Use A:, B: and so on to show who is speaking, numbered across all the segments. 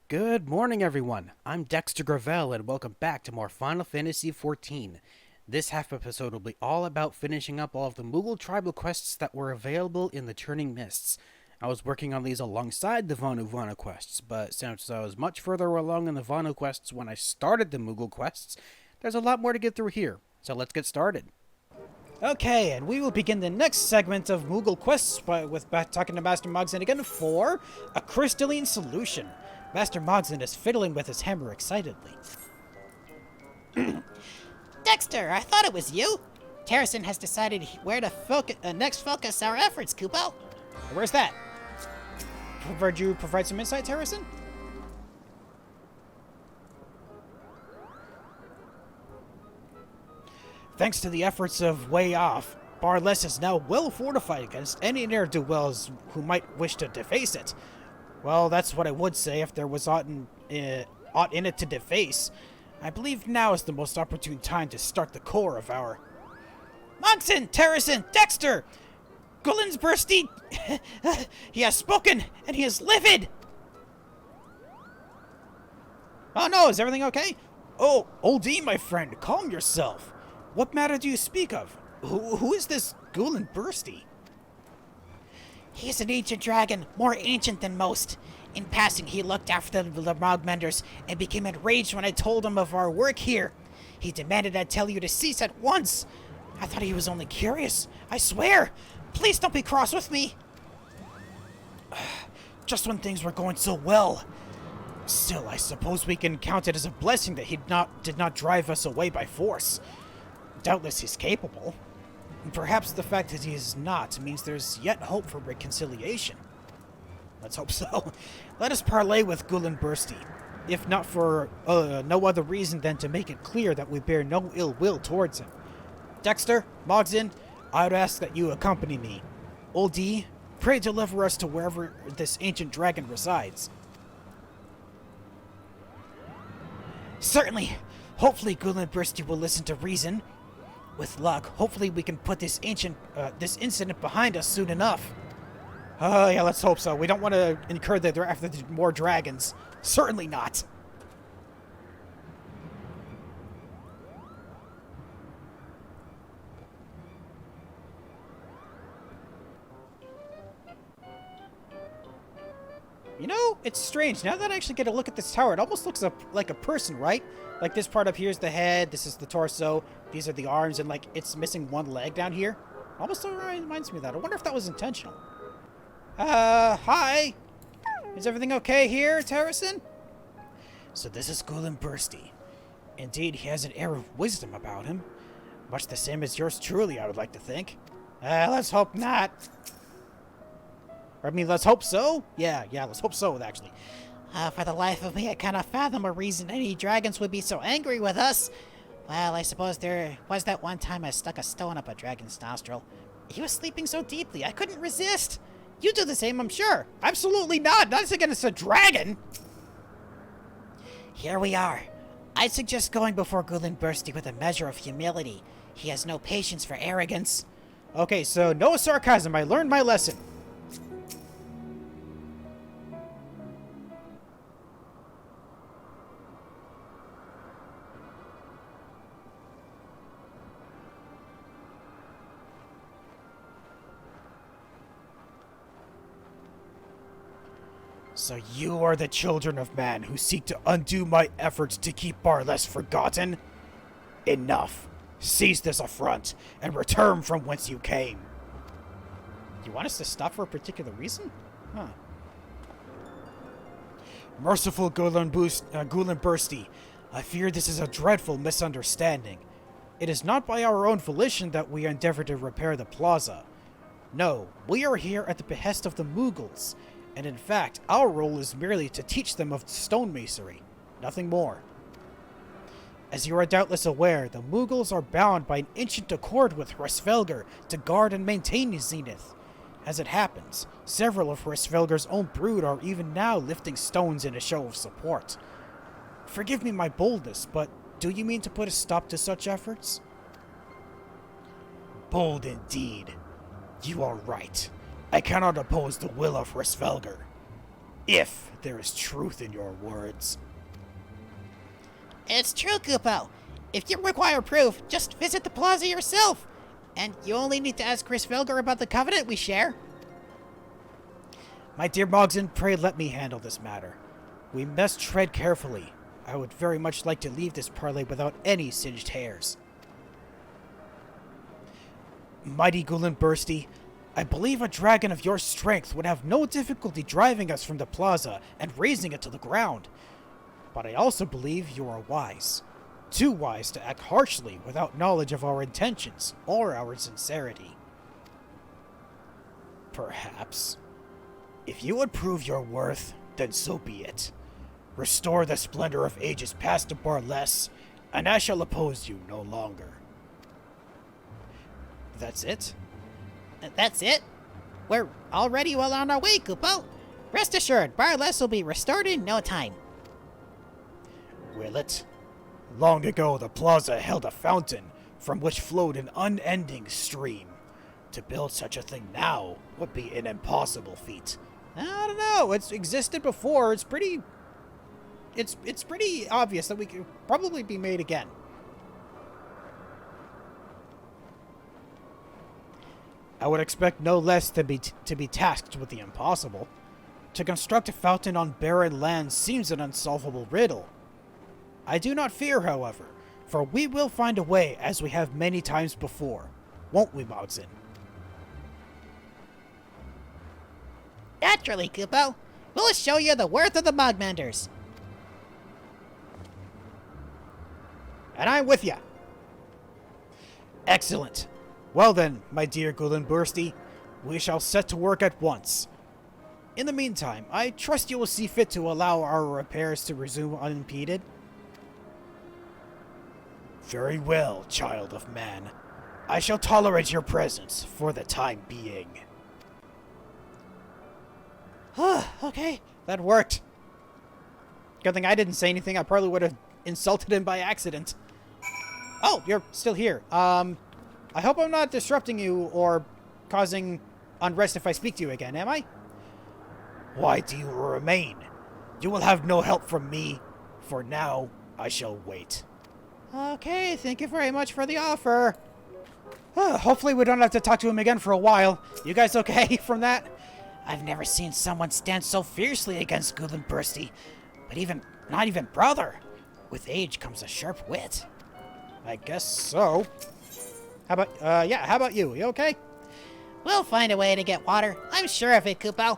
A: Good morning, everyone. I'm Dexter Gravel, and welcome back to more Final Fantasy XIV. This half episode will be all about finishing up all of the Moogle tribal quests that were available in the Churning Mists. I was working on these alongside the Vanu quests, but since I was much further along in the Vanu quests when I started the Moogle quests, there's a lot more to get through here. So let's get started. Okay, and we will begin the next segment of Moogle quests with talking to Master Mogmenders again for a crystalline solution. Master Mogmenders is fiddling with his hammer excitedly.
B: Dexter, I thought it was you. Terracin has decided where to next focus our efforts, Kupo.
A: Where's that? Would you provide some insight, Terracin? Thanks to the efforts of Way Off, Barless is now well fortified against any ne'er-do-wells who might wish to deface it. Well, that's what I would say if there was aught in it to deface. I believe now is the most opportune time to start the core of our... Mogson, Terracin, Dexter! Gulin's bursty... he has spoken, and he is livid! Oh no, is everything okay? Oh, Oldie, my friend, calm yourself. What matter do you speak of? Who is this Gulin Bursty?
B: He is an ancient dragon, more ancient than most. In passing, he looked after the Mogmenders and became enraged when I told him of our work here. He demanded I tell you to cease at once. I thought he was only curious. I swear. Please don't be cross with me.
A: Just when things were going so well. Still, I suppose we can count it as a blessing that he did not drive us away by force. Doubtless he's capable. And perhaps the fact that he is not means there's yet hope for reconciliation. Let's hope so. Let us parley with Gulin Bursty, if not for no other reason than to make it clear that we bear no ill will towards him. Dexter, Mogson, I would ask that you accompany me. Oldie, pray deliver us to wherever this ancient dragon resides. Certainly. Hopefully Gulin Bursty will listen to reason. With luck, hopefully we can put this incident behind us soon enough. Oh, yeah, let's hope so. We don't want to incur that they're after more dragons. Certainly not. You know, it's strange. Now that I actually get a look at this tower, it almost looks like a person, right? Like this part up here is the head, this is the torso, these are the arms, and like it's missing one leg down here. Almost reminds me of that. I wonder if that was intentional. Hi. Is everything okay here, Terracin? So this is Gulin Bursty. Indeed, he has an air of wisdom about him. Much the same as yours truly, I would like to think. Let's hope not. Or, I mean, let's hope so. Yeah, let's hope so, actually.
B: For the life of me, I cannot fathom a reason any dragons would be so angry with us. Well, I suppose there was that one time I stuck a stone up a dragon's nostril. He was sleeping so deeply, I couldn't resist. You do the same, I'm sure.
A: Absolutely not. Not against a dragon.
B: Here we are. I'd suggest going before Gulin Bursty with a measure of humility. He has no patience for arrogance.
A: Okay, so no sarcasm. I learned my lesson. So you are the children of man who seek to undo my efforts to keep Barless forgotten? Enough. Cease this affront and return from whence you came. You want us to stop for a particular reason? Huh. Merciful Gulin Bursty, I fear this is a dreadful misunderstanding. It is not by our own volition that we endeavor to repair the plaza. No, we are here at the behest of the Moogles, and in fact, our role is merely to teach them of stonemasonry, nothing more. As you are doubtless aware, the Moogles are bound by an ancient accord with Hresvelgr to guard and maintain Zenith. As it happens, several of Hresvelgr's own brood are even now lifting stones in a show of support. Forgive me my boldness, but do you mean to put a stop to such efforts? Bold indeed. You are right. I cannot oppose the will of Hresvelgr. If there is truth in your words.
B: It's true, Kupo. If you require proof, just visit the plaza yourself. And you only need to ask Chris Vilgar about the covenant we share.
A: My dear Mogson, pray let me handle this matter. We must tread carefully. I would very much like to leave this parley without any singed hairs. Mighty Bursty, I believe a dragon of your strength would have no difficulty driving us from the plaza and razing it to the ground. But I also believe you are wise. Too wise to act harshly without knowledge of our intentions or our sincerity. Perhaps. If you would prove your worth, then so be it. Restore the splendor of ages past to Barless, and I shall oppose you no longer. That's it?
B: That's it? We're already well on our way, Kupo. Rest assured, Barless will be restored in no time.
A: Will it? Long ago, the plaza held a fountain from which flowed an unending stream. To build such a thing now would be an impossible feat. I don't know. It's existed before. It's pretty obvious that we could probably be made again. I would expect no less than to be tasked with the impossible. To construct a fountain on barren land seems an unsolvable riddle. I do not fear, however, for we will find a way as we have many times before. Won't we, Mogson?
B: Naturally, Kupo. We'll show you the worth of the Mogmenders.
A: And I'm with ya. Excellent. Well then, my dear Bursty, we shall set to work at once. In the meantime, I trust you will see fit to allow our repairs to resume unimpeded. Very well, child of man. I shall tolerate your presence for the time being. Okay, that worked. Good thing I didn't say anything. I probably would have insulted him by accident. Oh, you're still here. I hope I'm not disrupting you or causing unrest if I speak to you again, am I? Why do you remain? You will have no help from me. For now, I shall wait. Okay, thank you very much for the offer. Hopefully we don't have to talk to him again for a while. You guys okay from that?
B: I've never seen someone stand so fiercely against Bursty, but not even brother. With age comes a sharp wit.
A: I guess so. How about you? You okay?
B: We'll find a way to get water. I'm sure of it, Kupo.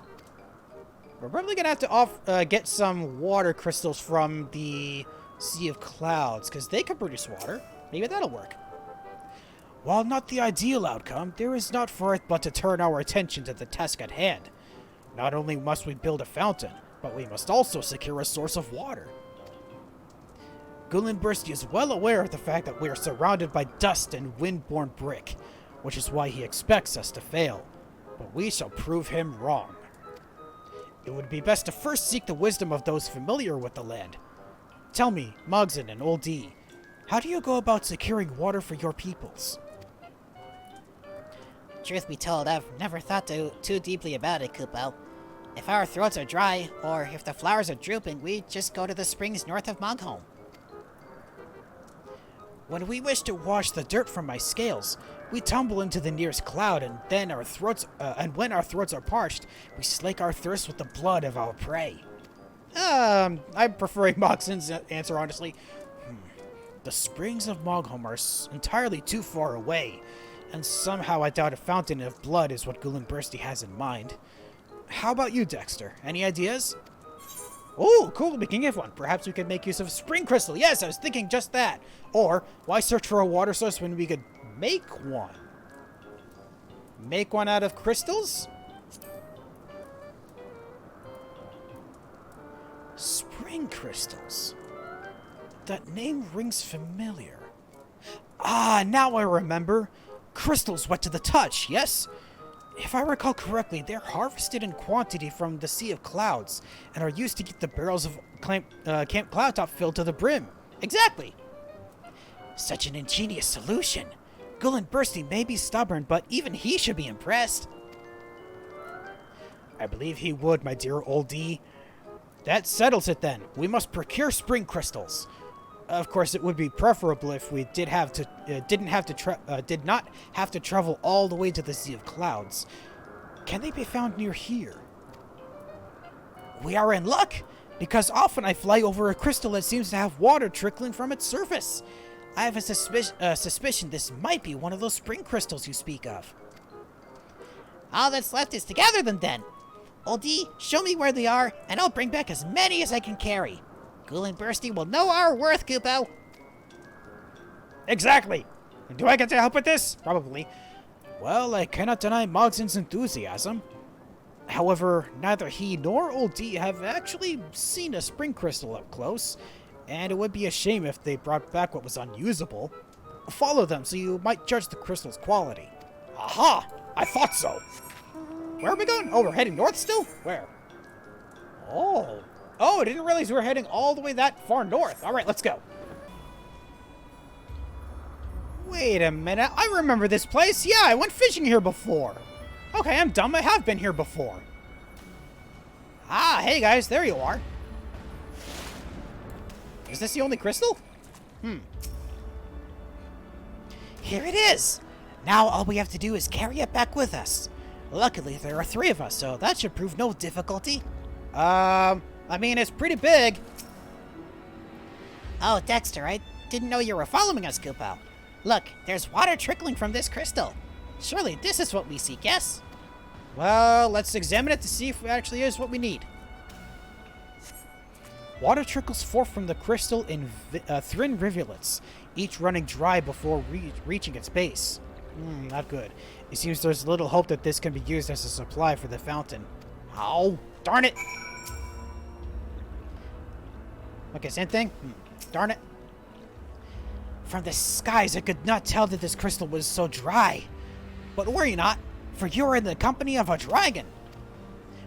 A: We're probably gonna have to get some water crystals from the Sea of Clouds, because they can produce water. Maybe that'll work. While not the ideal outcome, there is not for it but to turn our attention to the task at hand. Not only must we build a fountain, but we must also secure a source of water. Bursty is well aware of the fact that we are surrounded by dust and wind-borne brick, which is why he expects us to fail. But we shall prove him wrong. It would be best to first seek the wisdom of those familiar with the land. Tell me, Mogson and Old D, how do you go about securing water for your peoples?
B: Truth be told, I've never thought too deeply about it, Kupo. If our throats are dry, or if the flowers are drooping, we just go to the springs north of Mogholm.
A: When we wish to wash the dirt from my scales, we tumble into the nearest cloud, and then when our throats are parched, we slake our thirst with the blood of our prey. I'm preferring Mogson's answer, honestly. The springs of Mogholm are entirely too far away, and somehow I doubt a fountain of blood is what Bursty has in mind. How about you, Dexter? Any ideas? Oh, cool, we can give one. Perhaps we could make use of a spring crystal. Yes, I was thinking just that. Or, why search for a water source when we could make one? Make one out of crystals? Spring crystals. That name rings familiar. Ah, now I remember. Crystals wet to the touch, yes? If I recall correctly, they're harvested in quantity from the Sea of Clouds and are used to get the barrels of Camp Cloudtop filled to the brim. Exactly! Such an ingenious solution. Bursty may be stubborn, but even he should be impressed. I believe he would, my dear Old D. That settles it then. We must procure spring crystals. Of course, it would be preferable if we did not have to travel all the way to the Sea of Clouds. Can they be found near here? We are in luck, because often I fly over a crystal that seems to have water trickling from its surface. I have a suspicion this might be one of those spring crystals you speak of.
B: All that's left is to gather them then. Old D, show me where they are, and I'll bring back as many as I can carry. Ghoul and Bursty will know our worth, Kupo.
A: Exactly. And do I get to help with this? Probably. Well, I cannot deny Mogzen's enthusiasm. However, neither he nor Old D have actually seen a spring crystal up close, and it would be a shame if they brought back what was unusable. Follow them so you might judge the crystal's quality. Aha! I thought so. Where are we going? Oh, we're heading north still? Where? Oh. Oh, I didn't realize we were heading all the way that far north. All right, let's go. Wait a minute. I remember this place. Yeah, I went fishing here before. Okay, I'm dumb. I have been here before. Ah, hey guys. There you are. Is this the only crystal?
B: Here it is. Now all we have to do is carry it back with us. Luckily, there are 3 of us, so that should prove no difficulty.
A: I mean, it's pretty big.
B: Oh, Dexter, I didn't know you were following us, Kupo. Look, there's water trickling from this crystal. Surely this is what we seek, yes?
A: Well, let's examine it to see if it actually is what we need. Water trickles forth from the crystal in thin rivulets, each running dry before reaching its base. Not good. It seems there's little hope that this can be used as a supply for the fountain. Oh, darn it! Okay, same thing? Darn it. From the skies, I could not tell that this crystal was so dry. But worry not, for you are in the company of a dragon.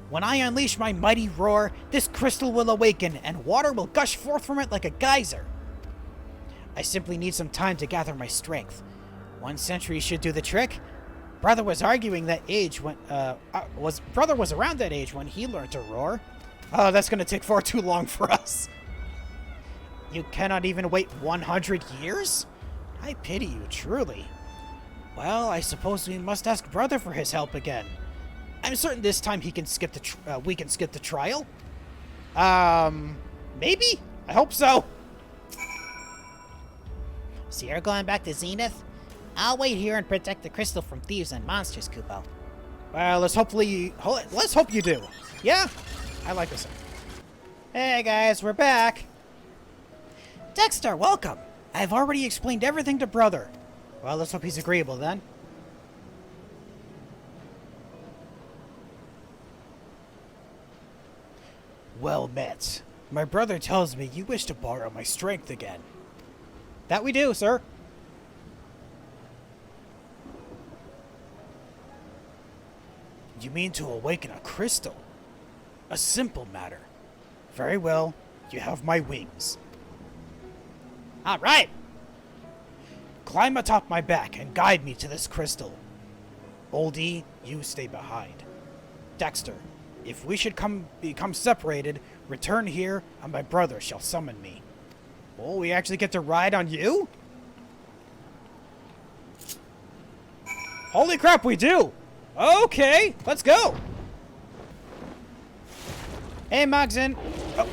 A: When I unleash my mighty roar, this crystal will awaken, and water will gush forth from it like a geyser. I simply need some time to gather my strength. 1 century should do the trick. Brother was arguing that age when brother was around that age when he learned to roar. Oh, that's gonna take far too long for us. You cannot even wait 100 years? I pity you, truly. Well, I suppose we must ask Brother for his help again. I'm certain this time he can skip the we can skip the trial. Maybe? I hope so.
B: So you're going back to Zenith? I'll wait here and protect the crystal from thieves and monsters, Kupo.
A: Well, let's hope you do. Yeah? I like this. Hey guys, we're back. Dexter, welcome. I've already explained everything to Brother. Well, let's hope he's agreeable then. Well met. My brother tells me you wish to borrow my strength again. That we do, sir. You mean to awaken a crystal? A simple matter. Very well, you have my wings. All right. Climb atop my back and guide me to this crystal. Oldie, you stay behind. Dexter, if we should become separated, return here and my brother shall summon me. Oh, we actually get to ride on you? Holy crap, we do! Okay, let's go! Hey, Mogzen. Oh.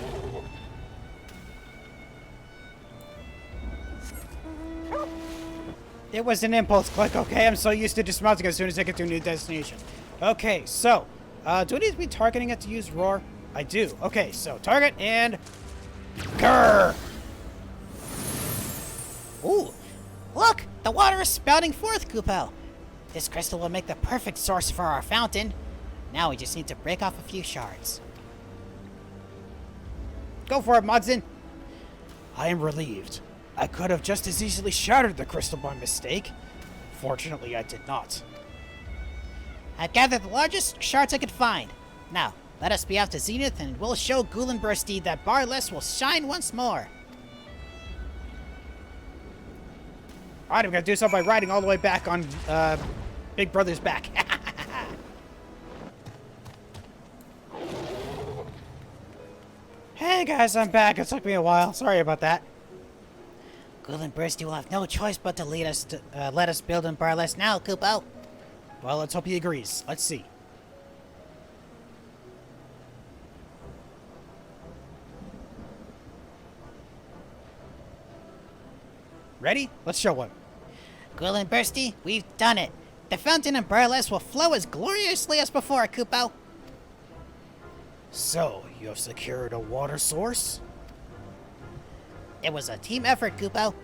A: It was an impulse click, okay? I'm so used to dismounting as soon as I get to a new destination. Okay, so, do I need to be targeting it to use Roar? I do. Okay, so target and... Grrr!
B: Ooh, look! The water is spouting forth, Kupo. This crystal will make the perfect source for our fountain. Now we just need to break off a few shards.
A: Go for it, Mogzen. I am relieved. I could have just as easily shattered the crystal by mistake. Fortunately, I did not.
B: I've gathered the largest shards I could find. Now, let us be off to Zenith and we'll show Ghoul and Bursty that Barless will shine once more.
A: Alright, I'm gonna do so by riding all the way back on Big Brother's back. Hey guys, I'm back. It took me a while. Sorry about that.
B: Ghoul Bursty will have no choice but to let us build in Barless now, Kupo.
A: Well, let's hope he agrees. Let's see. Ready? Let's show him.
B: Ghoul Bursty, we've done it. The fountain in Barless will flow as gloriously as before, Kupo.
A: So, you have secured a water source?
B: It was a team effort, Kupo.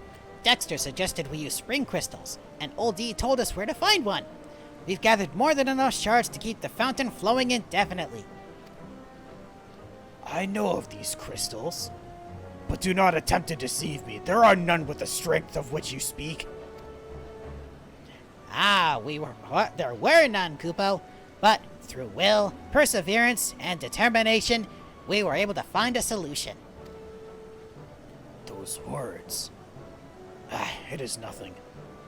B: Dexter suggested we use spring crystals, and Old D told us where to find one. We've gathered more than enough shards to keep the fountain flowing indefinitely.
A: I know of these crystals, but do not attempt to deceive me. There are none with the strength of which you speak.
B: There were none, Kupo, but through will, perseverance, and determination, we were able to find a solution.
A: Those words. It is nothing.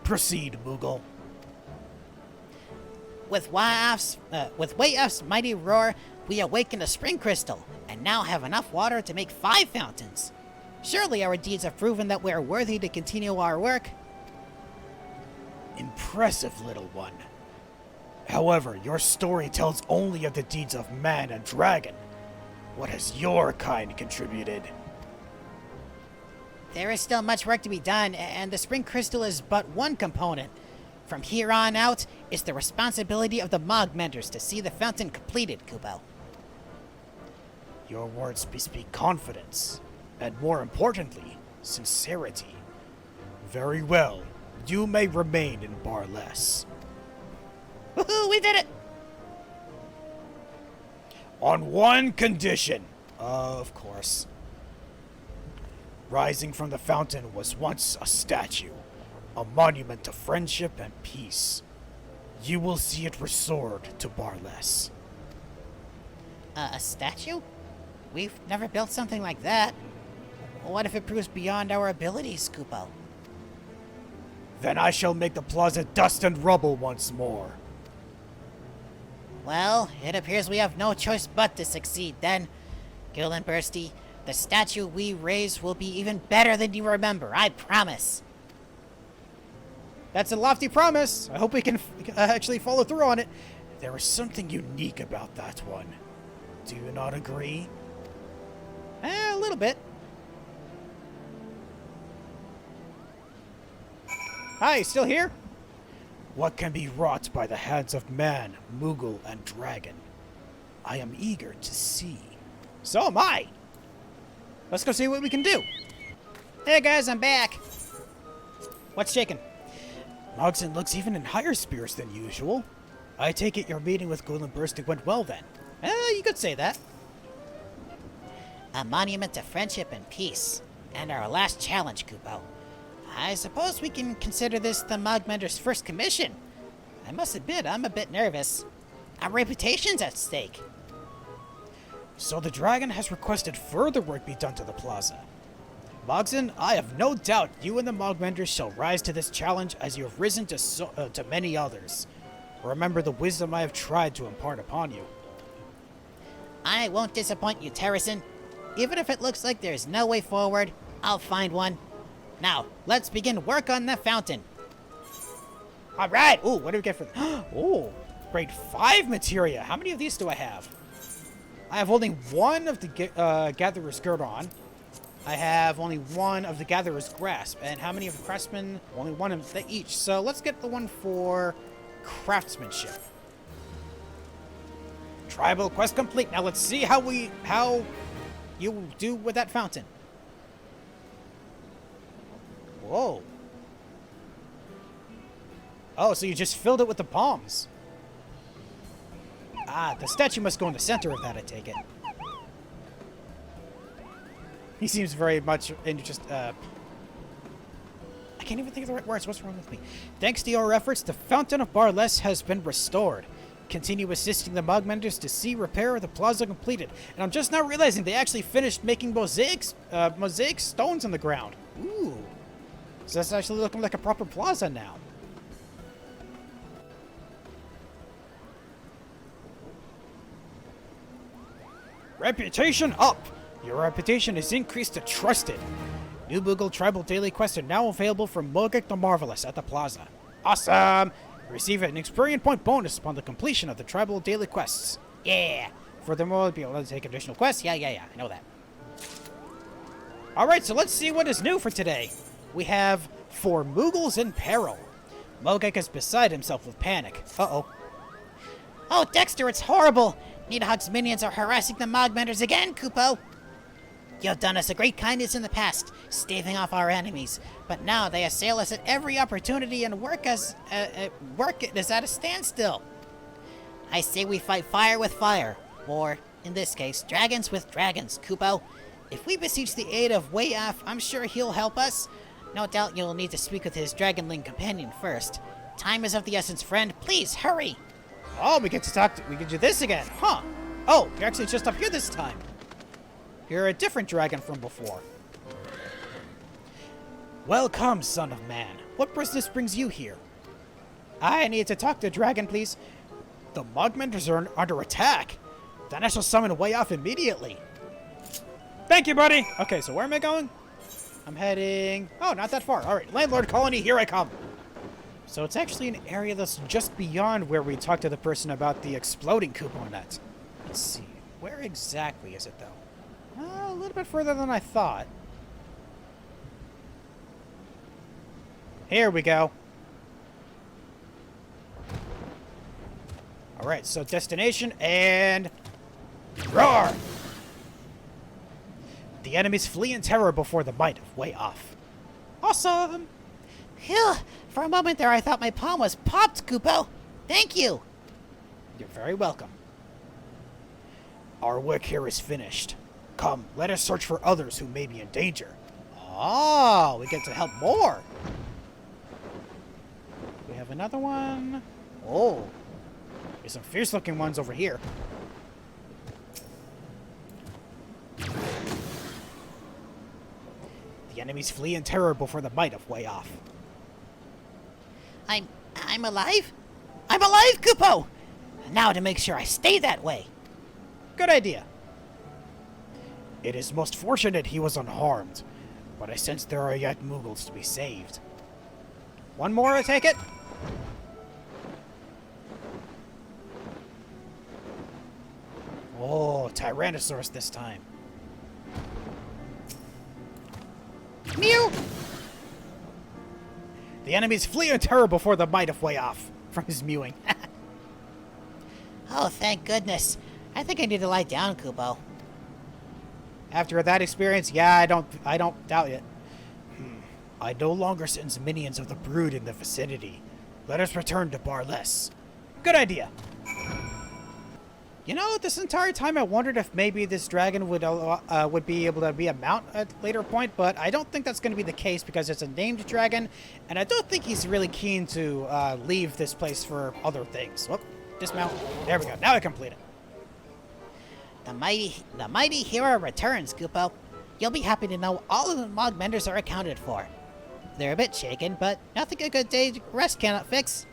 A: Proceed, Moogle.
B: With Wayaf's mighty roar, we awakened a spring crystal, and now have enough water to make 5 fountains. Surely our deeds have proven that we are worthy to continue our work.
A: Impressive, little one. However, your story tells only of the deeds of man and dragon. What has your kind contributed?
B: There is still much work to be done, and the spring crystal is but one component. From here on out, it's the responsibility of the Mogmenders to see the fountain completed, Kupo.
A: Your words bespeak confidence, and more importantly, sincerity. Very well, you may remain in Barless.
B: Woohoo, we did it!
A: On one condition. Of course. Rising from the fountain was once a statue, a monument to friendship and peace. You will see it restored to Barless.
B: A statue? We've never built something like that. What if it proves beyond our abilities, Kupo?
A: Then I shall make the plaza dust and rubble once more.
B: Well, it appears we have no choice but to succeed then. Ghoul Bursty, the statue we raise will be even better than you remember, I promise.
A: That's a lofty promise. I hope we can actually follow through on it. There is something unique about that one. Do you not agree?
B: A little bit.
A: Hi, still here? What can be wrought by the hands of man, Moogle, and dragon? I am eager to see. So am I! Let's go see what we can do.
B: Hey guys, I'm back.
A: What's shaking? Mogson looks even in higher spirits than usual. I take it your meeting with Ghoul Bursty went well then. You could say that.
B: A monument to friendship and peace. And our last challenge, Kupo. I suppose we can consider this the Mogmender's first commission. I must admit, I'm a bit nervous. Our reputation's at stake.
A: So the dragon has requested further work be done to the plaza. Mogson, I have no doubt you and the Mogmenders shall rise to this challenge as you have risen to many others. Remember the wisdom I have tried to impart upon you.
B: I won't disappoint you, Terracin. Even if it looks like there's no way forward, I'll find one. Now, let's begin work on the fountain.
A: All right. Ooh, what do we get for that? Ooh, grade 5 materia. How many of these do I have? I have only one of the Gatherer's Girdon. I have only one of the Gatherer's Grasp. And how many of the Craftsmen? Only one of them each. So let's get the one for Craftsmanship. Tribal quest complete. Now let's see how you do with that fountain. Whoa. Oh, so you just filled it with the palms. Ah, the statue must go in the center of that, I take it. He seems very much I can't even think of the right words. What's wrong with me? Thanks to your efforts, the Fountain of Barless has been restored. Continue assisting the Mogmenders to see repair of the plaza completed. And I'm just now realizing they actually finished making mosaic stones on the ground. Ooh. So that's actually looking like a proper plaza now. Reputation up! Your reputation is increased to trusted. New Moogle Tribal Daily Quests are now available from Mogek the Marvelous at the Plaza. Awesome! Receive an experience point bonus upon the completion of the Tribal Daily Quests. Yeah! Furthermore, you'll be able to take additional quests. Yeah, I know that. Alright, so let's see what is new for today. We have 4 Moogles in Peril. Mogek is beside himself with panic. Uh-oh.
B: Oh, Dexter, it's horrible! Nidhogg's minions are harassing the Mogmenders again, Kupo! You've done us a great kindness in the past, staving off our enemies, but now they assail us at every opportunity and work is at a standstill. I say we fight fire with fire, or, in this case, dragons with dragons, Kupo. If we beseech the aid of Wayaf, I'm sure he'll help us. No doubt you'll need to speak with his dragonling companion first. Time is of the essence, friend. Please, hurry!
A: Oh, we get to do this again, huh? Oh, you're actually just up here this time. You're a different dragon from before. Welcome, son of man. What business brings you here? I need to talk to Dragon, please. The Mogmenders are under attack. Then I shall summon Wayaf immediately. Thank you, buddy. Okay, so where am I going? I'm heading... Oh, not that far. All right, Landlord Colony, here I come. So it's actually an area that's just beyond where we talked to the person about the exploding coupon net. Let's see. Where exactly is it, though? A little bit further than I thought. Here we go. Alright, so destination and... roar! The enemies flee in terror before the might of Wayaf. Awesome!
B: Phew! For a moment there I thought my palm was popped, Kupo! Thank you!
A: You're very welcome. Our work here is finished. Come, let us search for others who may be in danger. Oh, we get to help more. We have another one. Oh, there's some fierce-looking ones over here. The enemies flee in terror before the might of Wayaf.
B: I'm alive? I'm alive, Kupo! Now to make sure I stay that way.
A: Good idea. It is most fortunate he was unharmed, but I sense there are yet Moogles to be saved. One more, I take it? Oh, Tyrannosaurus this time.
B: Mew!
A: The enemies flee in terror before the might of Wayaf from his mewing.
B: Oh, thank goodness. I think I need to lie down, Kupo.
A: After that experience, yeah, I don't doubt it. I no longer sense minions of the brood in the vicinity. Let us return to Barless. Good idea. You know, this entire time I wondered if maybe this dragon would be able to be a mount at a later point, but I don't think that's going to be the case because it's a named dragon, and I don't think he's really keen to leave this place for other things. Whoop, dismount. There we go. Now I complete it.
B: The mighty hero returns, Kupo. You'll be happy to know all of the Mogmenders are accounted for. They're a bit shaken, but nothing a good day's rest cannot fix.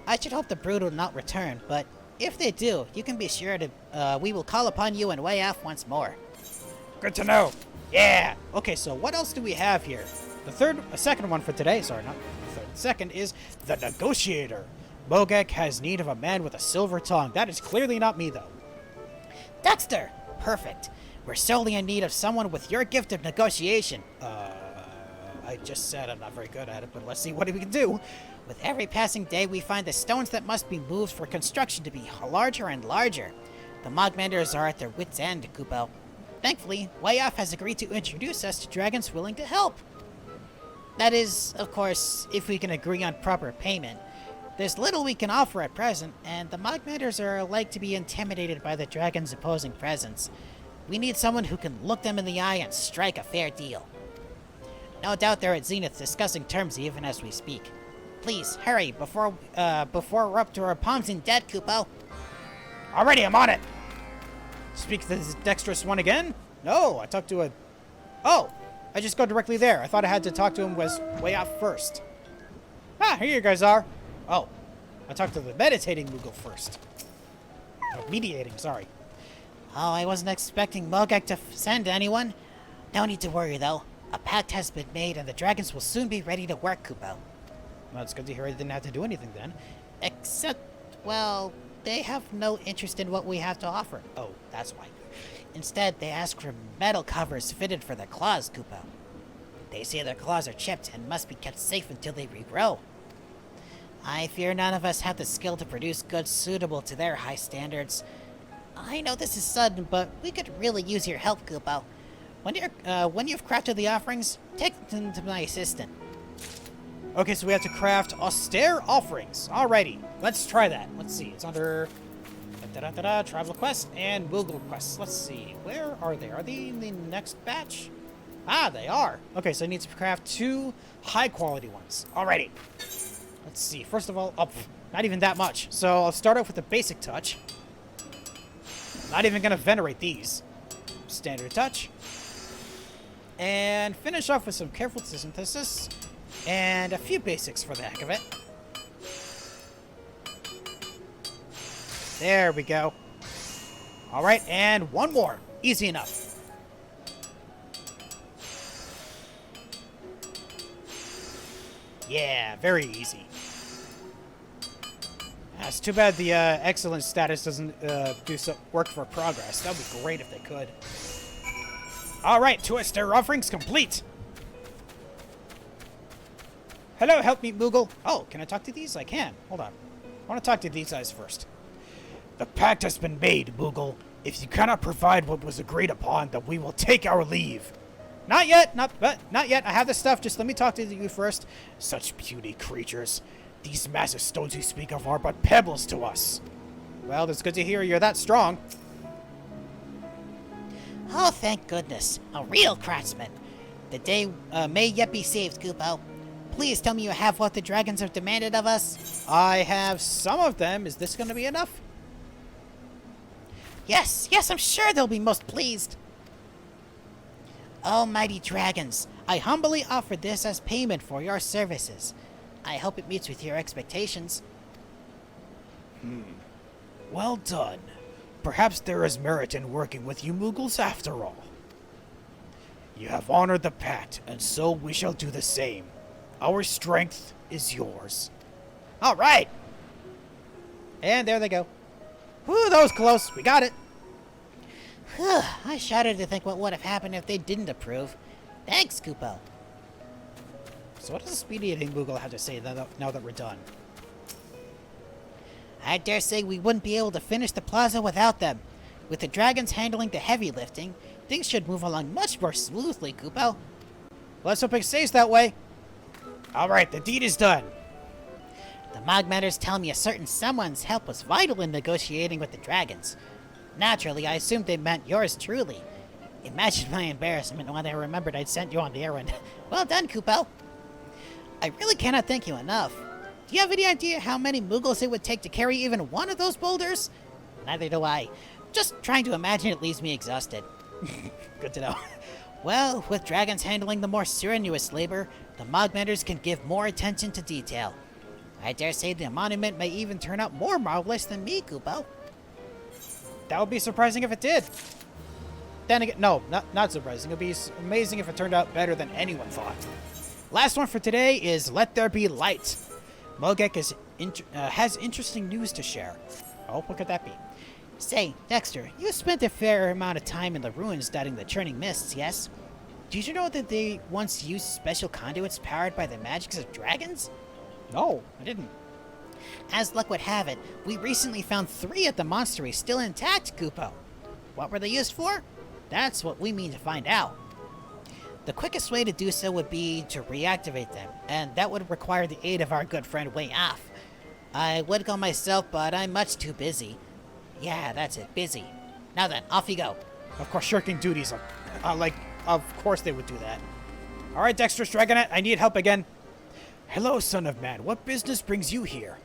B: I should hope the brood will not return, but if they do, you can be sure to we will call upon you and Wayaf once more.
A: Good to know. Yeah. Okay, so what else do we have here? The second one for today, sorry, not the third. Second is the Negotiator. Mogek has need of a man with a silver tongue. That is clearly not me, though.
B: Dexter! Perfect. We're solely in need of someone with your gift of negotiation.
A: I just said I'm not very good at it, but let's see what we can do.
B: With every passing day, we find the stones that must be moved for construction to be larger and larger. The Mogmenders are at their wits' end, Kupo. Thankfully, Wayaf has agreed to introduce us to dragons willing to help. That is, of course, if we can agree on proper payment. There's little we can offer at present, and the Mogmenders are like to be intimidated by the dragon's opposing presence. We need someone who can look them in the eye and strike a fair deal. No doubt they're at Zenith discussing terms even as we speak. Please, hurry, before we're up to our palms in debt, Kupo.
A: Alrighty, I'm on it! Speak to this dexterous one again? No, I talked to a... Oh! I just go directly there. I thought I had to talk to him way off first. Ah, here you guys are. Oh, I talked to the meditating Moogle first. Oh, mediating, sorry.
B: Oh, I wasn't expecting Mogek to send anyone. No need to worry, though. A pact has been made, and the dragons will soon be ready to work, Kupo.
A: Well, it's good to hear I didn't have to do anything then.
B: Except, well, they have no interest in what we have to offer.
A: Oh, that's why.
B: Instead, they ask for metal covers fitted for their claws, Kupo. They say their claws are chipped and must be kept safe until they regrow. I fear none of us have the skill to produce goods suitable to their high standards. I know this is sudden, but we could really use your help, Kupo. When you've crafted the offerings, take them to my assistant.
A: Okay, so we have to craft austere offerings. Alrighty, let's try that. Let's see, it's under travel quest and Moogle quests. Let's see, where are they? Are they in the next batch? Ah, they are. Okay, so I need to craft 2 high-quality ones. Alrighty. Let's see. First of all, not even that much. So I'll start off with the basic touch. Not even going to venerate these. Standard touch. And finish off with some careful synthesis. And a few basics for the heck of it. There we go. Alright, and one more. Easy enough. Yeah, very easy. It's too bad the excellence status doesn't work for progress. That would be great if they could. Alright, 2 austere offerings complete. Hello, help me, Moogle. Oh, can I talk to these? I can. Hold on. I want to talk to these guys first. The pact has been made, Moogle. If you cannot provide what was agreed upon, then we will take our leave. Not yet, not yet. I have the stuff. Just let me talk to you first. Such puny creatures. These massive stones you speak of are but pebbles to us. Well, it's good to hear you're that strong.
B: Oh, thank goodness. A real craftsman. The day may yet be saved, Kupo. Please tell me you have what the dragons have demanded of us.
A: I have some of them. Is this going to be enough?
B: Yes, I'm sure they'll be most pleased. Almighty dragons, I humbly offer this as payment for your services. I hope it meets with your expectations.
A: Well done. Perhaps there is merit in working with you Moogles after all. You have honored the pact, and so we shall do the same. Our strength is yours.
B: All right.
A: And there they go. Whew, that was close. We got it.
B: I shudder to think what would have happened if they didn't approve. Thanks, Kupo.
A: So what does the speed eating Moogle have to say now that we're done?
B: I dare say we wouldn't be able to finish the plaza without them. With the dragons handling the heavy lifting, things should move along much more smoothly, Kupo.
A: Let's hope it stays that way. Alright, the deed is done.
B: The Mogmenders tell me a certain someone's help was vital in negotiating with the dragons. Naturally, I assumed they meant yours truly. Imagine my embarrassment when I remembered I'd sent you on the errand. Well done, Kupo. I really cannot thank you enough. Do you have any idea how many Moogles it would take to carry even one of those boulders? Neither do I. Just trying to imagine it leaves me exhausted.
A: Good to know.
B: Well, with dragons handling the more strenuous labor, the Mogmenders can give more attention to detail. I dare say the monument may even turn out more marvelous than me, Kupo.
A: That would be surprising if it did. Then again, no, not surprising. It would be amazing if it turned out better than anyone thought. Last one for today is Let There Be Light. Mogek has interesting news to share. Oh, what could that be?
B: Say, Dexter, you spent a fair amount of time in the ruins studying the Churning Mists, yes? Did you know that they once used special conduits powered by the magics of dragons?
A: No, I didn't.
B: As luck would have it, we recently found 3 at the monstery still intact, Kupo. What were they used for? That's what we mean to find out. The quickest way to do so would be to reactivate them, and that would require the aid of our good friend Way Off. I would go myself, but I'm much too busy. Yeah, that's it, busy. Now then, off you go.
A: Of course, shirking duties. Of course they would do that. All right, Dexter's Dragonet, I need help again. Hello, son of man. What business brings you here?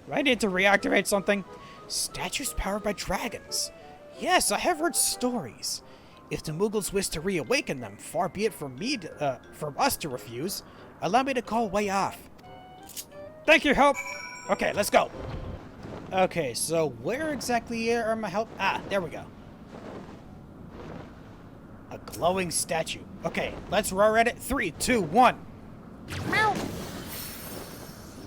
A: Do I need to reactivate something? Statues powered by dragons. Yes, I have heard stories. If the Moogles wish to reawaken them, far be it from us to refuse. Allow me to call Way Off. Thank you, help. Okay, let's go. Okay, so where exactly are my help? Ah, there we go. Glowing statue. Okay, let's roar at it. 3, 2, 1.
B: Meow.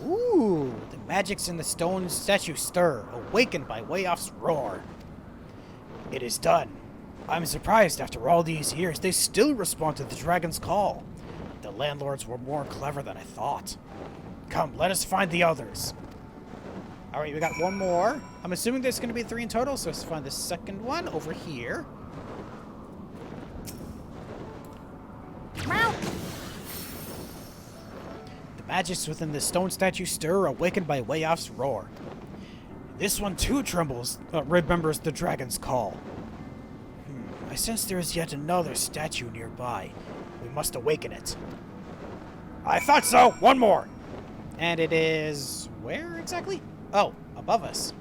A: Ooh, the magics in the stone statue stir, awakened by Wayoff's roar. It is done. I'm surprised after all these years they still respond to the dragon's call. The landlords were more clever than I thought. Come, let us find the others. Alright, we got one more. I'm assuming there's going to be 3 in total, so let's find the second one over here.
B: Meow.
A: The magics within the stone statue stir, awakened by Wayoff's roar. This one too remembers the dragon's call. I sense there is yet another statue nearby. We must awaken it. I thought so! One more! And it is... where exactly? Oh, above us.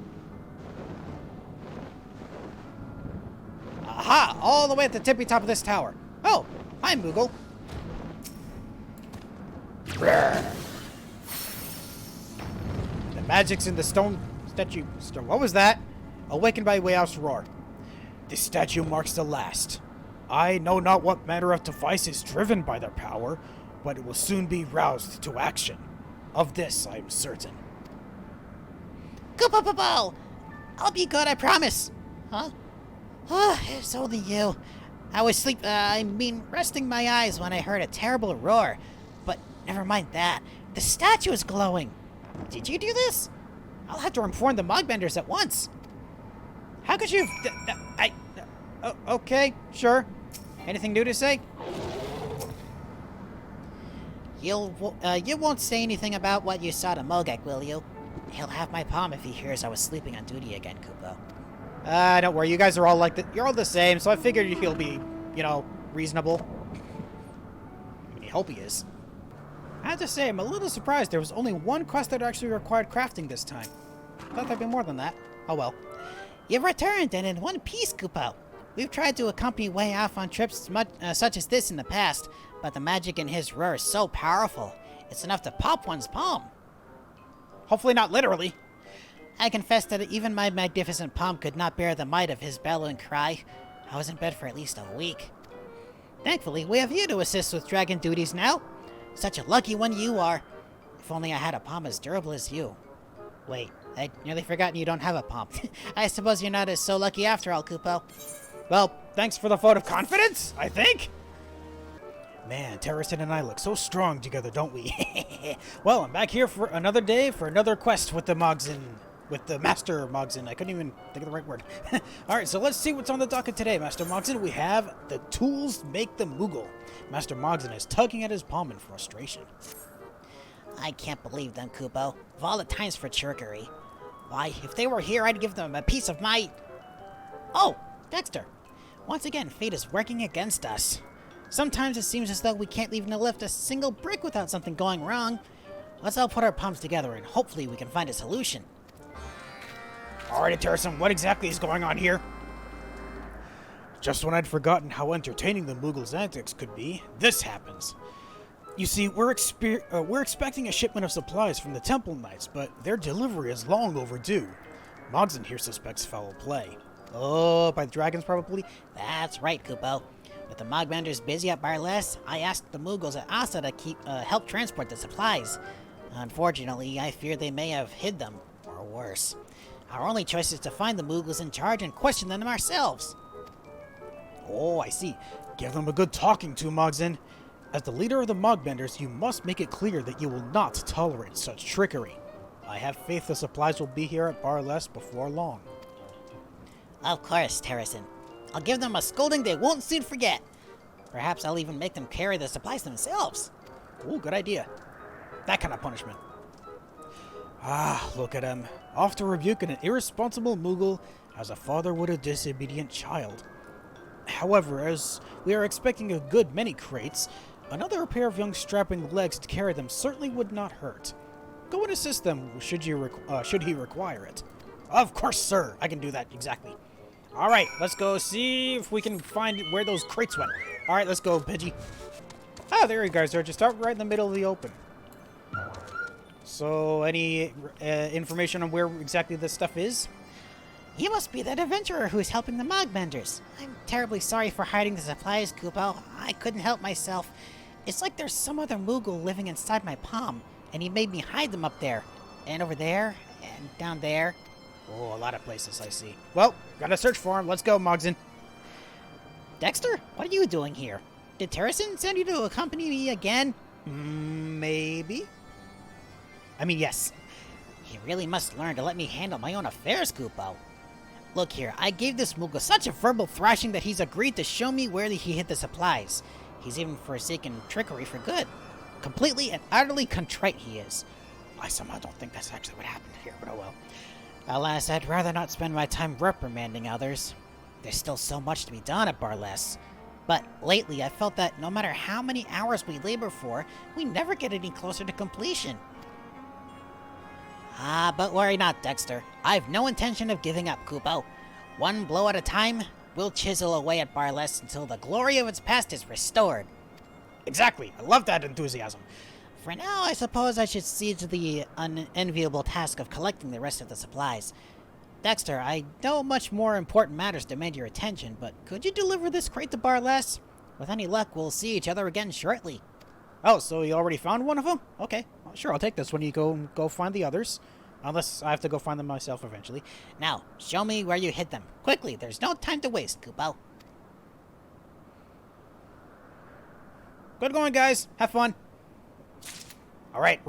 A: Aha! All the way at the tippy top of this tower. Oh, hi, Moogle. The magics in the stone statue... What was that? Awakened by Wayoff's roar. This statue marks the last. I know not what manner of device is driven by their power, but it will soon be roused to action. Of this I am certain.
B: Koopa. I'll be good, I promise. Huh? It's only you. I was resting my eyes when I heard a terrible roar. But never mind that. The statue is glowing. Did you do this? I'll have to inform the Mogmenders at once.
A: How could you... okay, sure. Anything new to say?
B: You won't say anything about what you saw to Mogek, will you? He'll have my palm if he hears I was sleeping on duty again, Koopa.
A: Don't worry. You guys are all you're all the same, so I figured he'll be, reasonable. I mean, I hope he is. I have to say, I'm a little surprised there was only one quest that actually required crafting this time. I thought there'd be more than that. Oh well.
B: You've returned and in one piece, Koopa. We've tried to accompany Wayoff on trips such as this in the past, but the magic in his roar is so powerful, it's enough to pop one's palm.
A: Hopefully not literally.
B: I confess that even my magnificent palm could not bear the might of his bellowing cry. I was in bed for at least a week. Thankfully, we have you to assist with dragon duties now. Such a lucky one you are. If only I had a palm as durable as you. Wait, I'd nearly forgotten you don't have a palm. I suppose you're not as so lucky after all, Koopo.
A: Well, thanks for the vote of confidence, I think. Man, Terracin and I look so strong together, don't we? Well, I'm back here for another day for another quest with the Mogzin. With the Master Mogzin. I couldn't even think of the right word. Alright, so let's see what's on the docket today, Master Mogzin. We have the tools make the Moogle. Master Mogzin is tugging at his palm in frustration.
B: I can't believe them, Koopo. Of all the times for trickery. Why, if they were here, I'd give them a piece of my... Oh, Dexter. Once again, fate is working against us. Sometimes it seems as though we can't even lift a single brick without something going wrong. Let's all put our palms together and hopefully we can find a solution.
A: Alright, Terracin, what exactly is going on here? Just when I'd forgotten how entertaining the Moogle's antics could be, this happens. You see, we're expecting a shipment of supplies from the Temple Knights, but their delivery is long overdue. Mogzin here suspects foul play.
B: Oh, by the dragons probably? That's right, Koopo. With the Mogmenders busy at Barless, I asked the Moogles at Asa to help transport the supplies. Unfortunately, I fear they may have hid them, or worse. Our only choice is to find the Moogles in charge and question them ourselves.
A: Oh, I see. Give them a good talking to, Mogzin. As the leader of the Mogmenders, you must make it clear that you will not tolerate such trickery. I have faith the supplies will be here at Barless before long.
B: Of course, Terracin. I'll give them a scolding they won't soon forget. Perhaps I'll even make them carry the supplies themselves.
A: Ooh, good idea. That kind of punishment. Ah, look at him. Off to rebuke an irresponsible Moogle as a father would a disobedient child. However, as we are expecting a good many crates, another pair of young strapping legs to carry them certainly would not hurt. Go and assist them should he require it. Of course, sir. I can do that, exactly. Alright, let's go see if we can find where those crates went. Alright, let's go, Pidgey. Ah, there you guys are, just out right in the middle of the open. So, any information on where exactly this stuff is?
B: You must be that adventurer who's helping the Mogmenders. I'm terribly sorry for hiding the supplies, Kupo. I couldn't help myself. It's like there's some other Moogle living inside my palm, and he made me hide them up there, and over there, and down there.
A: Oh, a lot of places I see. Well, gotta search for him. Let's go, Mogson.
B: Dexter, what are you doing here? Did Terracin send you to accompany me again?
A: Maybe? I mean, yes.
B: You really must learn to let me handle my own affairs, Kupo. Look here, I gave this Moogle such a verbal thrashing that he's agreed to show me where he hid the supplies. He's even forsaken trickery for good. Completely and utterly contrite he is.
A: I somehow don't think that's actually what happened here, but oh well.
B: Alas, I'd rather not spend my time reprimanding others. There's still so much to be done at Barless. But lately, I felt that no matter how many hours we labor for, we never get any closer to completion. But worry not, Dexter. I've no intention of giving up, Kupo. One blow at a time, we'll chisel away at Barless until the glory of its past is restored.
A: Exactly. I love that enthusiasm.
B: For now, I suppose I should see to the unenviable task of collecting the rest of the supplies. Dexter, I know much more important matters demand your attention, but could you deliver this crate to Barless? With any luck, we'll see each other again shortly.
A: Oh, so you already found one of them? Okay, well, sure, I'll take this when you go find the others. Unless I have to go find them myself eventually.
B: Now, show me where you hid them. Quickly, there's no time to waste, Kupo.
A: Good going, guys. Have fun. All right,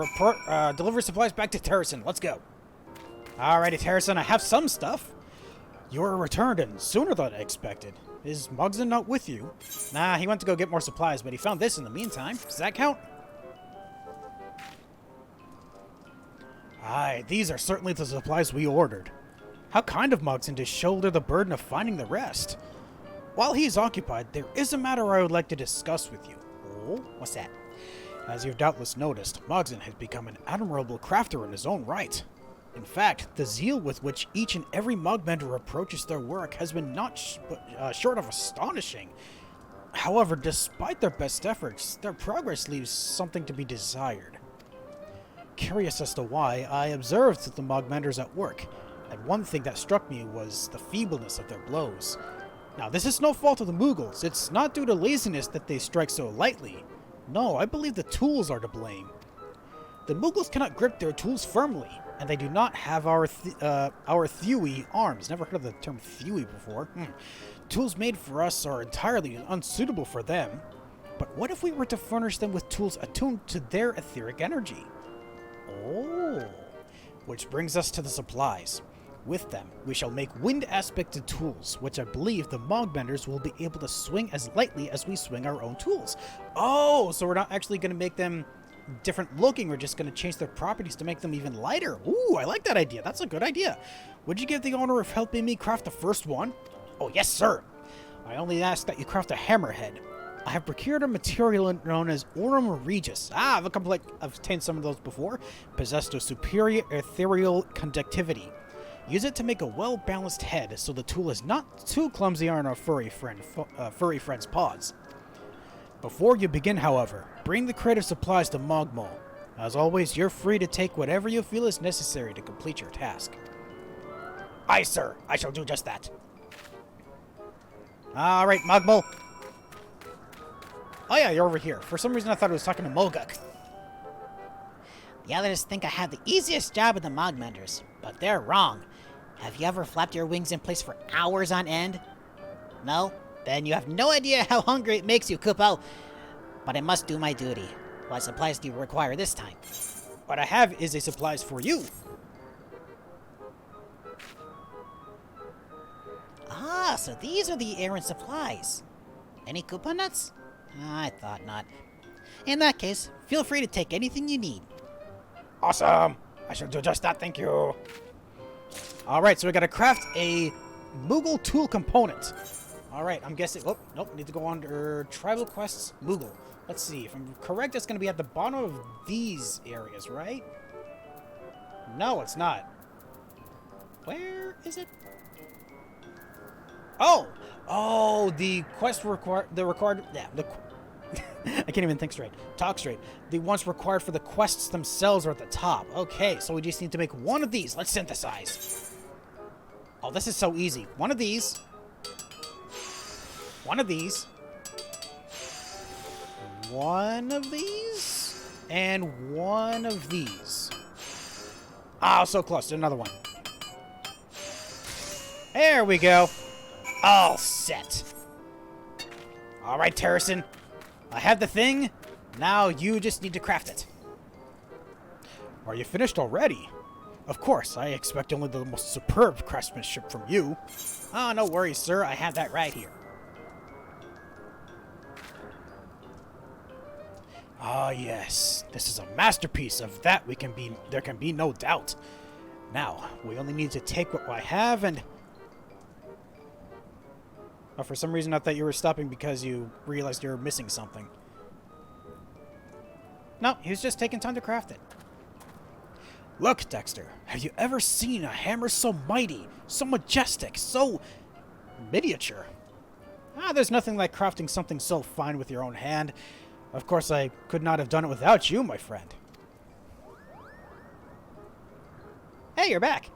A: deliver supplies back to Terracin. Let's go. Alrighty, Terracin, I have some stuff. You're returned and sooner than expected. Is Mogson not with you? Nah, he went to go get more supplies, but he found this in the meantime. Does that count? Aye, these are certainly the supplies we ordered. How kind of Mogson to shoulder the burden of finding the rest. While he's occupied, there is a matter I would like to discuss with you.
B: Oh, what's that?
A: As you've doubtless noticed, Mogson has become an admirable crafter in his own right. In fact, the zeal with which each and every Mogmender approaches their work has been not short of astonishing. However, despite their best efforts, their progress leaves something to be desired. Curious as to why, I observed the Mogmenders at work, and one thing that struck me was the feebleness of their blows. Now, this is no fault of the Moogles. It's not due to laziness that they strike so lightly. No, I believe the tools are to blame. The Moogles cannot grip their tools firmly, and they do not have our thewy arms. Never heard of the term thewy before. Tools made for us are entirely unsuitable for them. But what if we were to furnish them with tools attuned to their etheric energy? Oh, which brings us to the supplies. With them, we shall make wind-aspected tools, which I believe the Mogmenders will be able to swing as lightly as we swing our own tools. Oh, so we're not actually going to make them different looking, we're just going to change their properties to make them even lighter. Ooh, I like that idea. That's a good idea. Would you give the honor of helping me craft the first one? Oh, yes, sir. I only ask that you craft a hammerhead. I have procured a material known as Aurum Regis. I've obtained some of those before. Possessed a superior ethereal conductivity. Use it to make a well-balanced head, so the tool is not too clumsy on our furry friend's paws. Before you begin, however, bring the crate of supplies to Mogmol. As always, you're free to take whatever you feel is necessary to complete your task. Aye, sir. I shall do just that. All right, Mogmol. Oh yeah, you're over here. For some reason, I thought I was talking to Moguk.
B: The others think I have the easiest job in the Mogmenders, but they're wrong. Have you ever flapped your wings in place for hours on end? No? Then you have no idea how hungry it makes you, Kupo. But I must do my duty. What supplies do you require this time?
A: What I have is a supplies for you.
B: Ah, so these are the errand supplies. Any coupon nuts? I thought not. In that case, feel free to take anything you need.
A: Awesome! I shall do just that, thank you. Alright, so we gotta craft a Moogle tool component. Alright, I'm guessing... Oh, nope, need to go under Tribal Quests, Moogle. Let's see, if I'm correct, it's gonna be at the bottom of these areas, right? No, it's not. Where is it? Oh! Oh, the quest required... I can't even think straight. Talk straight. The ones required for the quests themselves are at the top. Okay, so we just need to make one of these. Let's synthesize. Oh, this is so easy. One of these. One of these. One of these. And one of these. Oh, so close. Another one. There we go. All set. All right, Terracin. I have the thing. Now you just need to craft it. Are you finished already? Of course, I expect only the most superb craftsmanship from you. Oh, no worries, sir. I have that right here. Ah, yes. This is a masterpiece. Of that there can be no doubt. Now, we only need to take what I have and... Oh, for some reason I thought you were stopping because you realized you were missing something. No, he was just taking time to craft it. Look, Dexter, have you ever seen a hammer so mighty, so majestic, so miniature? Ah, there's nothing like crafting something so fine with your own hand. Of course, I could not have done it without you, my friend. Hey, you're back.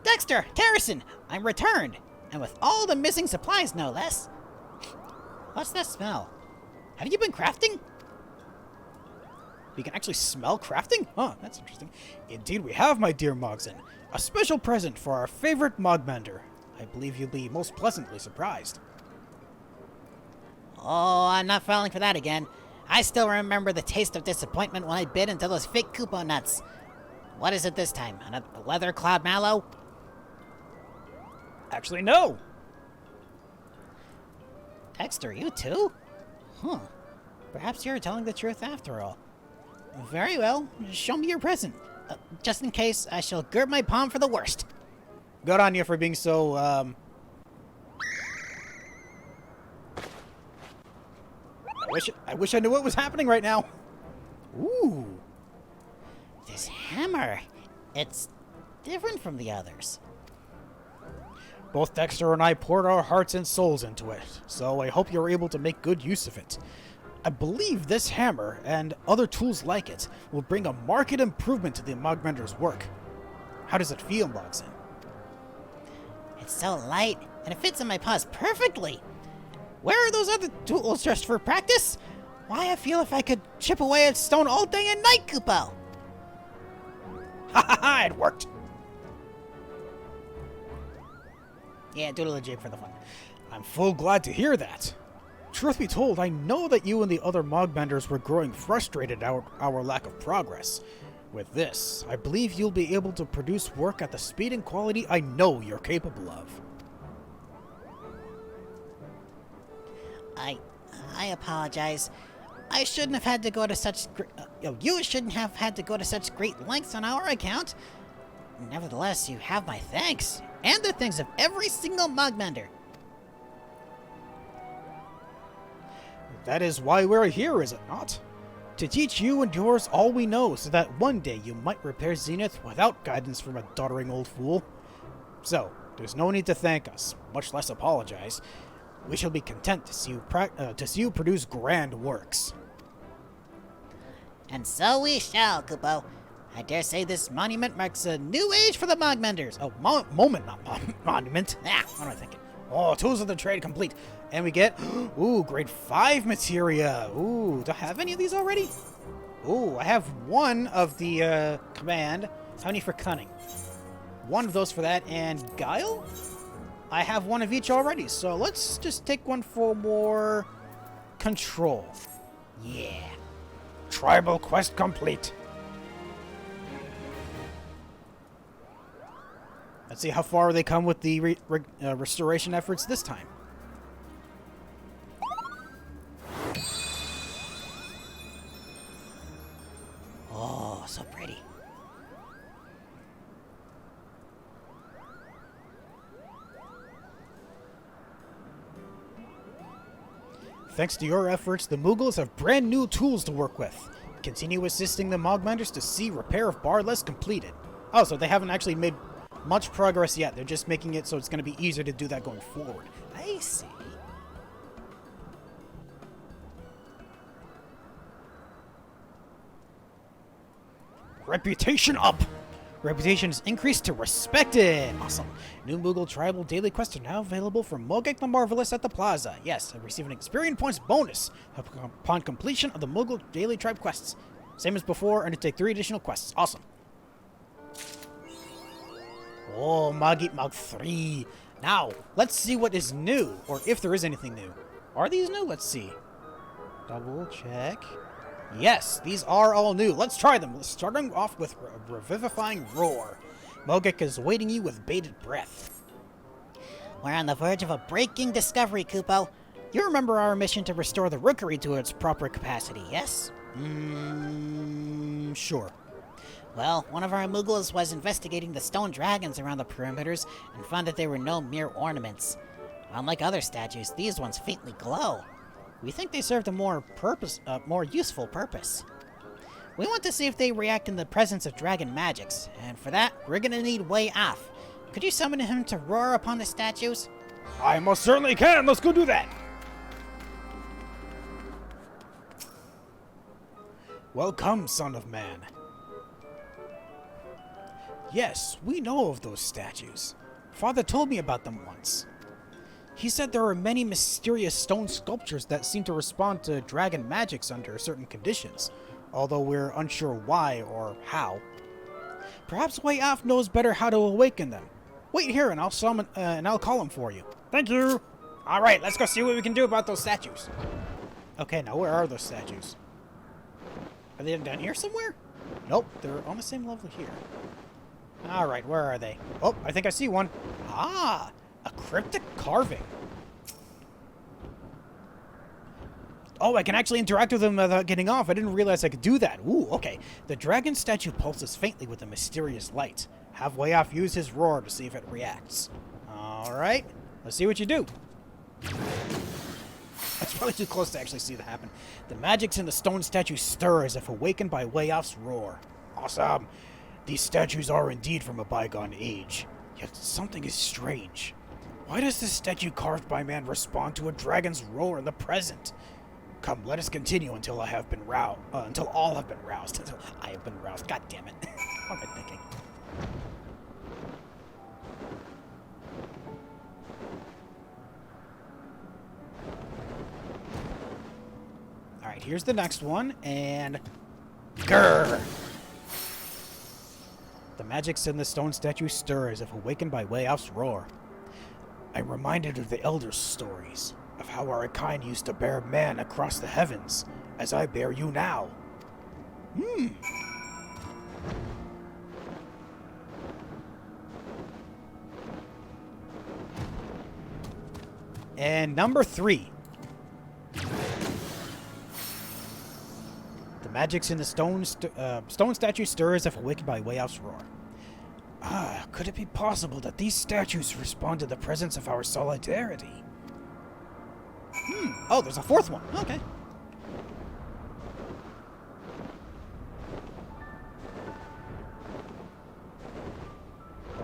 B: Dexter, Terracin, I'm returned. And with all the missing supplies, no less. What's that smell? Have you been crafting?
A: You can actually smell crafting? Huh, that's interesting. Indeed we have, my dear Mogson. A special present for our favorite Mogmender. I believe you'll be most pleasantly surprised.
B: Oh, I'm not falling for that again. I still remember the taste of disappointment when I bit into those fake Koopa nuts. What is it this time? Another leather cloud mallow?
A: Actually, no.
B: Dexter, you too? Huh. Perhaps you're telling the truth after all. Very well. Show me your present. Just in case, I shall gird my palm for the worst.
A: Good on you for being so, I wish I knew what was happening right now. Ooh.
B: This hammer. It's different from the others.
A: Both Dexter and I poured our hearts and souls into it, so I hope you're able to make good use of it. I believe this hammer, and other tools like it, will bring a marked improvement to the Mogmender's work. How does it feel, Mogson?
B: It's so light, and it fits in my paws perfectly. Where are those other tools just for practice? Why, I feel if I could chip away at stone all day and night, Koopo.
A: Ha ha ha, it worked!
B: Yeah, doodle a jig for the fun.
A: I'm full glad to hear that. Truth be told, I know that you and the other Mogmenders were growing frustrated at our lack of progress. With this, I believe you'll be able to produce work at the speed and quality I know you're capable of.
B: I apologize. I shouldn't have had to go to such... you shouldn't have had to go to such great lengths on our account. Nevertheless, you have my thanks, and the thanks of every single Mogmender.
A: That is why we're here, is it not? To teach you and yours all we know, so that one day you might repair Zenith without guidance from a doddering old fool. So, there's no need to thank us, much less apologize. We shall be content to see you produce grand works.
B: And so we shall, Koopo. I dare say this monument marks a new age for the Mogmenders.
A: Oh, moment, not monument.
B: Ah, what am I thinking?
A: Oh, tools of the trade complete. And we get, ooh, grade 5 materia. Ooh, do I have any of these already? Ooh, I have one of the command. How many for cunning? One of those for that, and guile? I have one of each already, so let's just take one for more control.
B: Yeah.
A: Tribal quest complete. Let's see how far they come with the restoration efforts this time.
B: Oh, so pretty.
A: Thanks to your efforts, the Moogles have brand new tools to work with. Continue assisting the Mogmenders to see repair of Barless completed. Oh, so they haven't actually made much progress yet. They're just making it so it's going to be easier to do that going forward.
B: I see.
A: Reputation up! Reputation is increased to respected. Awesome. New Moogle Tribal daily quests are now available from Mogek the Marvelous at the Plaza. Yes, I receive an experience points bonus upon completion of the Moogle daily tribe quests. Same as before, and to take 3 additional quests. Awesome. Oh, Mog 3. Now, let's see what is new, or if there is anything new. Are these new? Let's see. Double check. Yes, these are all new. Let's try them. Starting off with Revivifying Roar. Mogek is awaiting you with bated breath.
B: We're on the verge of a breaking discovery, Kupo.
A: You remember our mission to restore the rookery to its proper capacity,
B: Yes?
A: Sure.
B: Well, one of our Moogles was investigating the stone dragons around the perimeters and found that they were no mere ornaments. Unlike other statues, these ones faintly glow.
A: We think they served a more useful purpose.
B: We want to see if they react in the presence of dragon magics, and for that, we're gonna need Way Off. Could you summon him to roar upon the statues?
A: I most certainly can. Let's go do that. Welcome, son of man. Yes, we know of those statues. Father told me about them once. He said there are many mysterious stone sculptures that seem to respond to dragon magics under certain conditions, although we're unsure why or how. Perhaps Way Off knows better how to awaken them. Wait here and I'll summon and I'll call him for you. Thank you. All right, let's go see what we can do about those statues. Okay, now where are those statues? Are they down here somewhere? Nope, they're on the same level here. All right, where are they? Oh, I think I see one. Ah, a cryptic carving. Oh, I can actually interact with them without getting off. I didn't realize I could do that. Ooh, okay. The dragon statue pulses faintly with a mysterious light. Have Way Off use his roar to see if it reacts. All right, let's see what you do. That's probably too close to actually see that happen. The magics in the stone statue stir as if awakened by Way Off's roar. Awesome. These statues are indeed from a bygone age, yet something is strange. Why does this statue carved by man respond to a dragon's roar in the present? Come, let us continue until I have been roused. Until all have been roused. Until I have been roused. God damn it. What am I thinking? Alright, here's the next one, and... Grrr! The magics in the stone statue stir as if awakened by Way Off's roar. I'm reminded of the elders' stories, of how our kind used to bear man across the heavens, as I bear you now. And number 3. The magics in the stone statue stir as if awakened by Way Off's roar. Ah, could it be possible that these statues respond to the presence of our solidarity? Oh, there's a 4th one. Okay.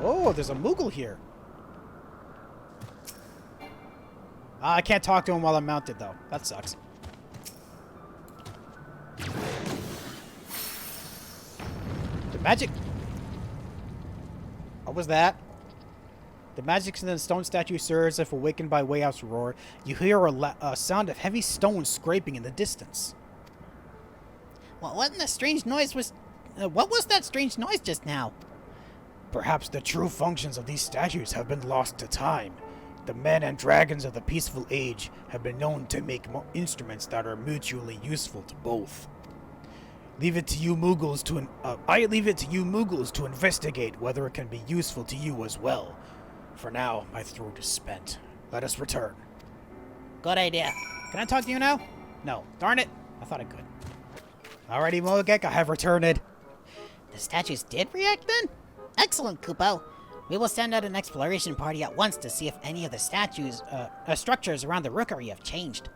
A: Oh, there's a Moogle here. I can't talk to him while I'm mounted, though. That sucks. The magic... What was that? The magic in the stone statue stirs as if awakened by Way Off's roar. You hear a sound of heavy stones scraping in the distance.
B: Well, what in the strange noise was... what was that strange noise just now?
A: Perhaps the true functions of these statues have been lost to time. The men and dragons of the peaceful age have been known to make instruments that are mutually useful to both. I leave it to you Moogles to investigate whether it can be useful to you as well. For now, my throat is spent. Let us return.
B: Good idea.
A: Can I talk to you now? No. Darn it. I thought I could. Alrighty, Mogek, I have returned.
B: The statues did react then? Excellent, Kupo. We will send out an exploration party at once to see if any of the structures around the rookery have changed.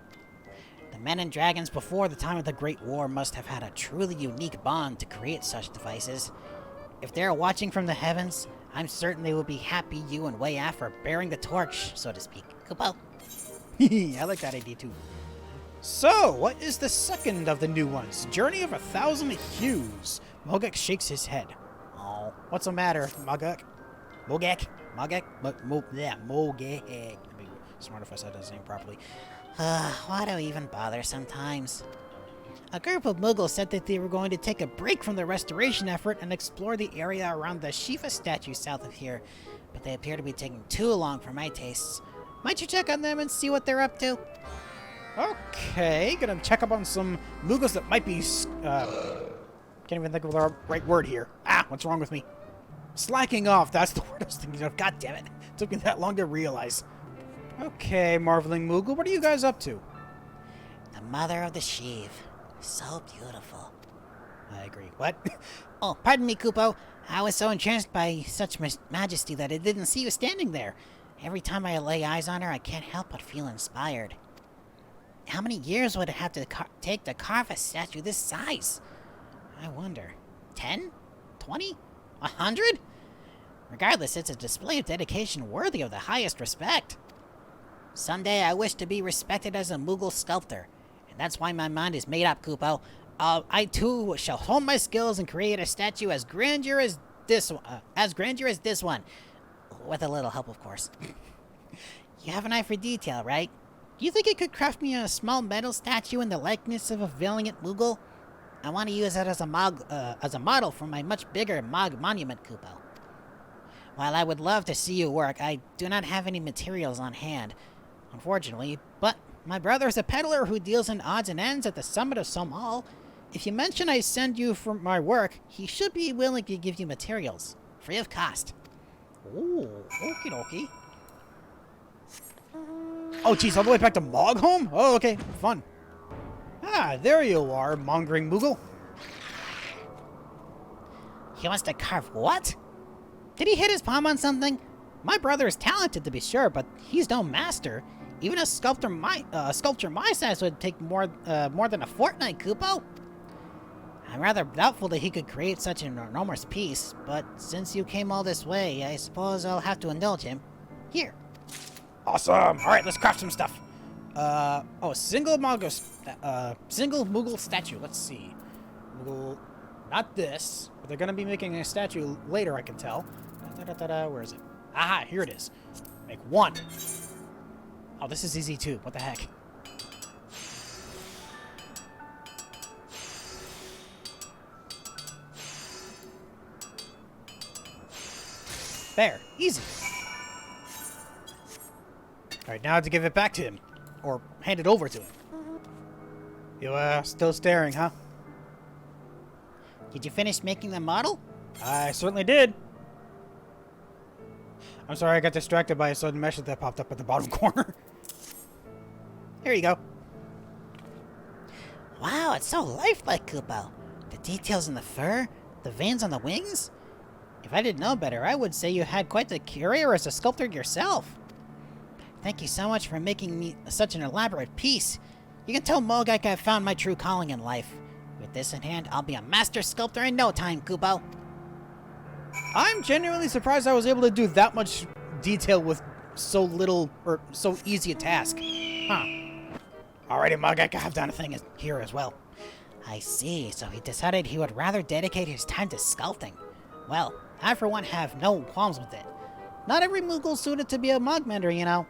B: The men and dragons before the time of the Great War must have had a truly unique bond to create such devices. If they're watching from the heavens, I'm certain they will be happy you and Way Off are bearing the torch, so to speak. Kupo.
A: I like that idea too. So, what is the second of the new ones? Journey of 1,000 Hues. Mogek shakes his head. Oh, what's the matter, Mogek? Mogek? Mogek? Yeah, Mogek. I'd be smart if I said his name properly.
B: Why do I even bother sometimes? A group of Muggles said that they were going to take a break from the restoration effort and explore the area around the Shiva statue south of here, but they appear to be taking too long for my tastes. Might you check on them and see what they're up to?
A: Okay, gonna check up on some Muggles that might be, can't even think of the right word here. Ah, what's wrong with me? Slacking off, that's the word I was thinking of. God damn it. Took me that long to realize. Okay, marveling Moogle, what are you guys up to?
B: The mother of the Sheev. So beautiful.
A: I agree. What?
B: Oh, pardon me, Kupo. I was so entranced by such majesty that I didn't see you standing there. Every time I lay eyes on her, I can't help but feel inspired. How many years would it have to take to carve a statue this size? I wonder. 10? 20? 100? Regardless, it's a display of dedication worthy of the highest respect. Someday I wish to be respected as a Moogle sculptor, and that's why my mind is made up, Kupo. I too shall hone my skills and create a statue as grandeur as this one, with a little help, of course. You have an eye for detail, right? Do you think you could craft me a small metal statue in the likeness of a valiant Moogle? I want to use it as a model for my much bigger monument, Kupo. While I would love to see you work, I do not have any materials on hand, unfortunately, but my brother is a peddler who deals in odds and ends at the summit of Somal. If you mention I send you for my work, he should be willing to give you materials, free of cost.
A: Ooh, okie dokie. Oh, geez, all the way back to Mogholm? Oh, okay, fun. Ah, there you are, mongering Moogle.
B: He wants to carve what? Did he hit his palm on something? My brother is talented, to be sure, but he's no master. Even a sculpture my size would take more than a fortnight, Kupo. I'm rather doubtful that he could create such an enormous piece, but since you came all this way, I suppose I'll have to indulge him. Here.
A: Awesome. All right, let's craft some stuff. Single Moogle statue. Let's see. Moogle, not this, but they're gonna be making a statue later, I can tell. Where is it? Aha, here it is. Make one. Oh, this is easy too. What the heck? There, easy. Alright, now to give it back to him. Or hand it over to him. You, still staring, huh?
B: Did you finish making the model?
A: I certainly did. I'm sorry, I got distracted by a sudden message that popped up at the bottom corner. Here you go.
B: Wow, it's so lifelike, Kupo. The details in the fur, the veins on the wings. If I didn't know better, I would say you had quite the career as a sculptor yourself. Thank you so much for making me such an elaborate piece. You can tell Mogek I've found my true calling in life. With this in hand, I'll be a master sculptor in no time, Kupo.
A: I'm genuinely surprised I was able to do that much detail with so little, or so easy a task. Huh. Alrighty, Mogek, I have done a thing here as well.
B: I see, so he decided he would rather dedicate his time to sculpting. Well, I for one have no qualms with it. Not every Moogle's suited to be a Mogmender, you know.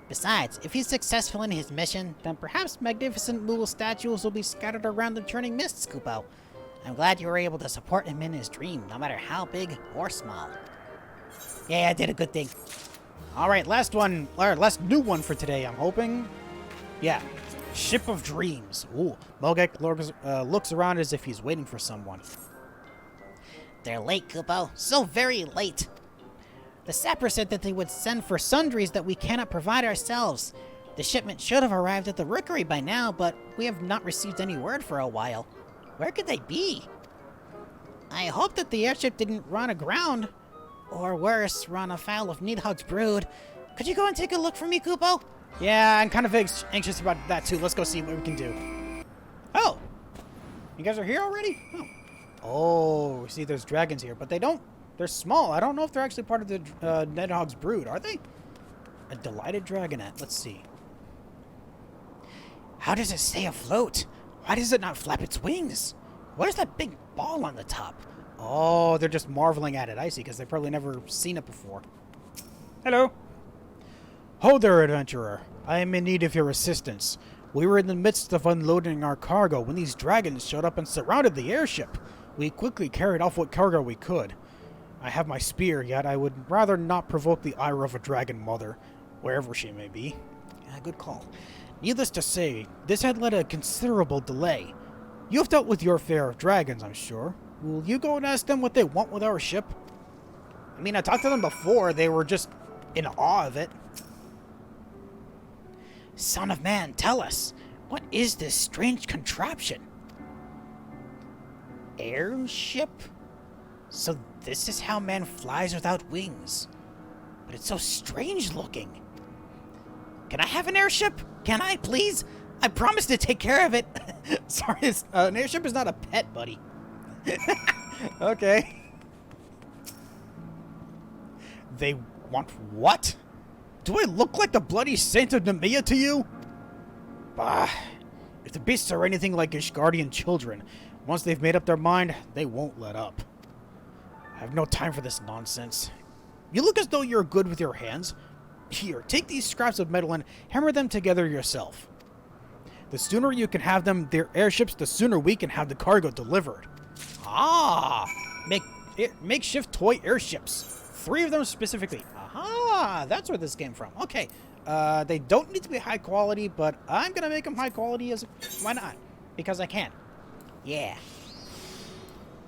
B: Besides, if he's successful in his mission, then perhaps magnificent Moogle statues will be scattered around the Churning Mists, Kupo. I'm glad you were able to support him in his dream, no matter how big or small. Yeah, I did a good thing.
A: Alright, last new one for today, I'm hoping. Yeah, Ship of Dreams. Ooh, Mogek looks around as if he's waiting for someone.
B: They're late, Kupo. So very late. The sapper said that they would send for sundries that we cannot provide ourselves. The shipment should have arrived at the rookery by now, but we have not received any word for a while. Where could they be? I hope that the airship didn't run aground. Or worse, run afoul of Nidhogg's brood. Could you go and take a look for me, Kupo?
A: Yeah, I'm kind of anxious about that too. Let's go see what we can do. Oh! You guys are here already? Oh, see, there's dragons here, but they're small. I don't know if they're actually part of the Nidhogg's brood, are they? A delighted dragonette. Let's see. How does it stay afloat? Why does it not flap its wings? What is that big ball on the top? Oh, they're just marveling at it. I see, because they've probably never seen it before. Hello. Ho there, adventurer. I am in need of your assistance. We were in the midst of unloading our cargo when these dragons showed up and surrounded the airship. We quickly carried off what cargo we could. I have my spear, yet I would rather not provoke the ire of a dragon mother, wherever she may be. Good call. Needless to say, this had led a considerable delay. You've dealt with your fare of dragons, I'm sure. Will you go and ask them what they want with our ship? I mean, I talked to them before. They were just in awe of it.
B: Son of man, tell us, what is this strange contraption? Airship? So this is how man flies without wings. But it's so strange looking. Can I have an airship? Can I, please? I promise to take care of it.
A: Sorry, an airship is not a pet, buddy. Okay. They want what? Do I look like the bloody saint of Nemea to you? Bah. If the beasts are anything like Ishgardian children, once they've made up their mind, they won't let up. I have no time for this nonsense. You look as though you're good with your hands. Here, take these scraps of metal and hammer them together yourself. The sooner you can have them, their airships, the sooner we can have the cargo delivered. Ah! Makeshift toy airships. 3 of them specifically. Aha! That's where this came from. Okay. They don't need to be high quality, but I'm gonna make them high quality as... Why not? Because I can. Yeah.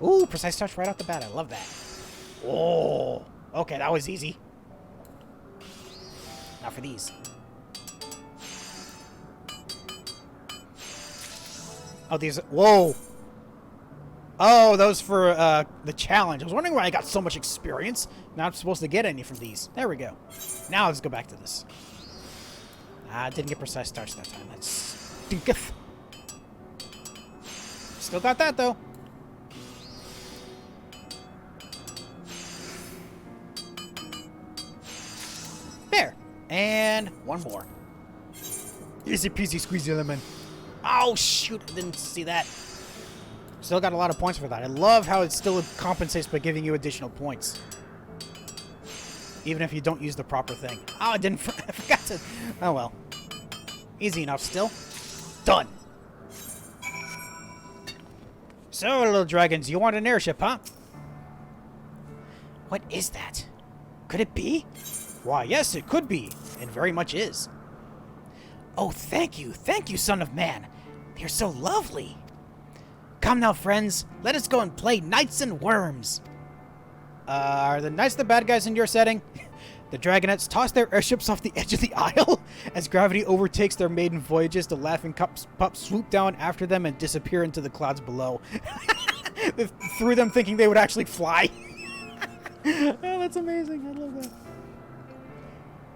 A: Ooh, precise touch right off the bat. I love that. Oh. Okay, that was easy. Now for these. Oh, these... Whoa! Oh, those for the challenge. I was wondering why I got so much experience. Not supposed to get any from these. There we go. Now let's go back to this. I didn't get precise touch that time. That stinketh. Still got that, though. There. And one more. Easy peasy squeezy lemon. Oh, shoot. I didn't see that. Still got a lot of points for that. I love how it still compensates by giving you additional points. Even if you don't use the proper thing. Oh, I didn't... I forgot to... Oh, well. Easy enough still. Done. So, little dragons, you want an airship, huh?
B: What is that? Could it be?
A: Why, yes, it could be. And very much is.
B: Oh, thank you, son of man. They're so lovely. Come now, friends. Let us go and play Knights and Worms.
A: Are the knights the bad guys in your setting? The dragonettes toss their airships off the edge of the aisle. As gravity overtakes their maiden voyages, the laughing pups swoop down after them and disappear into the clouds below. Through them thinking they would actually fly. Oh, that's amazing. I love that.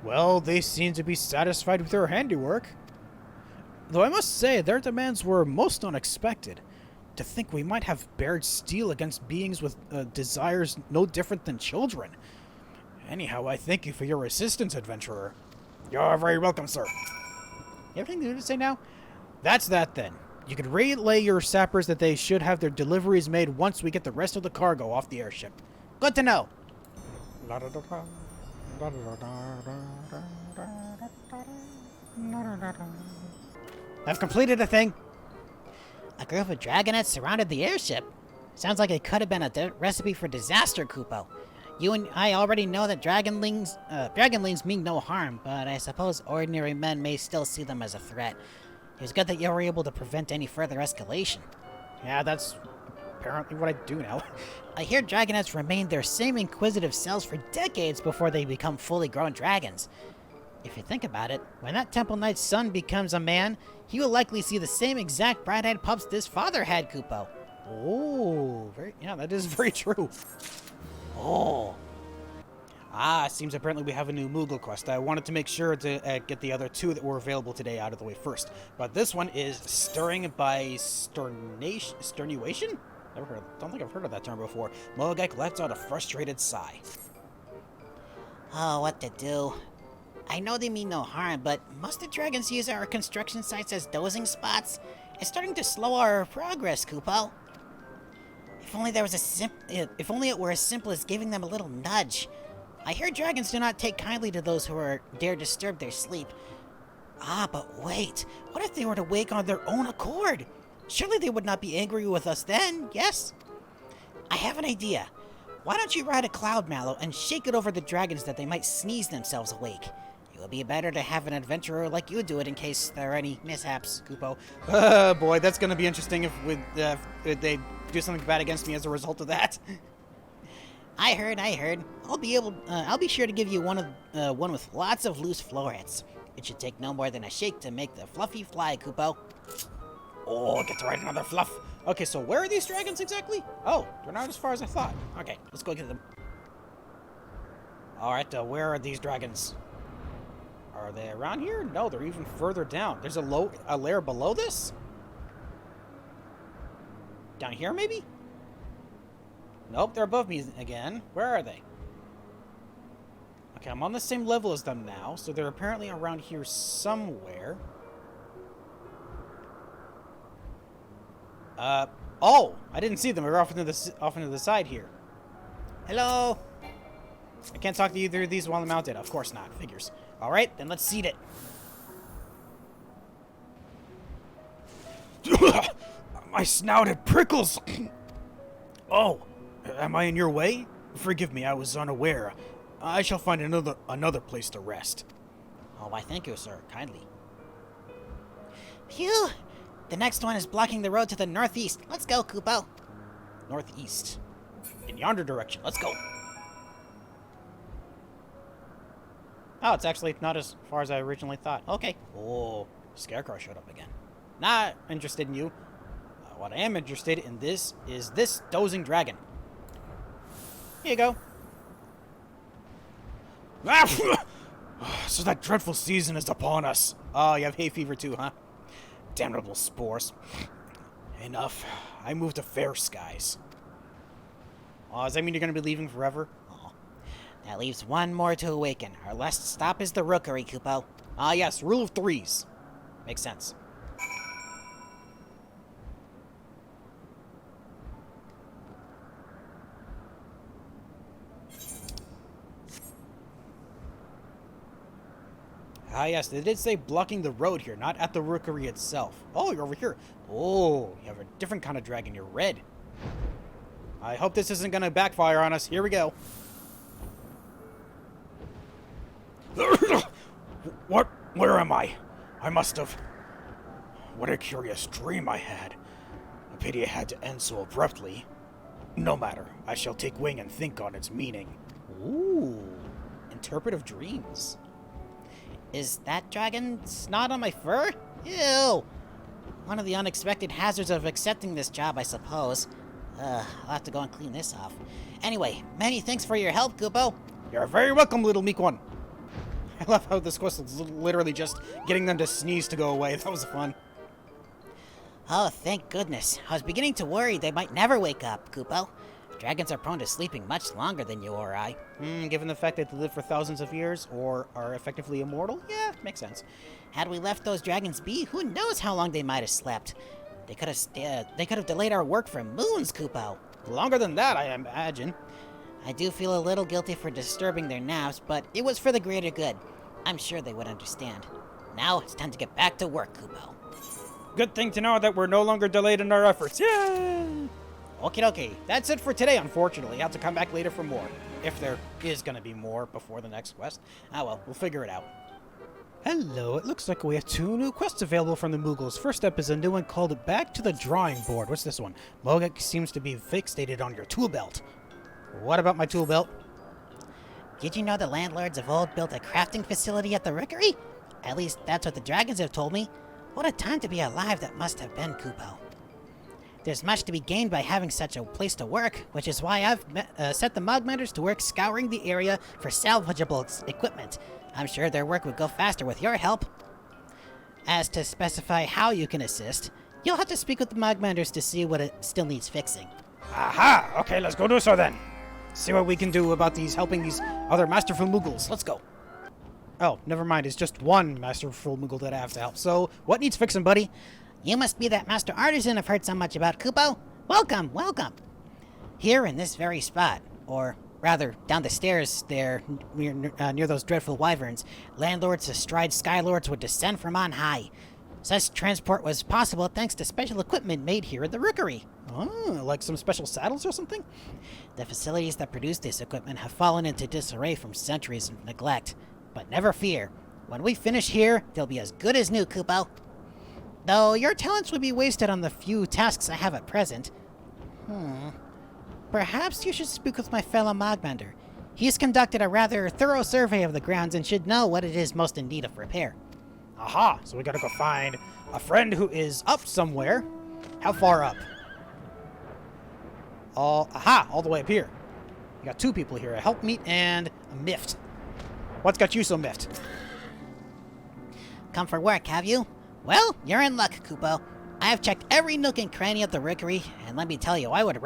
A: Well, they seem to be satisfied with their handiwork. Though I must say, their demands were most unexpected. To think we might have bared steel against beings with desires no different than children. Anyhow, I thank you for your assistance, adventurer. You're very welcome, sir. You have anything new to say now? That's that, then. You can relay your sappers that they should have their deliveries made once we get the rest of the cargo off the airship. Good to know. I've completed a thing.
B: A group of dragonettes surrounded the airship. Sounds like it could have been a recipe for disaster, Kupo. You and I already know that dragonlings mean no harm, but I suppose ordinary men may still see them as a threat. It was good that you were able to prevent any further escalation.
A: Yeah, that's apparently what I do now.
B: I hear dragonettes remain their same inquisitive selves for decades before they become fully grown dragons. If you think about it, when that Temple Knight's son becomes a man, he will likely see the same exact bright-eyed pups this father had, Kupo.
A: Oh, yeah, that is very true. Oh. Ah, seems apparently we have a new Moogle quest. I wanted to make sure to get the other 2 that were available today out of the way first. But this one is Stirring by Sternuation? Don't think I've heard of that term before. Mogek lets out a frustrated sigh.
B: Oh, what to do? I know they mean no harm, but most the dragons use our construction sites as dozing spots. It's starting to slow our progress, Kupo. If only it were as simple as giving them a little nudge. I hear dragons do not take kindly to those who dare disturb their sleep. Ah, but wait. What if they were to wake on their own accord? Surely they would not be angry with us then, yes? I have an idea. Why don't you ride a cloud mallow and shake it over the dragons that they might sneeze themselves awake? It would be better to have an adventurer like you do it in case there are any mishaps, Kupo. Boy, that's gonna be interesting if they do something bad against me as a result of that. I heard. I'll be sure to give you one with lots of loose florets. It should take no more than a shake to make the fluffy fly, Kupo. Oh, get to ride another fluff. Okay, so where are these dragons exactly? Oh, they're not as far as I thought. Okay, let's go get them. Alright, where are these dragons? Are they around here? No, they're even further down. There's a layer below this? Down here, maybe? Nope, they're above me again. Where are they? Okay, I'm on the same level as them now, so they're apparently around here somewhere. Oh! I didn't see them. They're off into the side here. Hello? I can't talk to either of these while I'm mounted. Of course not. Figures. Alright, then let's seat it. My snout, it prickles! Oh, am I in your way? Forgive me, I was unaware. I shall find another place to rest. Oh, why thank you, sir. Kindly. Phew! The next one is blocking the road to the northeast. Let's go, Kupo. Northeast. In yonder direction. Let's go. Oh, it's actually not as far as I originally thought. Okay. Oh, Scarecrow showed up again. Not interested in you. What I am interested in is this dozing dragon. Here you go. So that dreadful season is upon us. Oh, you have hay fever too, huh? Damnable spores. Enough. I moved to fair skies. Oh, does that mean you're going to be leaving forever? Oh. That leaves one more to awaken. Our last stop is the Rookery, Kupo. Ah, yes. Rule of threes. Makes sense. Ah, yes, they did say blocking the road here, not at the Rookery itself. Oh, you're over here. Oh, you have a different kind of dragon. You're red. I hope this isn't going to backfire on us. Here we go. What? Where am I? I must have... What a curious dream I had. A pity it had to end so abruptly. No matter. I shall take wing and think on its meaning. Ooh. Interpretive dreams. Is that dragon snot on my fur? Ew! One of the unexpected hazards of accepting this job, I suppose. I'll have to go and clean this off. Anyway, many thanks for your help, Kupo. You're very welcome, little meek one. I love how this quest is literally just getting them to sneeze to go away. That was fun. Oh, thank goodness. I was beginning to worry they might never wake up, Kupo. Dragons are prone to sleeping much longer than you or I. Given the fact that they live for thousands of years, or are effectively immortal? Yeah, makes sense. Had we left those dragons be, who knows how long they might have slept. They could have delayed our work for moons, Kupo. Longer than that, I imagine. I do feel a little guilty for disturbing their naps, but it was for the greater good. I'm sure they would understand. Now it's time to get back to work, Kupo. Good thing to know that we're no longer delayed in our efforts. Yay! Okie dokie. That's it for today, unfortunately. I'll have to come back later for more. If there is going to be more before the next quest. Ah well, we'll figure it out. Hello, it looks like we have 2 new quests available from the Moogles. First up is a new one called Back to the Drawing Board. What's this one? Mogek seems to be fixated on your tool belt. What about my tool belt? Did you know the landlords of old built a crafting facility at the Rookery? At least that's what the dragons have told me. What a time to be alive that must have been, Kupo. There's much to be gained by having such a place to work, which is why I've set the Mogmenders to work scouring the area for salvageable equipment. I'm sure their work would go faster with your help. As to specify how you can assist, you'll have to speak with the Mogmenders to see what it still needs fixing. Aha! Okay, let's go do so then. See what we can do about helping these other masterful Moogles. Let's go. Oh, never mind. It's just one masterful Moogle that I have to help. So, what needs fixing, buddy? You must be that master artisan I've heard so much about, Kupo. Welcome, welcome. Here in this very spot, or rather, down the stairs there, near those dreadful wyverns, landlords astride skylords would descend from on high. Such transport was possible thanks to special equipment made here at the rookery.
A: Oh, like some special saddles or something?
B: The facilities that produce this equipment have fallen into disarray from centuries of neglect. But never fear. When we finish here, they'll be as good as new, Kupo. Though your talents would be wasted on the few tasks I have at present. Perhaps you should speak with my fellow Mogmender. He's conducted a rather thorough survey of the grounds and should know what it is most in need of repair.
A: Aha! So we gotta go find a friend who is up somewhere. How far up? Aha! All the way up here. We got two people here, a helpmeet and a miffed. What's got you so miffed?
B: Come for work, have you? Well, you're in luck, Kupo. I have checked every nook and cranny of the rookery, and let me tell you, I would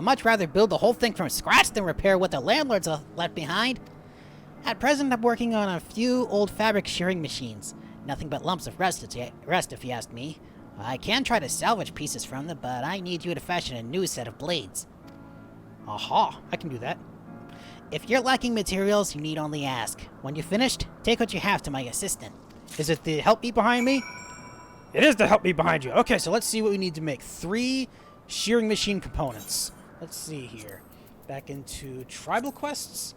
B: much rather build the whole thing from scratch than repair what the landlords have left behind. At present, I'm working on a few old fabric shearing machines. Nothing but lumps of rust if you ask me. I can try to salvage pieces from them, but I need you to fashion a new set of blades.
A: Aha! I can do that.
B: If you're lacking materials, you need only ask. When you're finished, take what you have to my assistant.
A: Is it the helpmeet behind me? It is the helpmeet behind you. Okay, so let's see what we need to make. 3 shearing machine components. Let's see here. Back into tribal quests,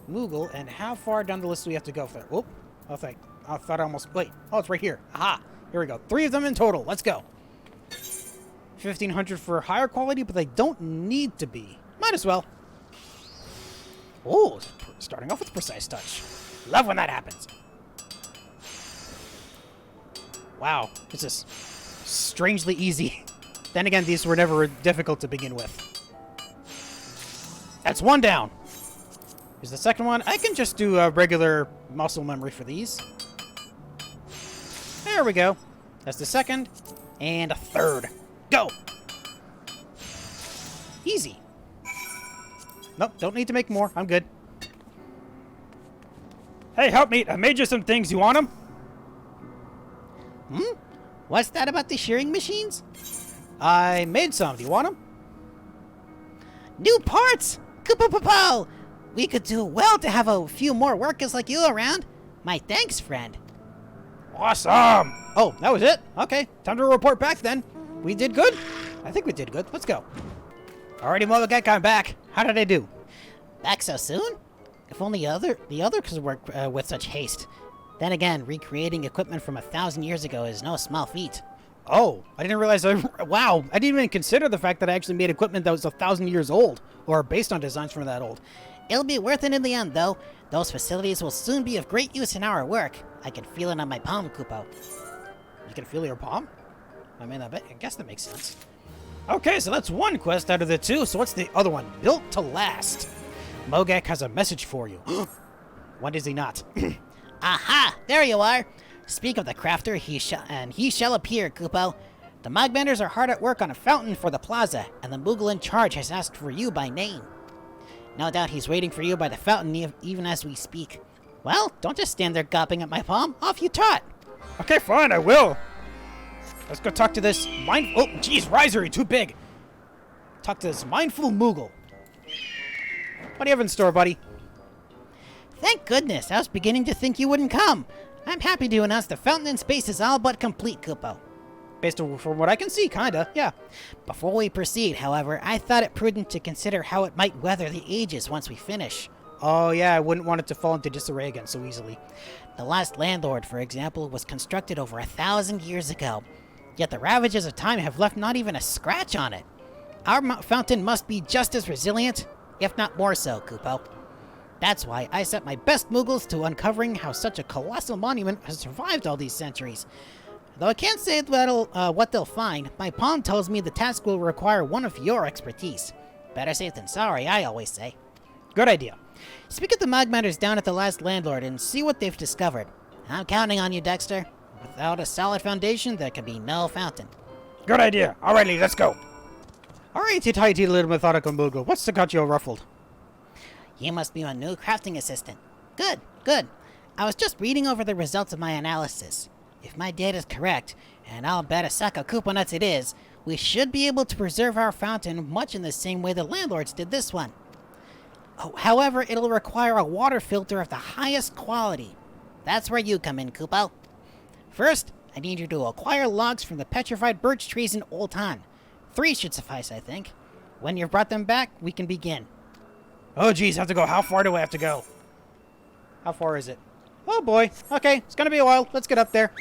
A: Moogle, and how far down the list do we have to go for that? Whoop. I thought I almost... Wait. Oh, it's right here. Aha. Here we go. 3 of them in total. Let's go. 1,500 for higher quality, but they don't need to be. Might as well. Oh, starting off with precise touch. Love when that happens. Wow. This is strangely easy. Then again, these were never difficult to begin with. That's 1 down. Here's the second one. I can just do a regular muscle memory for these. There we go. That's the second. And a third. Go! Easy. Nope, don't need to make more. I'm good. Hey, helpmeet. I made you some things. You want them?
B: What's that about the shearing machines?
A: I made some. Do you want them?
B: New parts! Kupo! We could do well to have a few more workers like you around. My thanks, friend.
A: Awesome! Oh, that was it? Okay, time to report back then. We did good? I think we did good. Let's go. Alrighty, Mogmenders, I'm back. How did I do?
B: Back so soon? If only the other could work with such haste. Then again, recreating equipment from 1,000 years ago is no small feat.
A: Oh, I didn't realize wow, I didn't even consider the fact that I actually made equipment that was 1,000 years old, or based on designs from that old.
B: It'll be worth it in the end, though. Those facilities will soon be of great use in our work. I can feel it on my palm, Kupo.
A: You can feel your palm? I mean, I guess that makes sense. Okay, so that's 1 quest out of the 2, so what's the other one? Built to last. Mogak has a message for you. When does he not?
B: Aha! There you are! Speak of the crafter, he shall appear, Kupo. The Mogmenders are hard at work on a fountain for the plaza, and the Moogle in charge has asked for you by name. No doubt he's waiting for you by the fountain even as we speak. Well, don't just stand there gawping at my palm. Off you trot!
A: Okay, fine, I will. Let's go talk to this Oh, jeez, Risery, too big. Talk to this mindful Moogle. What do you have in store, buddy?
B: Thank goodness, I was beginning to think you wouldn't come. I'm happy to announce the fountain in space is all but complete, Kupo.
A: Based on from what I can see, kinda, yeah.
B: Before we proceed, however, I thought it prudent to consider how it might weather the ages once we finish.
A: Oh yeah, I wouldn't want it to fall into disarray again so easily.
B: The last landlord, for example, was constructed over 1,000 years ago. Yet the ravages of time have left not even a scratch on it. Our fountain must be just as resilient, if not more so, Kupo. That's why I set my best Moogles to uncovering how such a colossal monument has survived all these centuries. Though I can't say what they'll find, my palm tells me the task will require one of your expertise. Better safe than sorry, I always say.
A: Good idea.
B: Speak of the Mogmenders down at the last landlord and see what they've discovered. I'm counting on you, Dexter. Without a solid foundation, there can be no fountain.
A: Good idea. Alrighty, let's go. Alright, you tidy little methodical Moogle. What's got you all ruffled?
B: You must be my new crafting assistant. Good, good. I was just reading over the results of my analysis. If my data's correct, and I'll bet a sack of Koopa nuts it is, we should be able to preserve our fountain much in the same way the landlords did this one. Oh, however, it'll require a water filter of the highest quality. That's where you come in, Kupo. First, I need you to acquire logs from the petrified birch trees in Old Han. 3 should suffice, I think. When you've brought them back, we can begin.
A: Oh, geez, I have to go. How far do I have to go? How far is it? Oh, boy. Okay, it's gonna be a while. Let's get up there.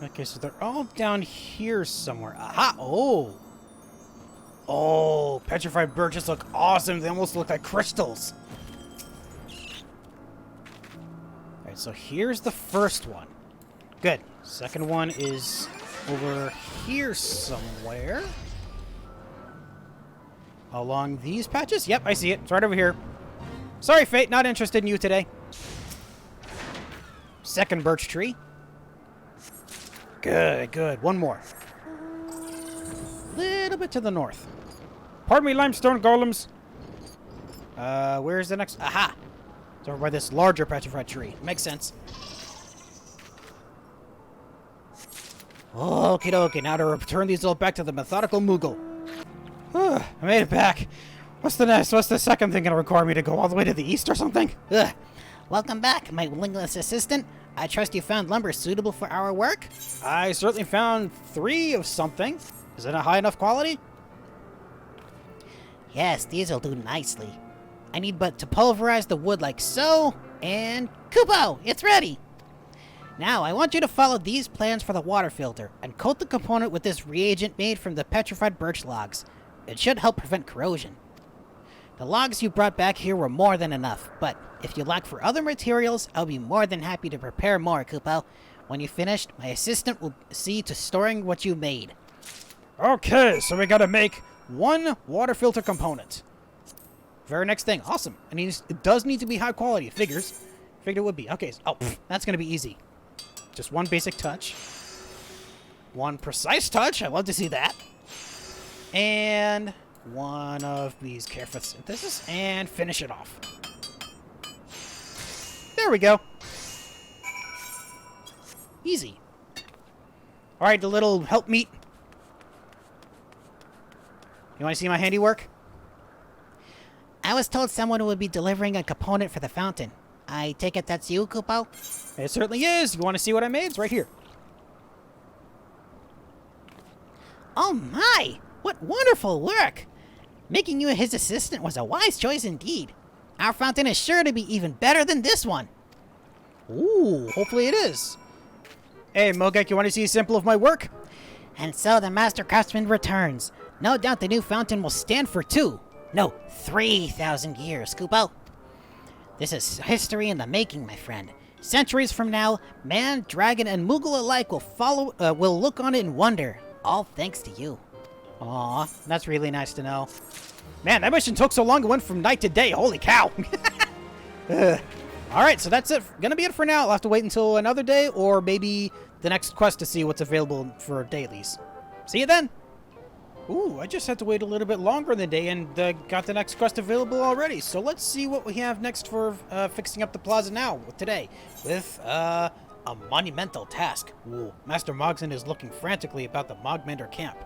A: Okay, so they're all down here somewhere. Aha! Oh! Oh, petrified birches look awesome. They almost look like crystals. Alright, so here's the first one. Good. Second one is over here somewhere. Along these patches? Yep, I see it. It's right over here. Sorry, Fate, not interested in you today. Second birch tree. Good, good. One more. Little bit to the north. Pardon me, limestone golems. Where's the next? Aha! It's over by this larger petrified tree. Makes sense. Okie dokie, now to return these all back to the methodical Moogle. I made it back. What's the next? What's the second thing gonna require me to go all the way to the east or something? Ugh.
B: Welcome back, my wingless assistant. I trust you found lumber suitable for our work?
A: I certainly found 3 of something. Is it a high enough quality?
B: Yes, these will do nicely. I need but to pulverize the wood like so, and Kupo, it's ready! Now, I want you to follow these plans for the water filter, and coat the component with this reagent made from the petrified birch logs. It should help prevent corrosion. The logs you brought back here were more than enough, but if you lack for other materials, I'll be more than happy to prepare more, Kupo. When you've finished, my assistant will see to storing what you made.
A: Okay, so we gotta make 1 water filter component. Very next thing. Awesome. And it does need to be high quality. Figures. Figured it would be. Okay. Oh, that's gonna be easy. Just 1 basic touch. 1 precise touch. I love to see that. And 1 of these careful synthesis. And finish it off. There we go. Easy. Alright, the little helpmeet. You want to see my handiwork?
B: I was told someone would be delivering a component for the fountain. I take it that's you, Kupo?
A: It certainly is. You want to see what I made? It's right here.
B: Oh my! What wonderful work! Making you his assistant was a wise choice indeed. Our fountain is sure to be even better than this one.
A: Ooh, hopefully it is. Hey, Mogek, you want to see a sample of my work?
B: And so the master craftsman returns. No doubt the new fountain will stand for 3,000 years, Kupo. This is history in the making, my friend. Centuries from now, man, dragon, and Moogle alike will look on it in wonder. All thanks to you.
A: Aw, that's really nice to know. Man, that mission took so long it went from night to day. Holy cow. Alright, so that's it. Gonna be it for now. I'll have to wait until another day or maybe the next quest to see what's available for dailies. See you then. Ooh, I just had to wait a little bit longer in the day and got the next quest available already. So let's see what we have next for fixing up the plaza now today with a monumental task. Ooh, Master Mogson is looking frantically about the Mogmender camp.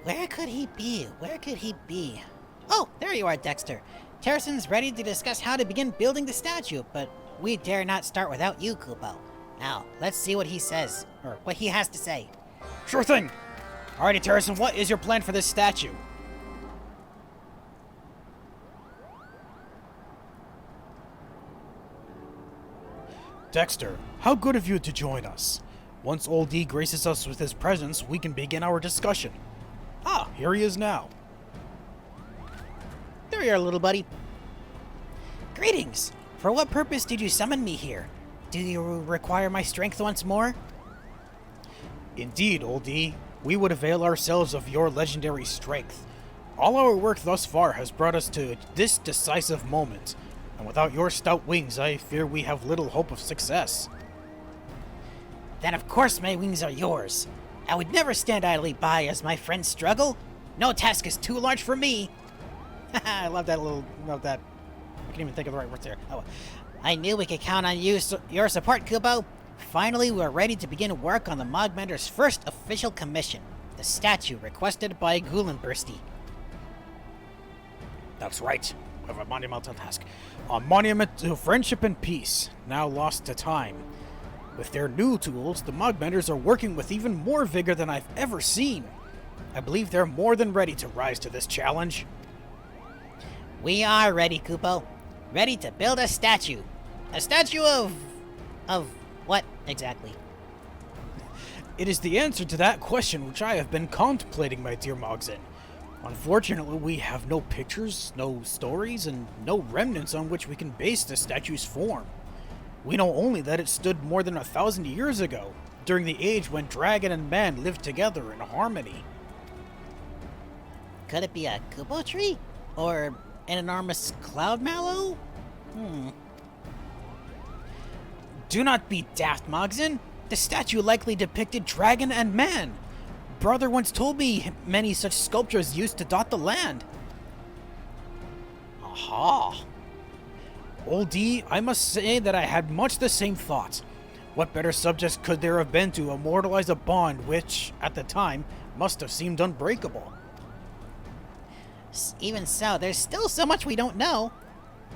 B: Where could he be? Where could he be? Oh, there you are, Dexter. Terrason's ready to discuss how to begin building the statue, but we dare not start without you, Kupo. Now, let's see what he says, or what he has to say.
A: Sure thing. Alrighty, Terrason, what is your plan for this statue? Dexter, how good of you to join us. Once Old D graces us with his presence, we can begin our discussion. Ah, here he is now.
B: There you are, little buddy. Greetings. For what purpose did you summon me here? Do you require my strength once more?
A: Indeed, Old D. We would avail ourselves of your legendary strength. All our work thus far has brought us to this decisive moment, and without your stout wings, I fear we have little hope of success.
B: Then of course my wings are yours. I would never stand idly by as my friends struggle. No task is too large for me. I love that. I can't even think of the right words there. Oh, I knew we could count on your support, Kupo. Finally, we are ready to begin work on the Mogmenders' first official commission, the statue requested by Bursty.
A: That's right. We have a monumental task. A monument to friendship and peace, now lost to time. With their new tools, the Mogmenders are working with even more vigor than I've ever seen. I believe they're more than ready to rise to this challenge.
B: We are ready, Kupo. Ready to build a statue. A statue of what exactly?
A: It is the answer to that question which I have been contemplating, my dear Mogzen. Unfortunately, we have no pictures, no stories, and no remnants on which we can base the statue's form. We know only that it stood more than 1,000 years ago, during the age when dragon and man lived together in harmony.
B: Could it be a Kupo tree? Or an enormous cloud mallow?
A: Do not be daft, Mogzen. The statue likely depicted dragon and man. Brother once told me many such sculptures used to dot the land. Aha! Old D, I must say that I had much the same thoughts. What better subjects could there have been to immortalize a bond which, at the time, must have seemed unbreakable?
B: Even so, there's still so much we don't know.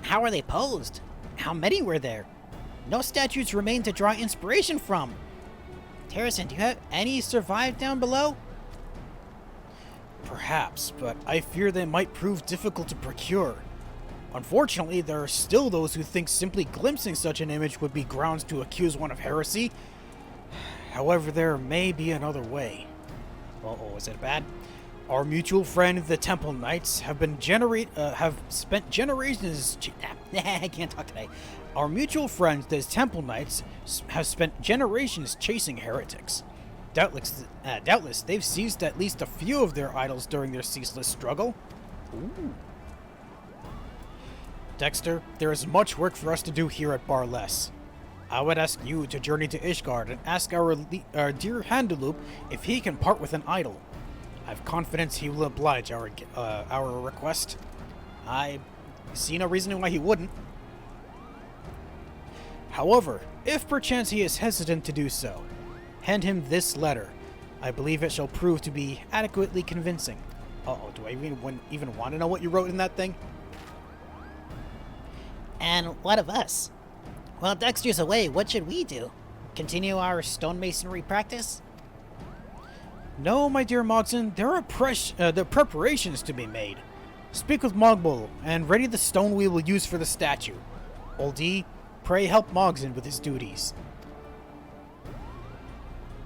B: How were they posed? How many were there? No statues remain to draw inspiration from. Terracin, do you have any survived down below?
A: Perhaps, but I fear they might prove difficult to procure. Unfortunately, there are still those who think simply glimpsing such an image would be grounds to accuse one of heresy. However, there may be another way. Uh-oh, is it bad? Our mutual friend, the Temple Knights, have spent generations... I can't talk today. Our mutual friends, the Temple Knights, have spent generations chasing heretics. Doubtless, they've seized at least a few of their idols during their ceaseless struggle. Ooh. Dexter, there is much work for us to do here at Barless. I would ask you to journey to Ishgard and ask our dear Handaloop if he can part with an idol. I have confidence he will oblige our request. I see no reason why he wouldn't. However, if perchance he is hesitant to do so, hand him this letter. I believe it shall prove to be adequately convincing. Uh-oh, do I even want to know what you wrote in that thing?
B: And what of us? While Dexter's away, what should we do? Continue our stonemasonry practice?
A: No, my dear Mogzen, there are preparations to be made. Speak with Mogbull and ready the stone we will use for the statue. Old D, pray help Mogzen with his duties.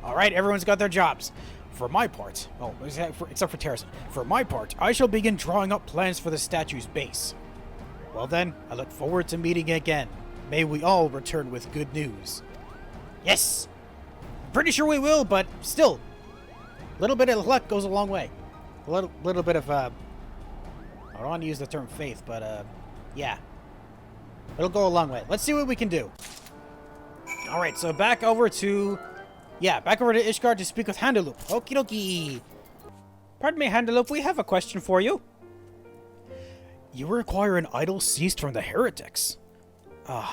A: Alright, everyone's got their jobs. For my part, except for Terracin, for my part, I shall begin drawing up plans for the statue's base. Well then, I look forward to meeting again. May we all return with good news. Yes! Pretty sure we will, but still, a little bit of luck goes a long way. A little bit of, I don't want to use the term faith, but, yeah. It'll go a long way. Let's see what we can do. Alright, so back over to Ishgard to speak with Handaloop. Okie dokie. Pardon me, Handaloop, we have a question for you. You require an idol seized from the heretics.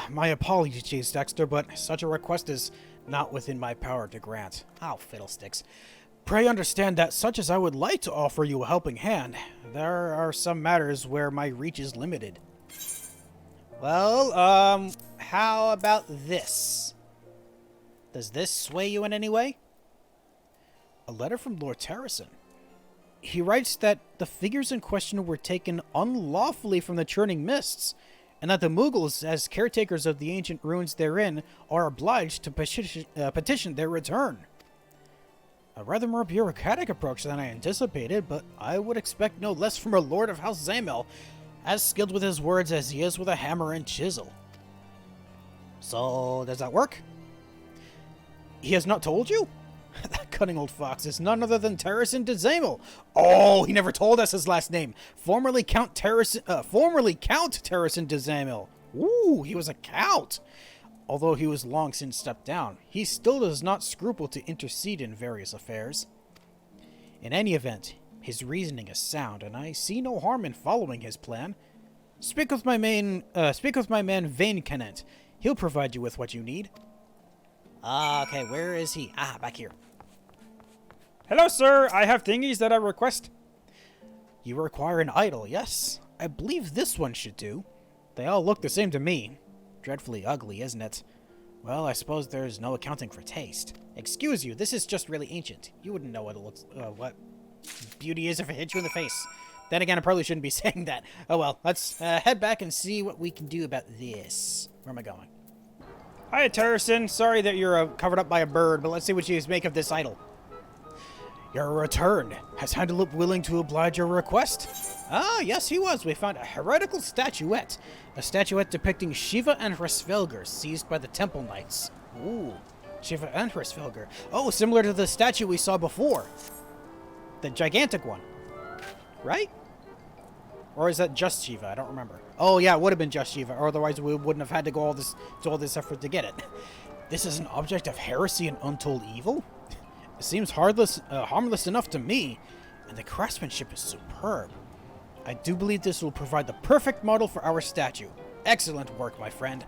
A: My apologies, Dexter, but such a request is not within my power to grant. Oh, fiddlesticks. Pray understand that such as I would like to offer you a helping hand, there are some matters where my reach is limited. Well, how about this? Does this sway you in any way? A letter from Lord Terracin. He writes that the figures in question were taken unlawfully from the Churning Mists, and that the Mughals, as caretakers of the ancient ruins therein, are obliged to petition their return. A rather more bureaucratic approach than I anticipated, but I would expect no less from a Lord of House Zamel, as skilled with his words as he is with a hammer and chisel. So, does that work? He has not told you? That cunning old fox is none other than Terracin de Zamel. Oh, he never told us his last name. Formerly Count Terracin de Zamel. Ooh, he was a count. Although he was long since stepped down, he still does not scruple to intercede in various affairs. In any event, his reasoning is sound, and I see no harm in following his plan. Speak with my man Vane Canent. He'll provide you with what you need.
B: Okay, where is he? Ah, back here.
A: Hello, sir. I have thingies that I request. You require an idol, yes? I believe this one should do. They all look the same to me. Dreadfully ugly, isn't it? Well, I suppose there's no accounting for taste. Excuse you, this is just really ancient. You wouldn't know what it looks, what beauty is if it hit you in the face. Then again, I probably shouldn't be saying that. Oh well, let's head back and see what we can do about this. Where am I going? Hi, Terracin. Sorry that you're covered up by a bird, but let's see what you make of this idol. Your return. Has Handelup willing to oblige your request? Ah, yes, he was. We found a heretical statuette. A statuette depicting Shiva and Hrisvelgr seized by the Temple Knights. Ooh, Shiva and Hrisvelgr. Oh, similar to the statue we saw before. The gigantic one. Right? Or is that just Shiva? I don't remember. Oh, yeah, it would have been just Shiva, or otherwise we wouldn't have had to go to all this effort to get it. This is an object of heresy and untold evil? It seems harmless enough to me, and the craftsmanship is superb. I do believe this will provide the perfect model for our statue. Excellent work, my friend.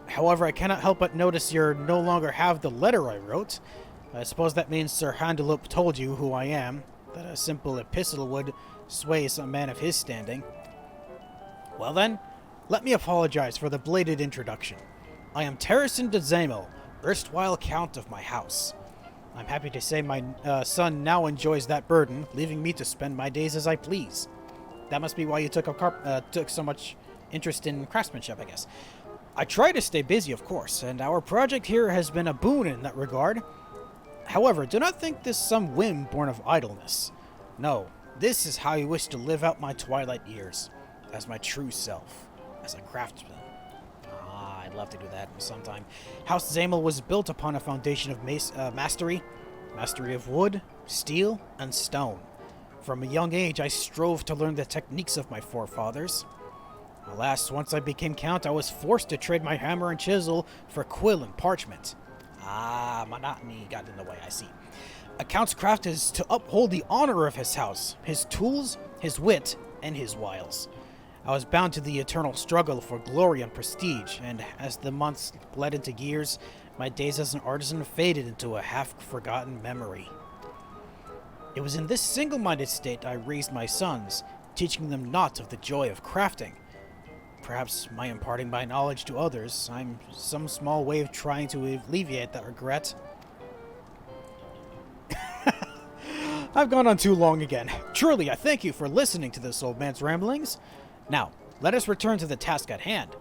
A: However, I cannot help but notice you no longer have the letter I wrote. I suppose that means Sir Handelup told you who I am, that a simple epistle would sway some man of his standing. Well then, let me apologize for the belated introduction. I am Terracin de Zamel, erstwhile Count of my house. I'm happy to say my son now enjoys that burden, leaving me to spend my days as I please. That must be why you took so much interest in craftsmanship, I guess. I try to stay busy, of course, and our project here has been a boon in that regard. However, do not think this some whim born of idleness. No, this is how I wish to live out my twilight years, as my true self, as a craftsman. I'd love to do that sometime. House Zamel was built upon a foundation of mastery of wood, steel, and stone. From a young age, I strove to learn the techniques of my forefathers. Alas, once I became count, I was forced to trade my hammer and chisel for quill and parchment. Monotony got in the way, I see. A count's craft is to uphold the honor of his house, his tools, his wit, and his wiles. I was bound to the eternal struggle for glory and prestige, and as the months bled into years, my days as an artisan faded into a half-forgotten memory. It was in this single-minded state I raised my sons, teaching them naught of the joy of crafting. Perhaps by imparting my knowledge to others, I'm some small way of trying to alleviate that regret. I've gone on too long again. Truly, I thank you for listening to this old man's ramblings. Now, let us return to the task at hand.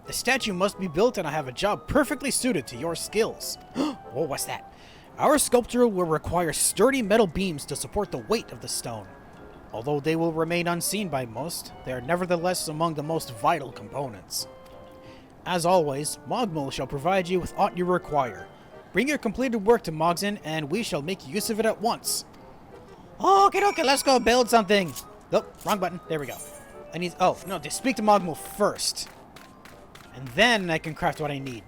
A: The statue must be built, and I have a job perfectly suited to your skills. Oh, what's that? Our sculpture will require sturdy metal beams to support the weight of the stone. Although they will remain unseen by most, they are nevertheless among the most vital components. As always, Mogmenders shall provide you with aught you require. Bring your completed work to Mogzin, and we shall make use of it at once. Okay, let's go build something. Oh, wrong button. There we go. To speak to Mogmenders first. And then I can craft what I need.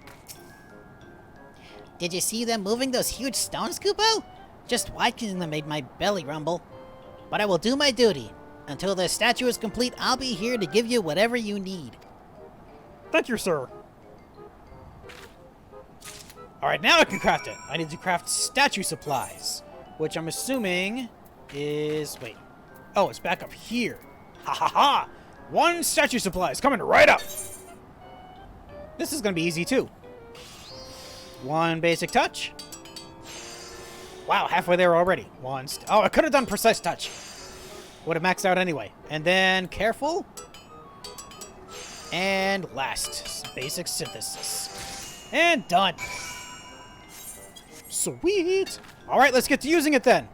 B: Did you see them moving those huge stones, Kupo? Just watching them made my belly rumble. But I will do my duty. Until the statue is complete, I'll be here to give you whatever you need.
A: Thank you, sir. Alright, now I can craft it. I need to craft statue supplies, which I'm assuming is... Wait. Oh, it's back up here. Ha ha ha! 1 statue supplies coming right up. This is going to be easy, too. 1 basic touch. Wow, halfway there already. I could have done precise touch. Would have maxed out anyway. And then careful. And last, basic synthesis. And done. Sweet. All right, let's get to using it then.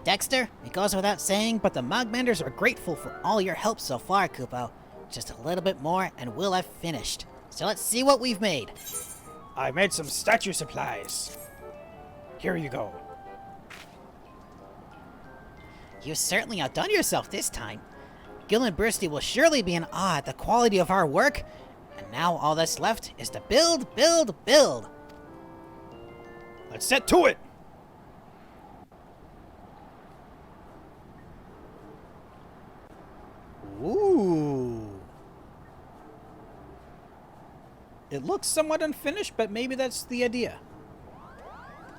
B: Dexter, it goes without saying, but the Mogmenders are grateful for all your help so far, Kupo. Just a little bit more and we'll have finished. So let's see what we've made.
A: I made some statue supplies. Here you go.
B: You certainly outdone yourself this time. Gil and Bursty will surely be in awe at the quality of our work. And now all that's left is to build, build, build.
A: Let's set to it. Ooh. It looks somewhat unfinished, but maybe that's the idea.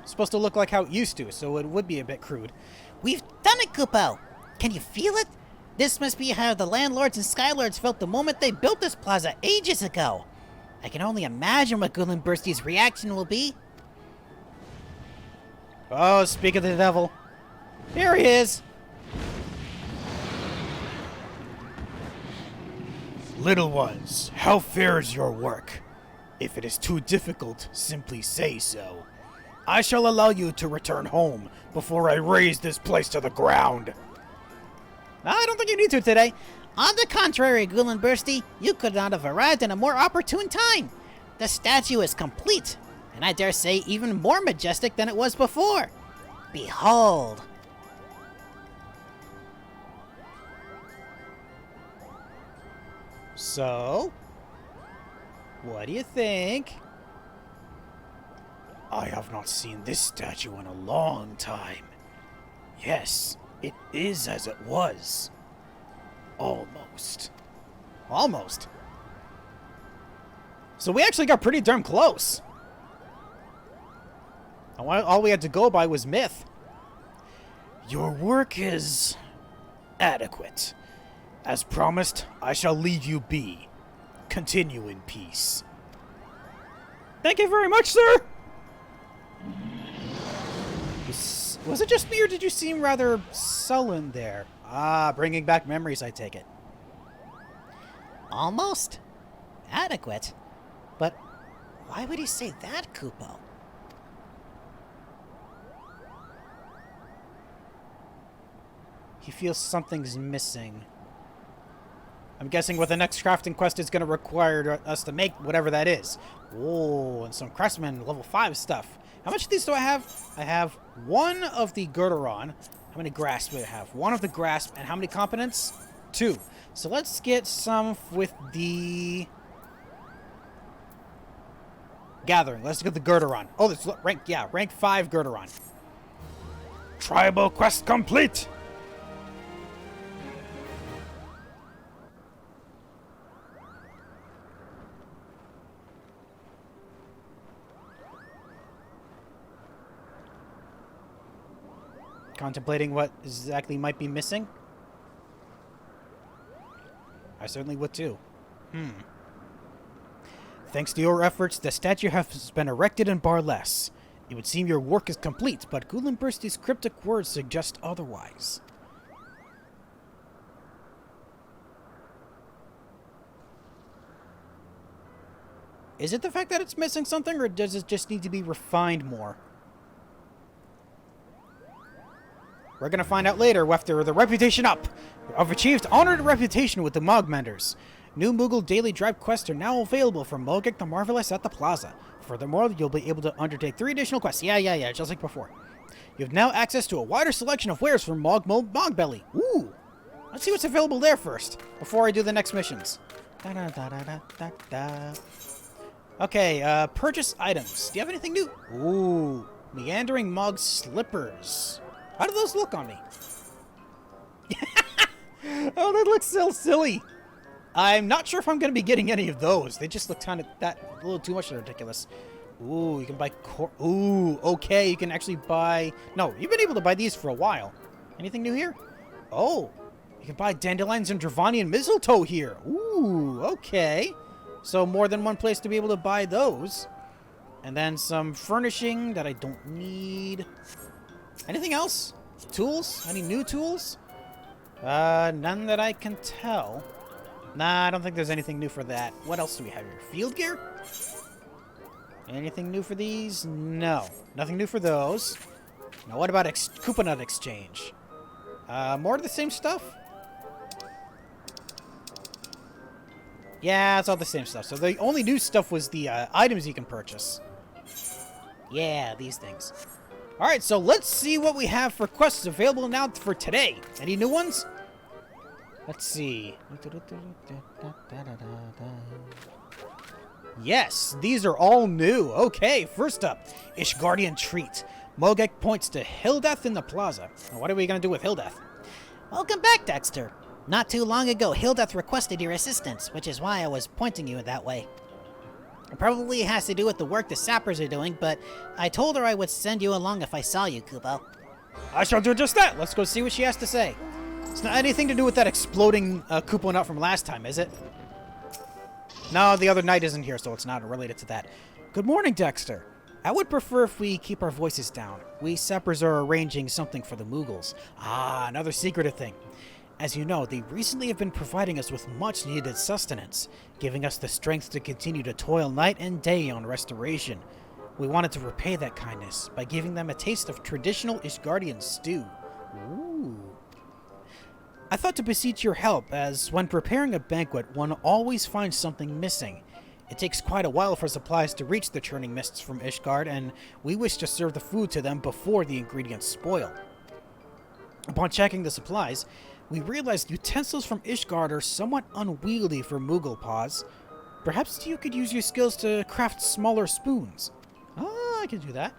A: It's supposed to look like how it used to, so it would be a bit crude.
B: We've done it, Kupo! Can you feel it? This must be how the landlords and skylords felt the moment they built this plaza ages ago. I can only imagine what Ghoulen Bursty's reaction will be.
A: Oh, speak of the devil. Here he is. Little ones, how fares your work? If it is too difficult, simply say so. I shall allow you to return home before I raze this place to the ground.
B: I don't think you need to today. On the contrary, Ghoulen Bursty, you could not have arrived in a more opportune time. The statue is complete, and I dare say even more majestic than it was before. Behold.
A: So, what do you think? I have not seen this statue in a long time. Yes, it is as it was. Almost. Almost. So we actually got pretty darn close. All we had to go by was myth. Your work is adequate. As promised, I shall leave you be. Continue in peace. Thank you very much, sir! Was it just me, or did you seem rather sullen there? Ah, bringing back memories, I take it.
B: Almost adequate? But why would he say that, Kupo?
A: He feels something's missing. I'm guessing what the next crafting quest is going to require us to make whatever that is. Whoa, and some craftsman level 5 stuff. How much of these do I have? I have one of the Girderon. How many grasp do I have? One of the grasp, and how many competence? 2. So let's get some with the gathering. Let's get the Girderon. Oh, that's rank 5 Girderon. Tribal quest complete. Contemplating what exactly might be missing? I certainly would too. Thanks to your efforts, the statue has been erected in Barless. It would seem your work is complete, but Ghoulen Bursty's cryptic words suggest otherwise. Is it the fact that it's missing something, or does it just need to be refined more? We're gonna find out later after the reputation up. I've achieved honored reputation with the Mogmenders. New Moogle daily drive quests are now available from Mogek the Marvelous at the Plaza. Furthermore, you'll be able to undertake 3 additional quests. Yeah, just like before. You have now access to a wider selection of wares from Mogbelly. Ooh! Let's see what's available there first, before I do the next missions. Okay, purchase items. Do you have anything new? Ooh, Meandering Mog Slippers. How do those look on me? Oh, that looks so silly. I'm not sure if I'm going to be getting any of those. They just look kind of a little too much ridiculous. Ooh, you can buy ooh, okay, you can actually buy... No, you've been able to buy these for a while. Anything new here? Oh, you can buy dandelions and Dravanian mistletoe here. Ooh, okay. So more than one place to be able to buy those. And then some furnishing that I don't need. Anything else? Tools? Any new tools? None that I can tell. Nah, I don't think there's anything new for that. What else do we have here? Field gear? Anything new for these? No. Nothing new for those. Now what about Couponut exchange? More of the same stuff? Yeah, it's all the same stuff. So the only new stuff was the items you can purchase. Yeah, these things. Alright, so let's see what we have for quests available now for today. Any new ones? Let's see. Yes, these are all new. Okay, first up, Ishgardian Treat. Mogek points to Hildeth in the plaza. Now, what are we going to do with Hildeth?
B: Welcome back, Dexter. Not too long ago, Hildeth requested your assistance, which is why I was pointing you that way. It probably has to do with the work the sappers are doing, but I told her I would send you along if I saw you, Kupo.
A: I shall do just that. Let's go see what she has to say. It's not anything to do with that exploding Koopa nut from last time, is it? No, the other knight isn't here, so it's not related to that. Good morning, Dexter. I would prefer if we keep our voices down. We sappers are arranging something for the Moogles. Ah, another secretive thing. As you know, they recently have been providing us with much-needed sustenance, giving us the strength to continue to toil night and day on restoration. We wanted to repay that kindness by giving them a taste of traditional Ishgardian stew. Ooh. I thought to beseech your help, as when preparing a banquet, one always finds something missing. It takes quite a while for supplies to reach the Churning Mists from Ishgard, and we wish to serve the food to them before the ingredients spoil. Upon checking the supplies, we realized utensils from Ishgard are somewhat unwieldy for Moogle paws. Perhaps you could use your skills to craft smaller spoons. Ah, I can do that.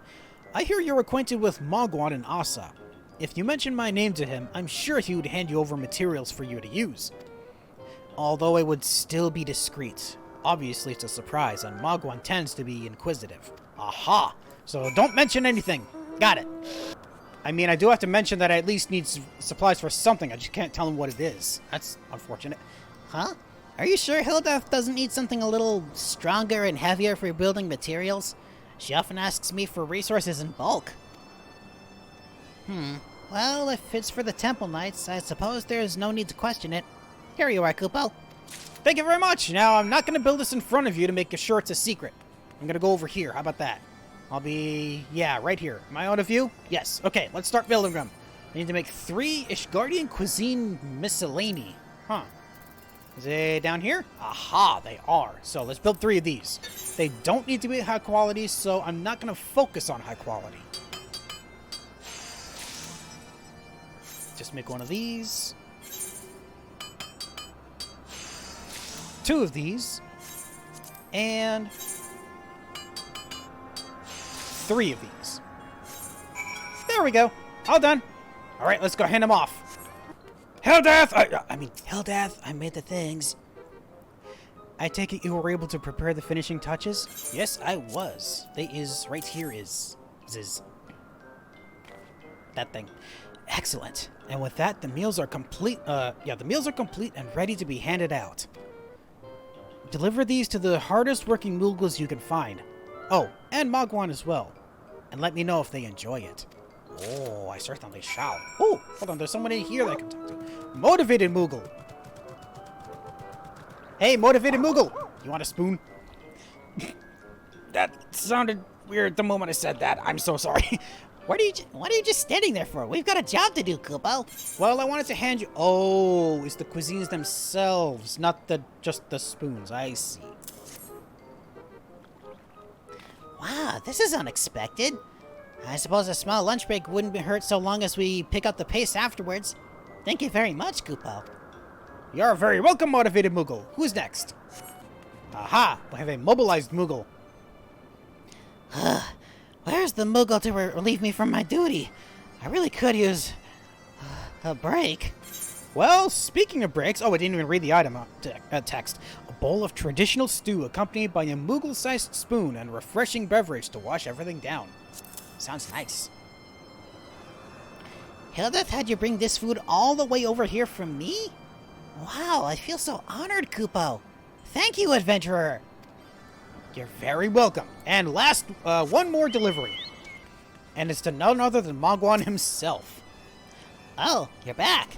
A: I hear you're acquainted with Mogwan and Asa. If you mention my name to him, I'm sure he would hand you over materials for you to use. Although it would still be discreet. Obviously, it's a surprise, and Mogwan tends to be inquisitive. Aha! So don't mention anything. Got it. I mean, I do have to mention that I at least need supplies for something. I just can't tell him what it is. That's unfortunate.
B: Huh? Are you sure Hilda doesn't need something a little stronger and heavier for building materials? She often asks me for resources in bulk. Well, if it's for the Temple Knights, I suppose there's no need to question it. Here you are, Kupo.
A: Thank you very much. Now, I'm not going to build this in front of you to make sure it's a secret. I'm going to go over here. How about that? I'll be... yeah, right here. Am I out of view? Yes. Okay, let's start building them. I need to make 3 Ishgardian cuisine miscellany. Huh. Is it down here? Aha, they are. So let's build 3 of these. They don't need to be high quality, so I'm not going to focus on high quality. Just make 1 of these. 2 of these. And 3 of these. There we go. All done. All right, let's go hand them off. Hildath!
B: Hildath, I made the things.
A: I take it you were able to prepare the finishing touches? Yes, I was. They is right here is that thing. Excellent. And with that, the meals are complete. The meals are complete and ready to be handed out. Deliver these to the hardest working Moogles you can find. Oh, and Mogwan as well. And let me know if they enjoy it. Oh, I certainly shall. Oh, hold on, there's someone in here that I can talk to. Motivated Moogle. Hey, Motivated Moogle. You want a spoon? That sounded weird the moment I said that. I'm so sorry.
B: What are you just standing there for? We've got a job to do, Kupo.
A: Well, I wanted to hand you... Oh, it's the cuisines themselves, not just the spoons. I see.
B: Wow, this is unexpected. I suppose a small lunch break wouldn't be hurt so long as we pick up the pace afterwards. Thank you very much, Kupo.
A: You're very welcome, Motivated Moogle. Who's next? Aha! We have a mobilized Moogle.
B: Where's the Moogle to relieve me from my duty? I really could use a break.
A: Well, speaking of breaks... Oh, I didn't even read the item text. A bowl of traditional stew accompanied by a Moogle-sized spoon and refreshing beverage to wash everything down. Sounds nice.
B: Hildeth had you bring this food all the way over here from me? Wow, I feel so honored, Kupo. Thank you, adventurer.
A: You're very welcome. And last, one more delivery. And it's to none other than Mogwan himself.
B: Oh, you're back.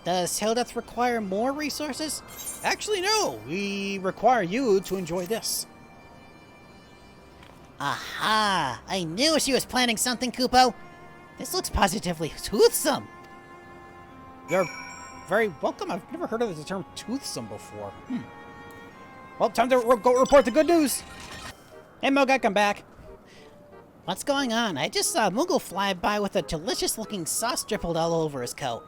B: Does Hildeth require more resources?
A: Actually, no. We require you to enjoy this.
B: Aha! I knew she was planning something, Kupo. This looks positively toothsome.
A: You're very welcome. I've never heard of the term toothsome before. Well, time to go report the good news. Hey, Mogak, I'm back.
B: What's going on? I just saw Moogle fly by with a delicious-looking sauce dribbled all over his coat.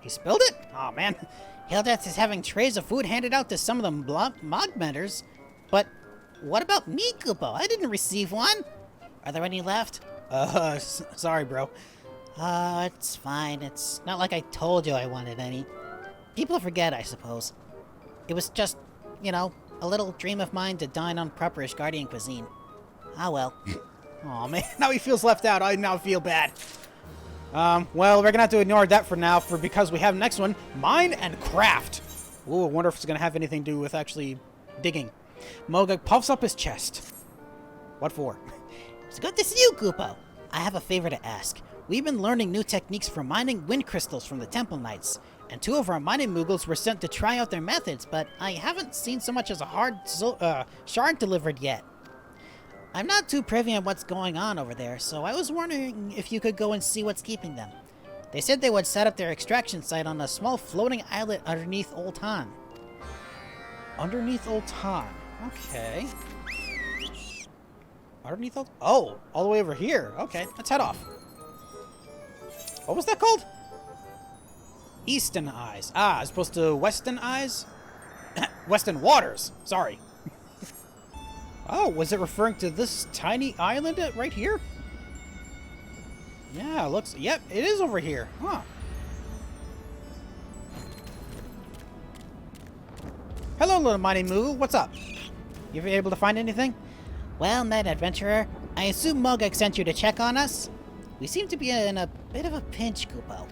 A: He spilled it? Oh, man.
B: Hildeth is having trays of food handed out to some of the Mogmenders. But what about me, Kupo? I didn't receive one. Are there any left?
A: Sorry, bro.
B: It's fine. It's not like I told you I wanted any. People forget, I suppose. It was just, A little dream of mine to dine on proper-ish Guardian cuisine. Ah well.
A: Aw, man, now he feels left out. I now feel bad. Well, we're gonna have to ignore that for now, because we have next one, Mine and Craft. Ooh, I wonder if it's gonna have anything to do with actually digging. Mogak puffs up his chest. What for?
B: It's good to see you, Kupo. I have a favor to ask. We've been learning new techniques for mining wind crystals from the Temple Knights, and 2 of our mining Moogles were sent to try out their methods, but I haven't seen so much as a shard delivered yet. I'm not too privy on what's going on over there, so I was wondering if you could go and see what's keeping them. They said they would set up their extraction site on a small floating islet underneath Old Han.
A: Underneath Old Han. Okay. Underneath Old... Oh, all the way over here. Okay, let's head off. What was that called? Eastern Eyes. Ah, as opposed to Western Eyes? Western Waters. Sorry. Oh, was it referring to this tiny island right here? Yeah, looks... Yep, it is over here. Huh. Hello, little mighty Moogle. What's up? You been able to find anything?
B: Well, Night Adventurer, I assume Mogak sent you to check on us? We seem to be in a bit of a pinch, Kupo.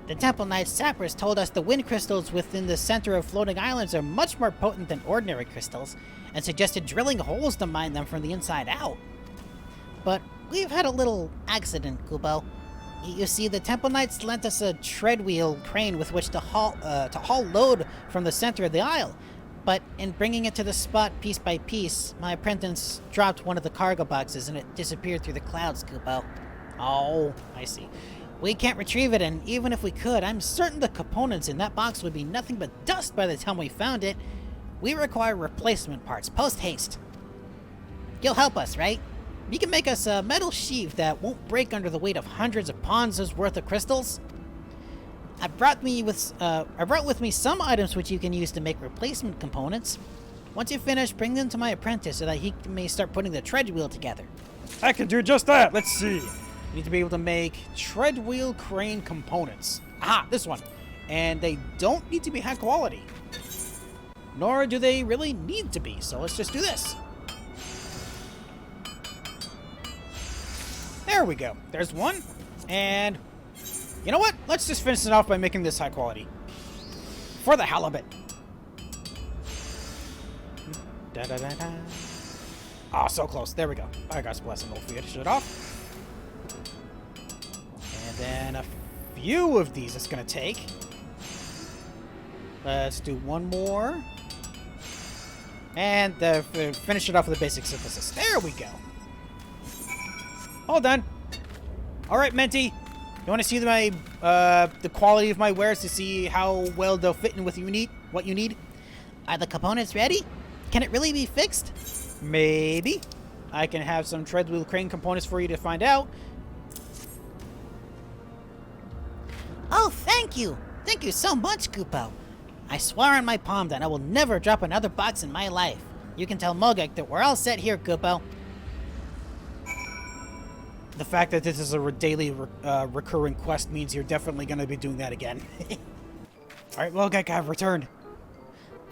B: The Temple Knight sappers told us the wind crystals within the center of floating islands are much more potent than ordinary crystals, and suggested drilling holes to mine them from the inside out. But we've had a little accident, Kupo. You see, the Temple Knights lent us a treadwheel crane with which to haul load from the center of the isle. But in bringing it to the spot piece by piece, my apprentice dropped one of the cargo boxes and it disappeared through the clouds, Kupo.
A: Oh, I see.
B: We can't retrieve it, and even if we could, I'm certain the components in that box would be nothing but dust by the time we found it. We require replacement parts, post-haste. You'll help us, right? You can make us a metal sheath that won't break under the weight of hundreds of pounds worth of crystals. I brought with me some items which you can use to make replacement components. Once you finish, bring them to my apprentice so that he may start putting the treadwheel together.
A: I can do just that. Let's see. You need to be able to make treadwheel crane components. Ah, this one. And they don't need to be high quality. Nor do they really need to be, so let's just do this. There we go. There's one. And you know what? Let's just finish it off by making this high quality. For the hell of it. Da-da-da-da. Ah, so close. There we go. I got blessing. We'll finish it off. And then a few of these it's going to take. Let's do one more. And finish it off with a basic synthesis. There we go. All done. All right, Menti. You want to see the quality of my wares to see how well they'll fit in with what you need?
B: Are the components ready? Can it really be fixed?
A: Maybe. I can have some treadwheel crane components for you to find out.
B: Oh, thank you! Thank you so much, Kupo. I swear on my palm that I will never drop another box in my life. You can tell Mogak that we're all set here, Kupo.
A: The fact that this is a daily recurring quest means you're definitely going to be doing that again. Alright, Mogak, I've returned.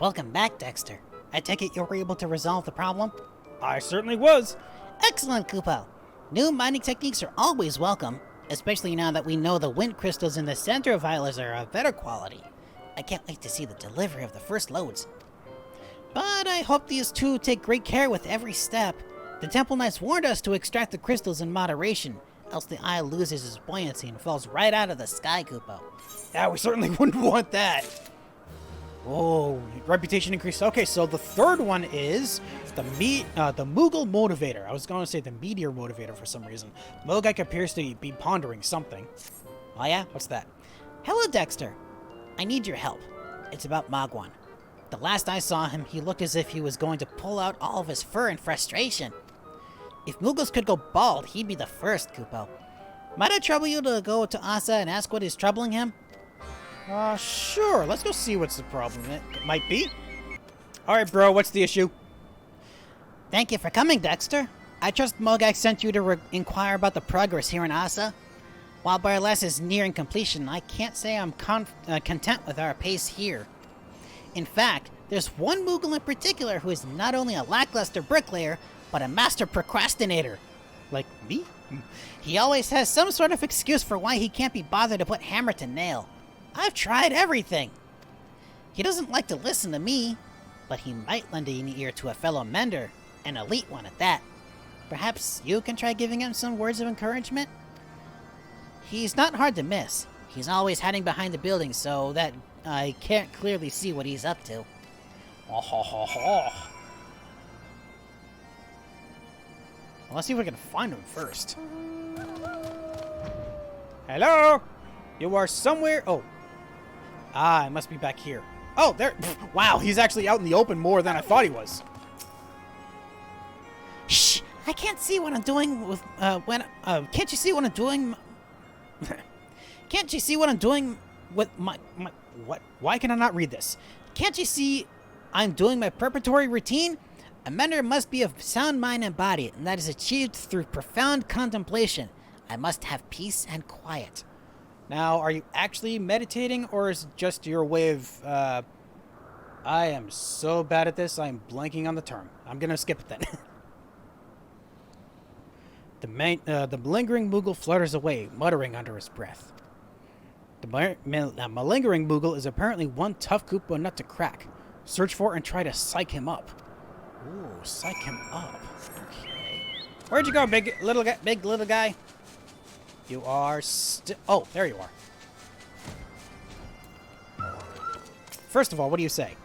B: Welcome back, Dexter. I take it you were able to resolve the problem?
A: I certainly was.
B: Excellent, Kupo. New mining techniques are always welcome, especially now that we know the wind crystals in the center of Islas are of better quality. I can't wait to see the delivery of the first loads. But I hope these two take great care with every step. The Temple Knights warned us to extract the crystals in moderation, else the isle loses its buoyancy and falls right out of the sky, Kupo.
A: Yeah, we certainly wouldn't want that. Oh, reputation increase. Okay, so the third one is the Moogle Motivator. I was going to say the Meteor Motivator for some reason. Mogak appears to be pondering something.
B: Oh yeah?
A: What's that?
B: Hello, Dexter. I need your help. It's about Mogwan. The last I saw him, he looked as if he was going to pull out all of his fur in frustration. If Moogles could go bald, he'd be the first, Kupo. Might I trouble you to go to Asa and ask what is troubling him?
A: Sure. Let's go see what's the problem. It might be. Alright, bro, what's the issue?
B: Thank you for coming, Dexter. I trust Mogak sent you to inquire about the progress here in Asa. While Barless is nearing completion, I can't say I'm content with our pace here. In fact, There's one Moogle in particular who is not only a lackluster bricklayer, but a master procrastinator.
A: Like me?
B: He always has some sort of excuse for why he can't be bothered to put hammer to nail. I've tried everything. He doesn't like to listen to me, but he might lend an ear to a fellow mender, an elite one at that. Perhaps you can try giving him some words of encouragement? He's not hard to miss. He's always hiding behind the building so that I can't clearly see what he's up to.
A: Oh, ho, ho, ho. Well, let's see if we can find him first. Hello? You are somewhere? Oh. Ah, I must be back here. Oh, there. Wow, he's actually out in the open more than I thought he was.
B: Shh! I can't see what I'm doing with, can't you see what I'm doing? Can't you see what I'm doing with my,
A: What? Why can I not read this?
B: can't you see I'm doing my preparatory routine? A mender must be of sound mind and body, and that is achieved through profound contemplation. I must have peace and quiet.
A: Now, are you actually meditating, or is it just your way of, I am so bad at this, I'm blanking on the term. I'm gonna skip it then. The malingering Moogle flutters away, muttering under his breath. The malingering Moogle is apparently one tough Koopa nut to crack. Search for and try to psych him up. Ooh, psych him up. Okay. Where'd you go, big little guy? You are still... Oh, there you are. First of all, what do you say?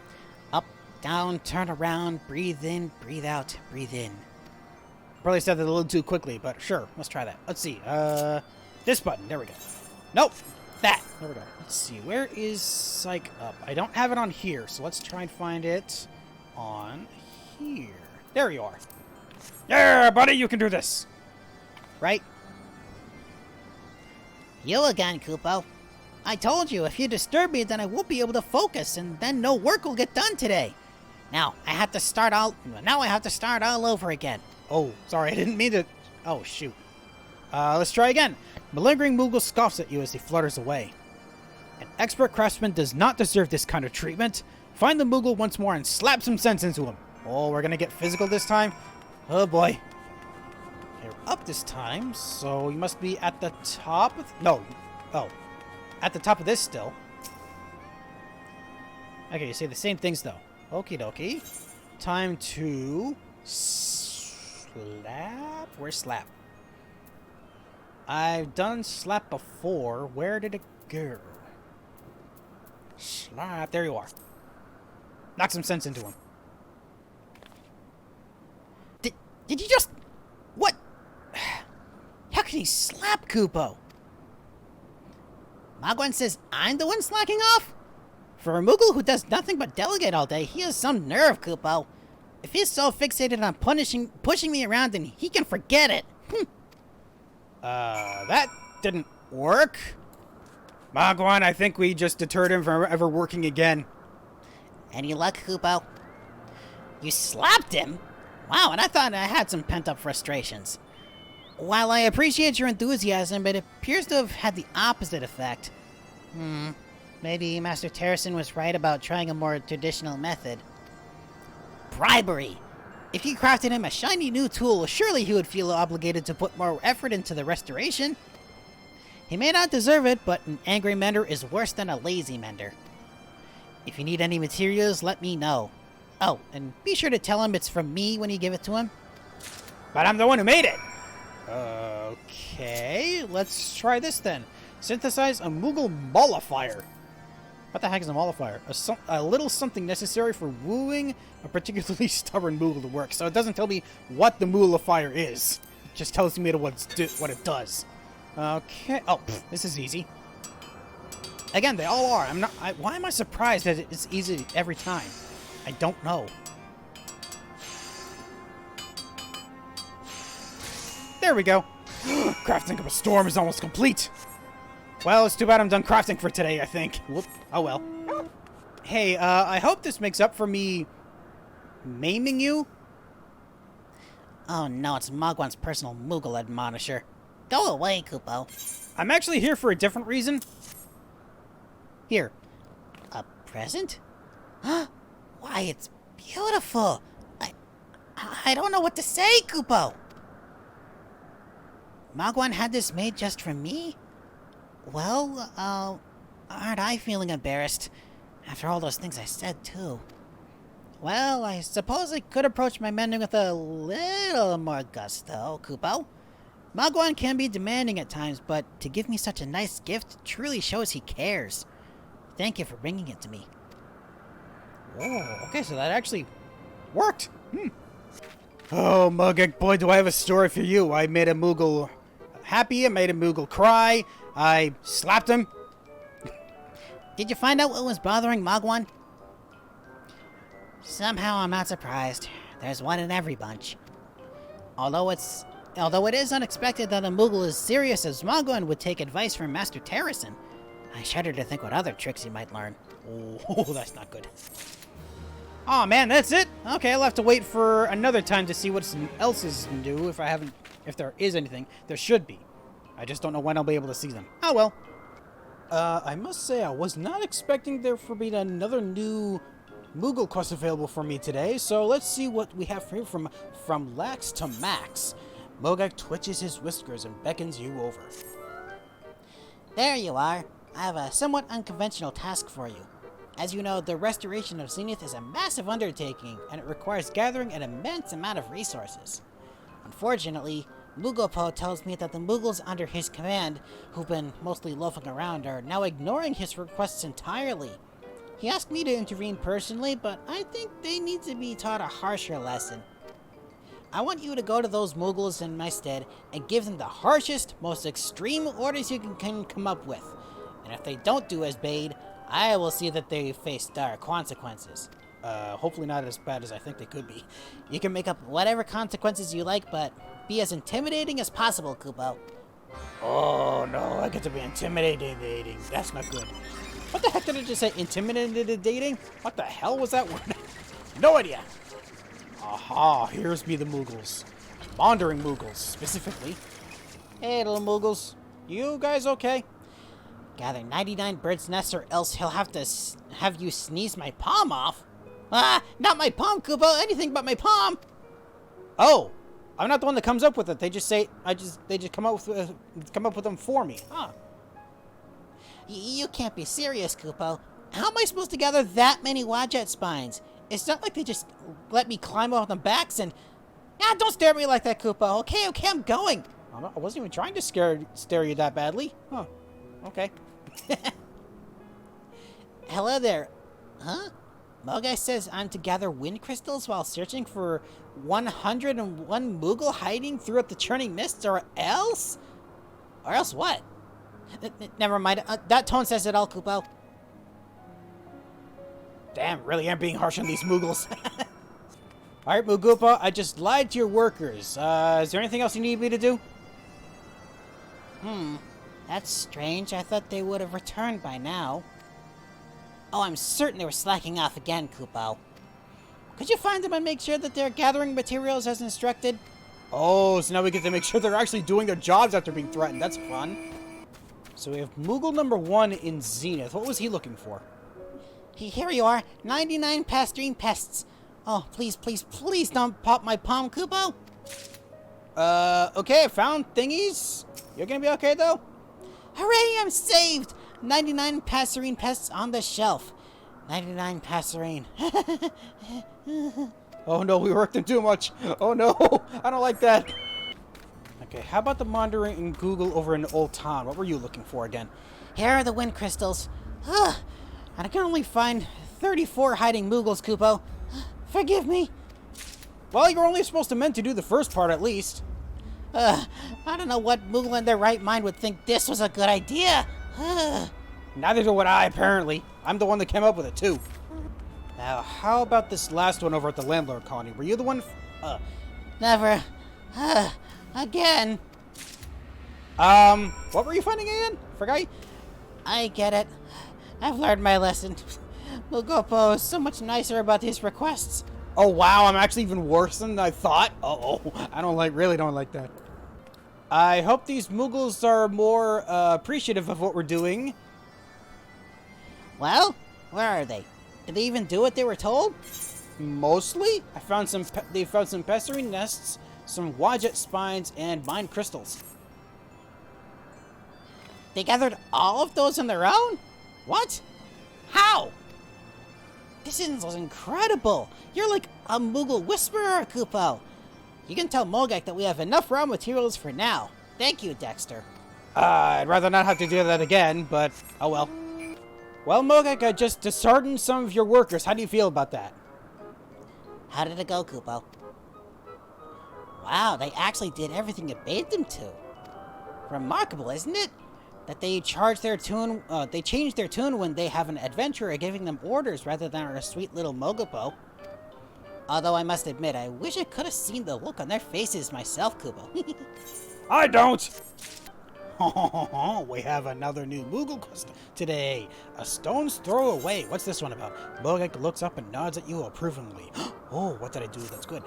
B: Up, down, turn around, breathe in, breathe out, breathe in.
A: Probably said that a little too quickly, but sure, let's try that. Let's see. This button. There we go. Nope. That. There we go. Let's see. Where is Psych Up? I don't have it on here, so let's try and find it on here. There you are. Yeah, buddy, you can do this. Right?
B: You again, Koopo. I told you, if you disturb me, then I won't be able to focus, and then no work will get done today. Now I have to start all over again.
A: Oh, sorry, I didn't mean to... Oh, shoot. Let's try again. Malingering Moogle scoffs at you as he flutters away. An expert craftsman does not deserve this kind of treatment. Find the Moogle once more and slap some sense into him. Oh, we're gonna get physical this time? Oh, boy. You're up this time, so you must be at the top of... No. Oh. At the top of this still. Okay, you say the same things, though. Okie dokie. Time to... Slap? Where's slap? I've done slap before. Where did it go? Slap. There you are. Knock some sense into him.
B: Did you just... What? How can he slap Koopo? Mogwen says I'm the one slacking off? For a Moogle who does nothing but delegate all day, he has some nerve, Koopo. If he's so fixated on pushing me around, then he can forget it.
A: That didn't work. Mogwan, I think we just deterred him from ever working again.
B: Any luck, Koopo? You slapped him? Wow, and I thought I had some pent-up frustrations. While I appreciate your enthusiasm, it appears to have had the opposite effect. Maybe Master Terracin was right about trying a more traditional method. Bribery! If you crafted him a shiny new tool, surely he would feel obligated to put more effort into the restoration. He may not deserve it, but an angry mender is worse than a lazy mender. If you need any materials, let me know. Oh, and be sure to tell him it's from me when you give it to him.
A: But I'm the one who made it! Okay, let's try this then. Synthesize a Moogle mollifier. What the heck is a mollifier? A little something necessary for wooing a particularly stubborn Moogle to work. So it doesn't tell me what the mollifier is. It just tells me what it does. Okay. Oh, this is easy. Again, they all are. Why am I surprised that it's easy every time? I don't know. There we go. Crafting of a storm is almost complete. Well, it's too bad I'm done crafting for today, I think. Whoop. Oh well. Hey, I hope this makes up for me maiming you.
B: Oh no, it's Mogwan's personal Moogle admonisher. Go away, Koopo.
A: I'm actually here for a different reason. Here.
B: A present? Why, it's beautiful. I don't know what to say, Kupo. Mogwan had this made just for me? Well, aren't I feeling embarrassed? After all those things I said, too. Well, I suppose I could approach my mending with a little more gusto, Kupo. Mogwan can be demanding at times, but to give me such a nice gift truly shows he cares. Thank you for bringing it to me.
A: Oh, okay, so that actually worked. Oh, Mogek, boy, do I have a story for you. I made a Moogle happy, I made a Moogle cry, I slapped him.
B: Did you find out what was bothering Mogwan? Somehow I'm not surprised. There's one in every bunch. Although it is unexpected that a Moogle as serious as Mogwan would take advice from Master Terracin, I shudder to think what other tricks he might learn.
A: Oh, that's not good. Oh man, that's it? Okay, I'll have to wait for another time to see what else is new if there is anything. There should be. I just don't know when I'll be able to see them. Oh well. I must say I was not expecting there to be another new Moogle quest available for me today, so let's see what we have here from Lax to Max. Mogak twitches his whiskers and beckons you over.
B: There you are. I have a somewhat unconventional task for you. As you know, the restoration of Zenith is a massive undertaking, and it requires gathering an immense amount of resources. Unfortunately, Mugopo tells me that the Moogles under his command, who've been mostly loafing around, are now ignoring his requests entirely. He asked me to intervene personally, but I think they need to be taught a harsher lesson. I want you to go to those Moogles in my stead and give them the harshest, most extreme orders you can come up with. And if they don't do as bade, I will see that they face dire consequences.
A: Hopefully not as bad as I think they could be.
B: You can make up whatever consequences you like, but be as intimidating as possible, Kupo.
A: Oh no, I get to be intimidating. That's not good. What the heck did I just say? Intimidating? What the hell was that word? No idea. Aha, here's me the Moogles. Wandering Moogles, specifically. Hey, little Moogles. You guys okay?
B: Gather 99 birds' nests or else he'll have to have you sneeze my palm off. Ah, not my palm, Kupo. Anything but my palm.
A: Oh, I'm not the one that comes up with it. They just say, they just come up with them for me. Huh.
B: You can't be serious, Kupo. How am I supposed to gather that many Wadjet spines? It's not like they just let me climb off the backs and... Ah, don't stare at me like that, Kupo. Okay, I'm going.
A: I wasn't even trying to stare you that badly. Huh. Okay.
B: Hello there. Huh? Mogai says I'm to gather wind crystals while searching for 101 Moogle hiding throughout the Churning Mists, or else? Or else what? Never mind. That tone says it all, Kupo.
A: Damn, really am being harsh on these Moogles. Alright, Moogupa, I just lied to your workers. Is there anything else you need me to do?
B: That's strange. I thought they would have returned by now. Oh, I'm certain they were slacking off again, Kupo. Could you find them and make sure that they're gathering materials as instructed?
A: Oh, so now we get to make sure they're actually doing their jobs after being threatened. That's fun. So we have Moogle number 1 in Zenith. What was he looking for?
B: Here you are. 99 pasturine pests. Oh, please don't pop my palm, Kupo.
A: Okay, I found thingies. You're gonna be okay, though?
B: Hooray, I'm saved! 99 passerine pests on the shelf. 99 passerine.
A: Oh no, we worked them too much. Oh no, I don't like that. Okay, how about the Mondering in Google over in Old Town? What were you looking for again?
B: Here are the wind crystals. And I can only find 34 hiding Moogles, Kupo. Forgive me.
A: Well, you're only supposed to meant to do the first part at least.
B: I don't know what Moogle in their right mind would think this was a good idea.
A: Neither would I, apparently. I'm the one that came up with it, too. Now, how about this last one over at the Landlord Colony? Were you the one...
B: Never. Again.
A: What were you finding again? Forgot?
B: I get it. I've learned my lesson. Mugopo is so much nicer about these requests.
A: Oh, wow, I'm actually even worse than I thought? Uh-oh, I really don't like that. I hope these Moogles are more appreciative of what we're doing.
B: Well, where are they? Did they even do what they were told?
A: Mostly. They found some pestering nests, some wadjet spines, and mine crystals.
B: They gathered all of those on their own? What? How? This is incredible. You're like a Moogle whisperer, Kupo. You can tell Mogek that we have enough raw materials for now. Thank you, Dexter.
A: I'd rather not have to do that again, but oh well. Well, Mogek, I just disheartened some of your workers. How do you feel about that?
B: How did it go, Kupo? Wow, they actually did everything it bade them to. Remarkable, isn't it? That they change their tune when they have an adventurer giving them orders rather than a sweet little Mogopo. Although I must admit, I wish I could have seen the look on their faces myself, Kupo.
A: I don't! We have another new Moogle crystal today. A stone's throw away. What's this one about? Mogek looks up and nods at you approvingly. Oh, what did I do that's good?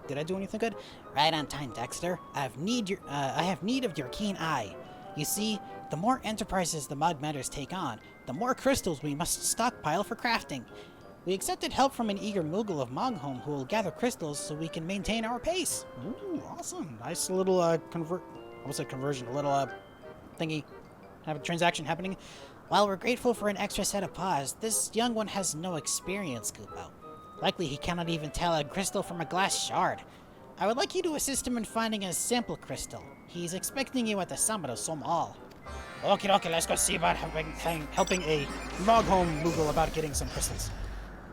A: Did I do anything good?
B: Right on time, Dexter. I have need of your keen eye. You see, the more enterprises the Mogmenders take on, the more crystals we must stockpile for crafting. We accepted help from an eager Moogle of Mogholm who will gather crystals so we can maintain our pace.
A: Ooh, awesome. Nice little conversion, a little thingy, have a transaction happening.
B: While we're grateful for an extra set of paws, this young one has no experience, Kupo. Likely he cannot even tell a crystal from a glass shard. I would like you to assist him in finding a sample crystal. He's expecting you at the summit of Somal.
A: Okay, let's go see about helping a Mogholm Moogle about getting some crystals.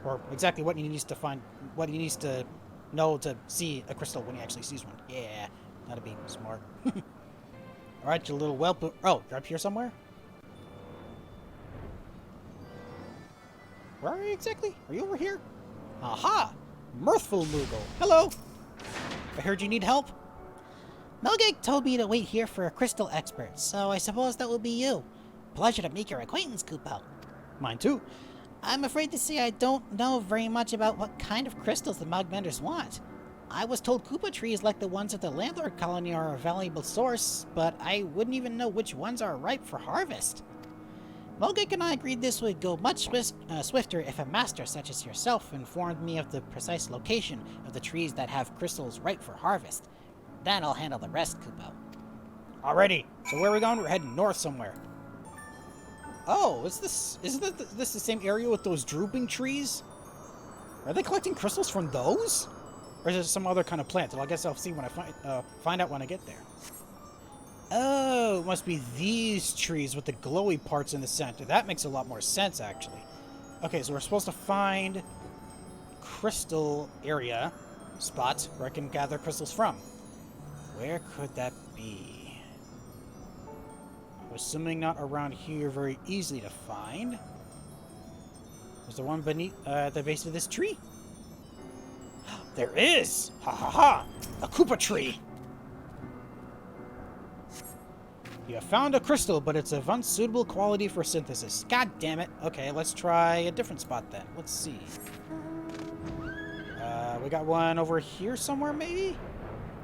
A: Or exactly what he needs to find, what he needs to know to see a crystal when he actually sees one. Yeah, that'd be smart. Alright, you little whelp. Oh, you're up here somewhere? Where are you exactly? Are you over here? Aha! Mirthful Moogle. Hello! I heard you need help.
B: Mogek told me to wait here for a crystal expert, so I suppose that will be you. Pleasure to make your acquaintance, Kupo.
A: Mine too.
B: I'm afraid to say I don't know very much about what kind of crystals the Mogmenders want. I was told Koopa trees like the ones at the Landlord Colony are a valuable source, but I wouldn't even know which ones are ripe for harvest. Mogek and I agreed this would go much swifter if a master such as yourself informed me of the precise location of the trees that have crystals ripe for harvest. Then I'll handle the rest, Kupo.
A: Alrighty. So where are we going? We're heading north somewhere. Oh, isn't this the same area with those drooping trees? Are they collecting crystals from those? Or is it some other kind of plant? Well, I guess I'll see when I find out when I get there. Oh, it must be these trees with the glowy parts in the center. That makes a lot more sense, actually. Okay, so we're supposed to find crystal area spots where I can gather crystals from. Where could that be? I'm assuming not around here very easily to find. Is there one beneath at the base of this tree? There is! Ha ha ha! A Koopa tree! You have found a crystal, but it's of unsuitable quality for synthesis. God damn it. Okay, let's try a different spot then. Let's see. We got one over here somewhere, maybe?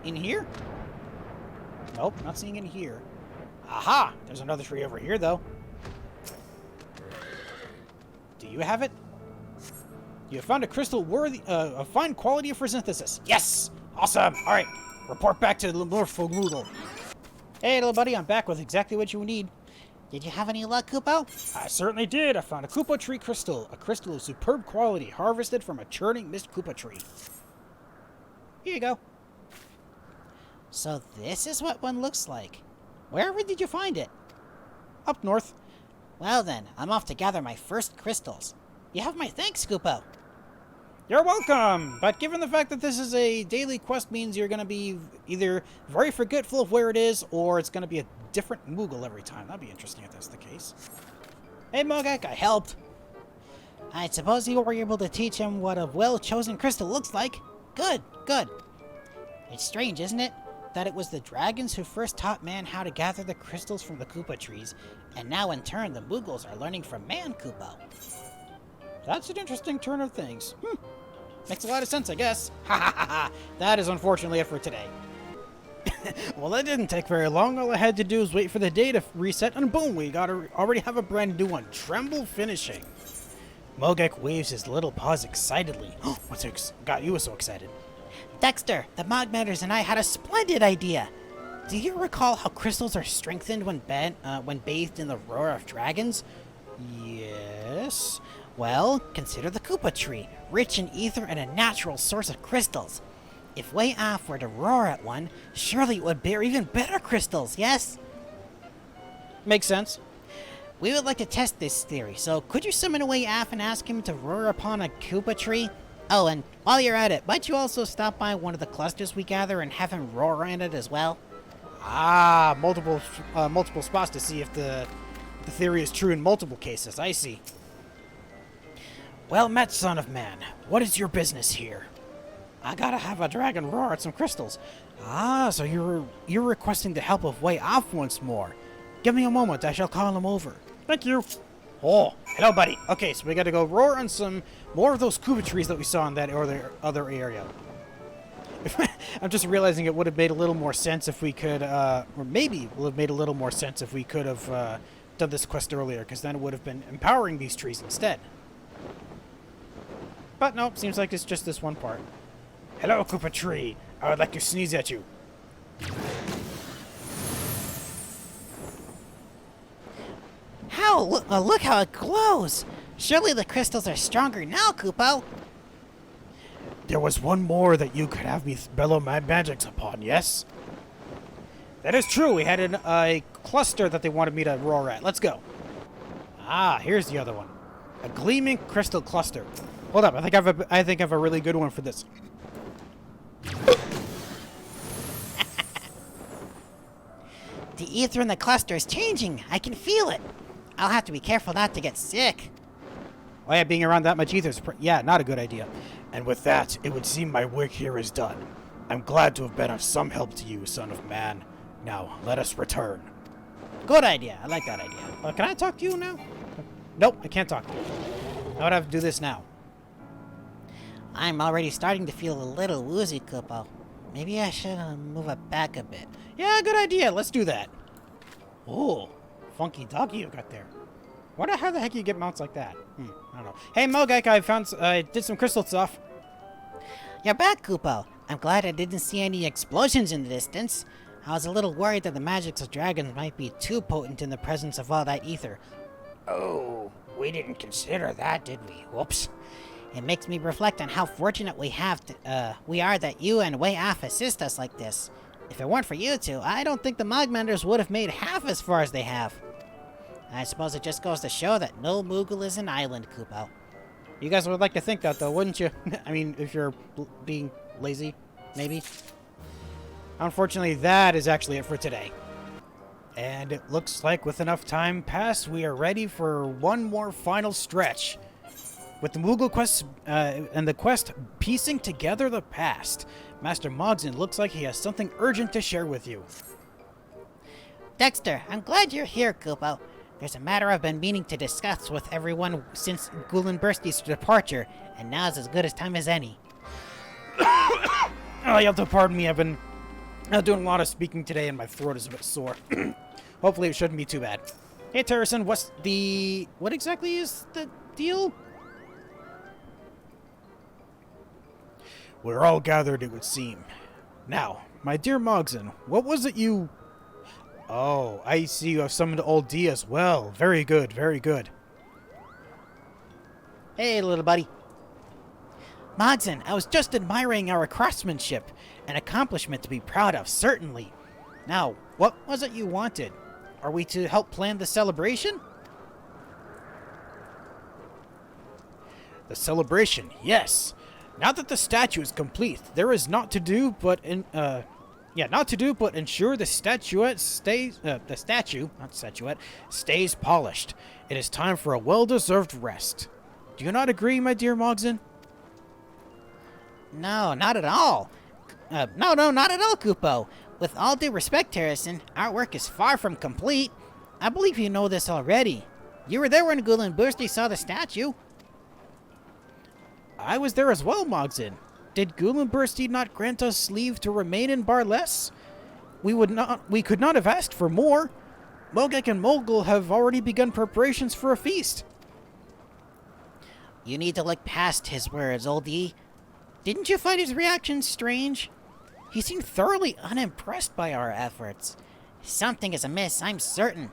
A: In here? Nope, not seeing it here. Aha! There's another tree over here, though. Do you have it? You have found a crystal worthy of fine quality for synthesis. Yes! Awesome! Alright, report back to the Mirthful Moogle. Hey, little buddy, I'm back with exactly what you need.
B: Did you have any luck, Kupo?
A: I certainly did. I found a Koopa tree crystal. A crystal of superb quality, harvested from a Churning Mist Koopa tree. Here you go.
B: So this is what one looks like. Wherever did you find it?
A: Up north.
B: Well then, I'm off to gather my first crystals. You have my thanks, Kupo.
A: You're welcome! But given the fact that this is a daily quest means you're going to be either very forgetful of where it is, or it's going to be a different Moogle every time. That'd be interesting if that's the case. Hey, Mogek, I helped.
B: I suppose you were able to teach him what a well-chosen crystal looks like. Good, good. It's strange, isn't it? That it was the dragons who first taught man how to gather the crystals from the Koopa trees, and now in turn the Moogles are learning from man, Kupo.
A: That's an interesting turn of things. Makes a lot of sense, I guess. Ha ha ha ha! That is unfortunately it for today. Well, that didn't take very long. All I had to do was wait for the day to reset, and boom, we already have a brand new one. Tremble Finishing. Mogek waves his little paws excitedly. What's got you so excited?
B: Dexter, the Mogmenders and I had a splendid idea. Do you recall how crystals are strengthened when bathed in the roar of dragons?
A: Yes.
B: Well, consider the Koopa tree, rich in ether and a natural source of crystals. If Way Off were to roar at one, surely it would bear even better crystals, yes?
A: Makes sense.
B: We would like to test this theory, so could you summon a Way Off and ask him to roar upon a Koopa tree? Oh, and while you're at it, might you also stop by one of the clusters we gather and have him roar in it as well?
A: Ah, multiple spots to see if the theory is true in multiple cases. I see. Well met, son of man. What is your business here? I gotta have a dragon roar at some crystals. Ah, so you're requesting the help of Way Off once more. Give me a moment, I shall call him over. Thank you. Oh, hello, buddy. Okay, so we gotta go roar on some more of those Koopa trees that we saw in that other area. I'm just realizing it would have made a little more sense if we could, or maybe would have made a little more sense if we could have done this quest earlier, because then it would have been empowering these trees instead. But no, seems like it's just this one part. Hello, Koopa tree. I would like to sneeze at you.
B: How? Look how it glows! Surely the crystals are stronger now, Koopo!
A: There was one more that you could have me bellow my magics upon, yes? That is true. We had a cluster that they wanted me to roar at. Let's go. Ah, here's the other one. A gleaming crystal cluster. Hold up, I think I have a really good one for this.
B: The ether in the cluster is changing. I can feel it. I'll have to be careful not to get sick.
A: Oh yeah, being around that much ether is not a good idea. And with that, it would seem my work here is done. I'm glad to have been of some help to you, son of man. Now, let us return.
B: Good idea. I like that idea.
A: Can I talk to you now? Nope, I can't talk to you. I would have to do this now.
B: I'm already starting to feel a little woozy, Koopo. Maybe I should move it back a bit.
A: Yeah, good idea. Let's do that. Oh, funky doggy you got there. Wonder how the heck you get mounts like that? I don't know. Hey, Mogek, I did some crystal stuff.
B: You're back, Koopo. I'm glad I didn't see any explosions in the distance. I was a little worried that the magics of dragons might be too potent in the presence of all that ether.
A: Oh, we didn't consider that, did we? Whoops.
B: It makes me reflect on how fortunate we are that you and Way Off assist us like this. If it weren't for you two, I don't think the Mogmenders would have made half as far as they have. I suppose it just goes to show that no Moogle is an island, Koopo.
A: You guys would like to think that, though, wouldn't you? I mean, if you're being lazy, maybe. Unfortunately, that is actually it for today. And it looks like with enough time passed, we are ready for one more final stretch. With the Moogle quest and the quest piecing together the past, Master Mogson looks like he has something urgent to share with you.
B: Dexter, I'm glad you're here, Koopo. There's a matter I've been meaning to discuss with everyone since Ghoulen Bursty's departure, and now's as good a time as any.
A: Oh, you have to pardon me. I've been doing a lot of speaking today, and my throat is a bit sore. Hopefully, it shouldn't be too bad. Hey, Terrison, what exactly is the deal? We're all gathered, it would seem. Now, my dear Mogson, what was it you... Oh, I see you have summoned Old D as well. Very good, very good.
B: Hey, little buddy. Mogson, I was just admiring our craftsmanship. An accomplishment to be proud of, certainly. Now, what was it you wanted? Are we to help plan the celebration?
A: The celebration, yes. Now that the statue is complete, there is naught to do but ensure the statuette stays polished. It is time for a well-deserved rest. Do you not agree, my dear Mogson?
B: No, not at all. No, not at all, Koopo. With all due respect, Harrison, our work is far from complete. I believe you know this already. You were there when Ghoulen Bursty saw the statue.
A: I was there as well, Mogson. Did Ghoulen Bursty not grant us leave to remain in Barless? We could not have asked for more. Mogek and Mogul have already begun preparations for a feast.
B: You need to look past his words, oldie. Didn't you find his reaction strange? He seemed thoroughly unimpressed by our efforts. Something is amiss, I'm certain.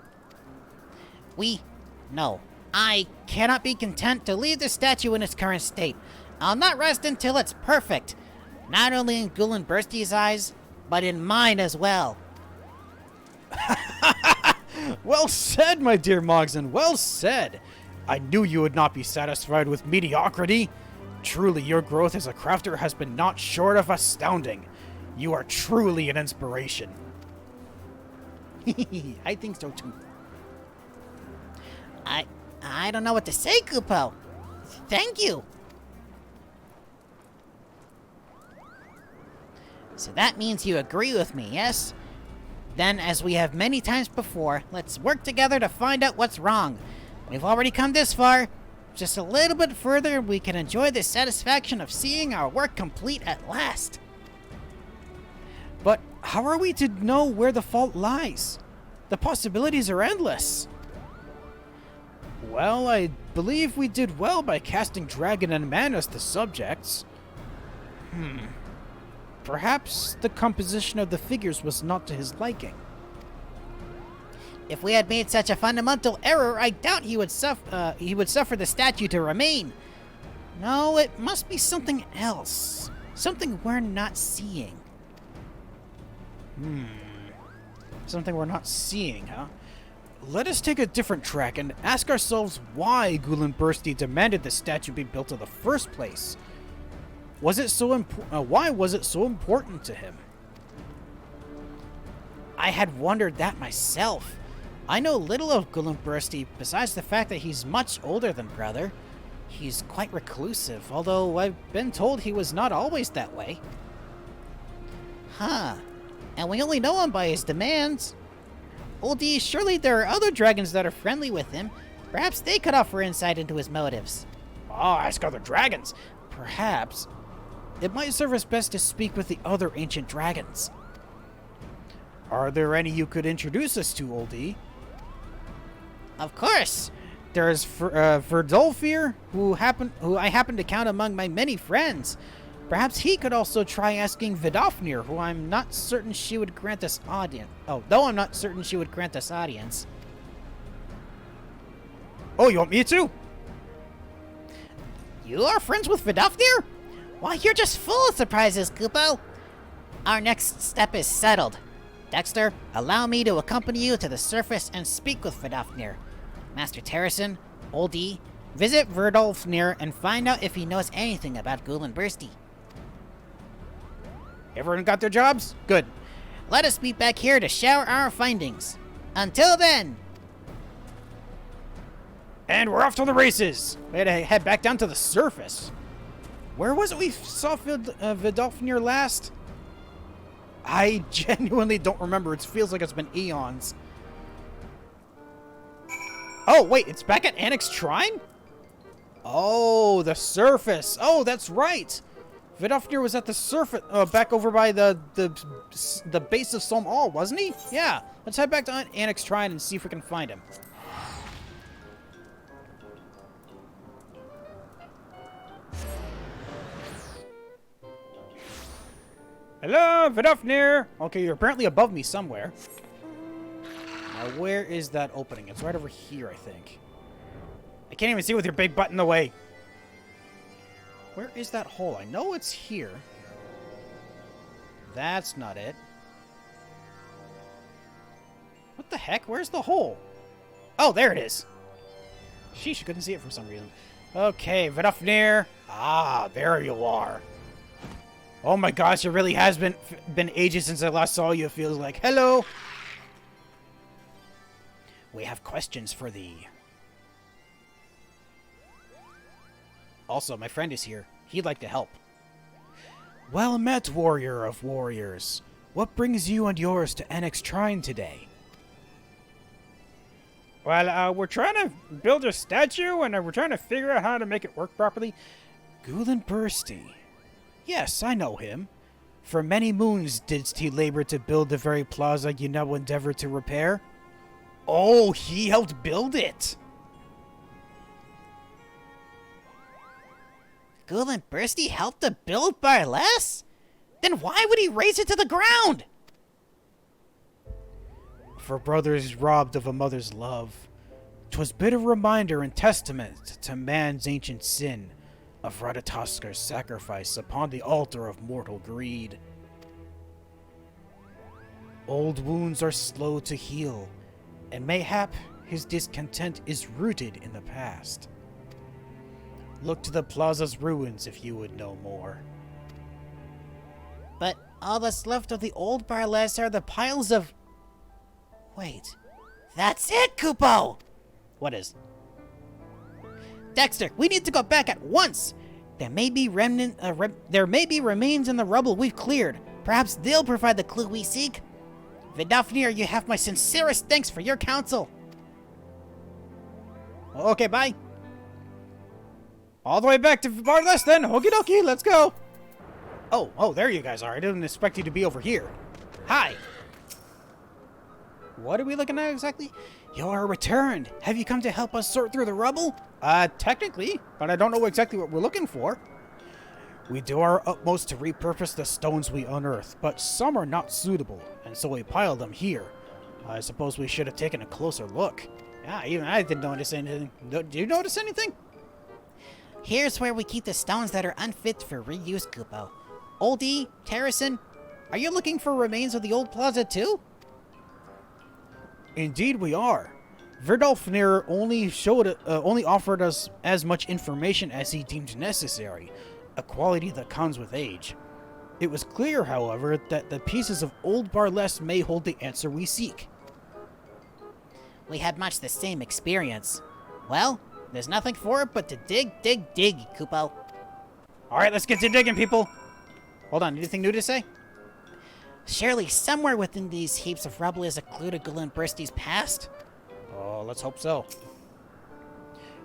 B: No. I cannot be content to leave the statue in its current state. I'll not rest until it's perfect. Not only in Ghoulin Bursty's eyes, but in mine as well.
A: Well said, my dear Mogson, well said. I knew you would not be satisfied with mediocrity. Truly, your growth as a crafter has been not short of astounding. You are truly an inspiration.
B: I think so too. I don't know what to say, Kupo. Thank you. So that means you agree with me, yes? Then, as we have many times before, let's work together to find out what's wrong. We've already come this far. Just a little bit further, we can enjoy the satisfaction of seeing our work complete at last.
A: But how are we to know where the fault lies? The possibilities are endless. Well, I believe we did well by casting Dragon and Man as the subjects. Perhaps the composition of the figures was not to his liking.
B: If we had made such a fundamental error, I doubt he would suffer the statue to remain. No, it must be something else. Something we're not seeing.
A: Something we're not seeing, huh? Let us take a different track and ask ourselves why Ghoulin Bursty demanded the statue be built in the first place. Why was it so important to him?
B: I had wondered that myself. I know little of Ghoulin Bursty besides the fact that he's much older than Brother. He's quite reclusive, although I've been told he was not always that way. Huh. And we only know him by his demands. Oldie, surely there are other dragons that are friendly with him. Perhaps they could offer insight into his motives.
A: Ask other dragons. Perhaps. It might serve us best to speak with the other ancient dragons. Are there any you could introduce us to, Oldie?
B: Of course.
A: There's Verdolfir, who I happen to count among my many friends. Perhaps he could also try asking Vidofnir, who I'm not certain she would grant us audience. Though I'm not certain she would grant us audience. Oh, you want me to?
B: You are friends with Vidofnir? Why, you're just full of surprises, Kupo. Our next step is settled. Dexter, allow me to accompany you to the surface and speak with Vidofnir. Master Terracin, Oldie, visit Verdolfnir and find out if he knows anything about Ghoulin Bursty.
A: Everyone got their jobs? Good.
B: Let us meet back here to share our findings. Until then!
A: And we're off to the races! We had to head back down to the surface. Where was it we saw Vidolfnir last? I genuinely don't remember. It feels like it's been eons. Oh, wait, it's back at Annex Shrine? Oh, the surface. Oh, that's right. Vidofnir was at the surface, back over by the base of Som All, wasn't he? Yeah. Let's head back to Annex Shrine and see if we can find him. Hello, Vidofnir! Okay, you're apparently above me somewhere. Now, where is that opening? It's right over here, I think. I can't even see with your big butt in the way. Where is that hole? I know it's here. That's not it. What the heck? Where's the hole? Oh, there it is. Sheesh, I couldn't see it for some reason. Okay, Vidofnir. Ah, there you are. Oh my gosh, it really has been ages since I last saw you, it feels like. Hello! We have questions for thee. Also, my friend is here. He'd like to help. Well met, warrior of warriors. What brings you and yours to Annex Shrine today? Well, we're trying to build a statue, and we're trying to figure out how to make it work properly. Ghoulin Bursty. Yes, I know him. For many moons didst he labor to build the very plaza you now endeavor to repair. Oh, he helped build it!
B: Ghoul and Bursty helped to build Barless? Then why would he raise it to the ground?
A: For brothers robbed of a mother's love, 'twas bitter reminder and testament to man's ancient sin of Radataskar's sacrifice upon the altar of mortal greed. Old wounds are slow to heal, and mayhap his discontent is rooted in the past. Look to the plaza's ruins if you would know more.
B: But all that's left of the old Barless are the piles of... Wait, that's it, Kupo!
A: What is?
B: Dexter, we need to go back at once! There may be remains in the rubble we've cleared. Perhaps they'll provide the clue we seek. Vidofnir, you have my sincerest thanks for your counsel.
A: Okay, bye. All the way back to Barless then. Okie dokie, let's go. Oh, there you guys are. I didn't expect you to be over here. Hi. What are we looking at exactly? You are returned. Have you come to help us sort through the rubble? Technically, but I don't know exactly what we're looking for. We do our utmost to repurpose the stones we unearth, but some are not suitable, and so we pile them here. I suppose we should have taken a closer look. Yeah, even I didn't notice anything. Did you notice anything?
B: Here's where we keep the stones that are unfit for reuse, Kupo. Oldie, Terracin, are you looking for remains of the old plaza too?
A: Indeed we are. Verdolfnir only offered us as much information as he deemed necessary, a quality that comes with age. It was clear, however, that the pieces of old Barless may hold the answer we seek.
B: We had much the same experience. Well, there's nothing for it but to dig, Kupo.
A: Alright, let's get to digging, people! Hold on, anything new to say?
B: Surely somewhere within these heaps of rubble is a clue to Ghoul and Bursty's past?
A: Oh, let's hope so.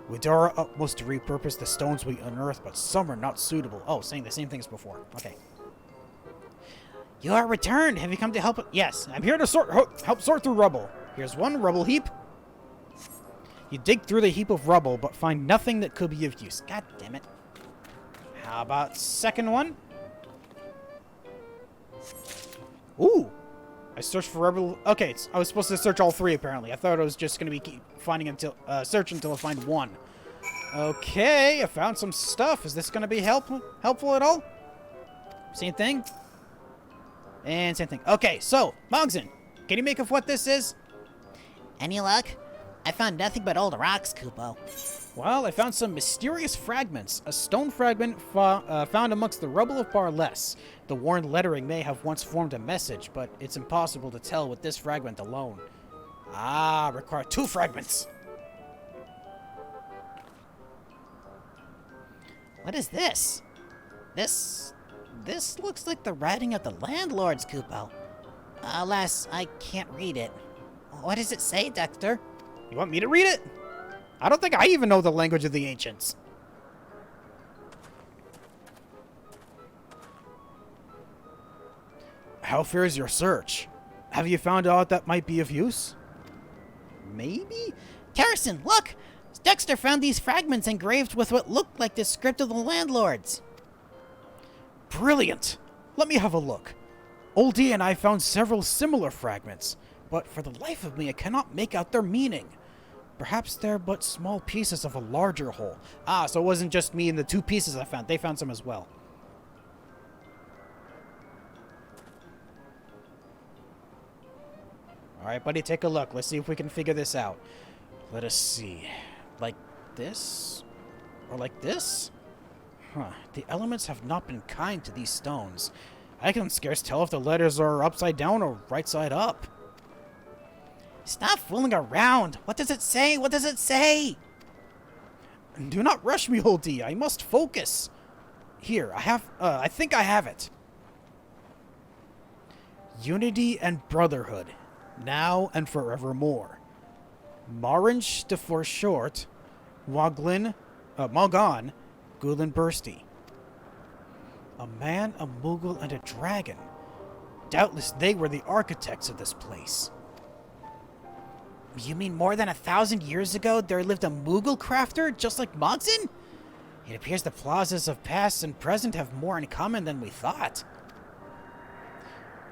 A: We do our utmost to repurpose the stones we unearth, but some are not suitable. Oh, saying the same thing as before. Okay.
B: You are returned. Have you come to help?
A: Yes, I'm here to help sort through rubble. Here's one rubble heap. You dig through the heap of rubble, but find nothing that could be of use. God damn it. How about second one? Ooh. I searched for rubble. Okay, I was supposed to search all three, apparently. I thought I was just going to be finding until search until I find one. Okay, I found some stuff. Is this going to be helpful at all? Same thing. And same thing. Okay, so, Mogzen, can you make of what this is?
B: Any luck? I found nothing but old rocks, Kupo.
A: Well, I found some mysterious fragments. A stone fragment found amongst the rubble of Barless. The worn lettering may have once formed a message, but it's impossible to tell with this fragment alone. Ah, require 2 fragments.
B: What is this? This looks like the writing of the landlords, Kupo. Alas, I can't read it. What does it say, Dexter?
A: You want me to read it? I don't think I even know the language of the ancients. How fares your search? Have you found out that might be of use?
B: Maybe? Terracin, look! Dexter found these fragments engraved with what looked like the script of the landlords.
A: Brilliant! Let me have a look. Oldie and I found several similar fragments, but for the life of me I cannot make out their meaning. Perhaps they're but small pieces of a larger whole. Ah, so it wasn't just me and the 2 pieces I found. They found some as well. Alright, buddy, take a look. Let's see if we can figure this out. Let us see. Like this? Or like this? Huh. The elements have not been kind to these stones. I can scarce tell if the letters are upside down or right side up.
B: Stop fooling around! What does it say? What does it say?
A: Do not rush me, Oldie. I must focus. Here, I think I have it. Unity and brotherhood, now and forevermore. Marinch to for short, Mogan, Ghoul and Bursty. A man, a Moogle, and a dragon. Doubtless they were the architects of this place.
B: You mean more than 1,000 years ago there lived a Moogle crafter just like Mogzen?
A: It appears the plazas of past and present have more in common than we thought.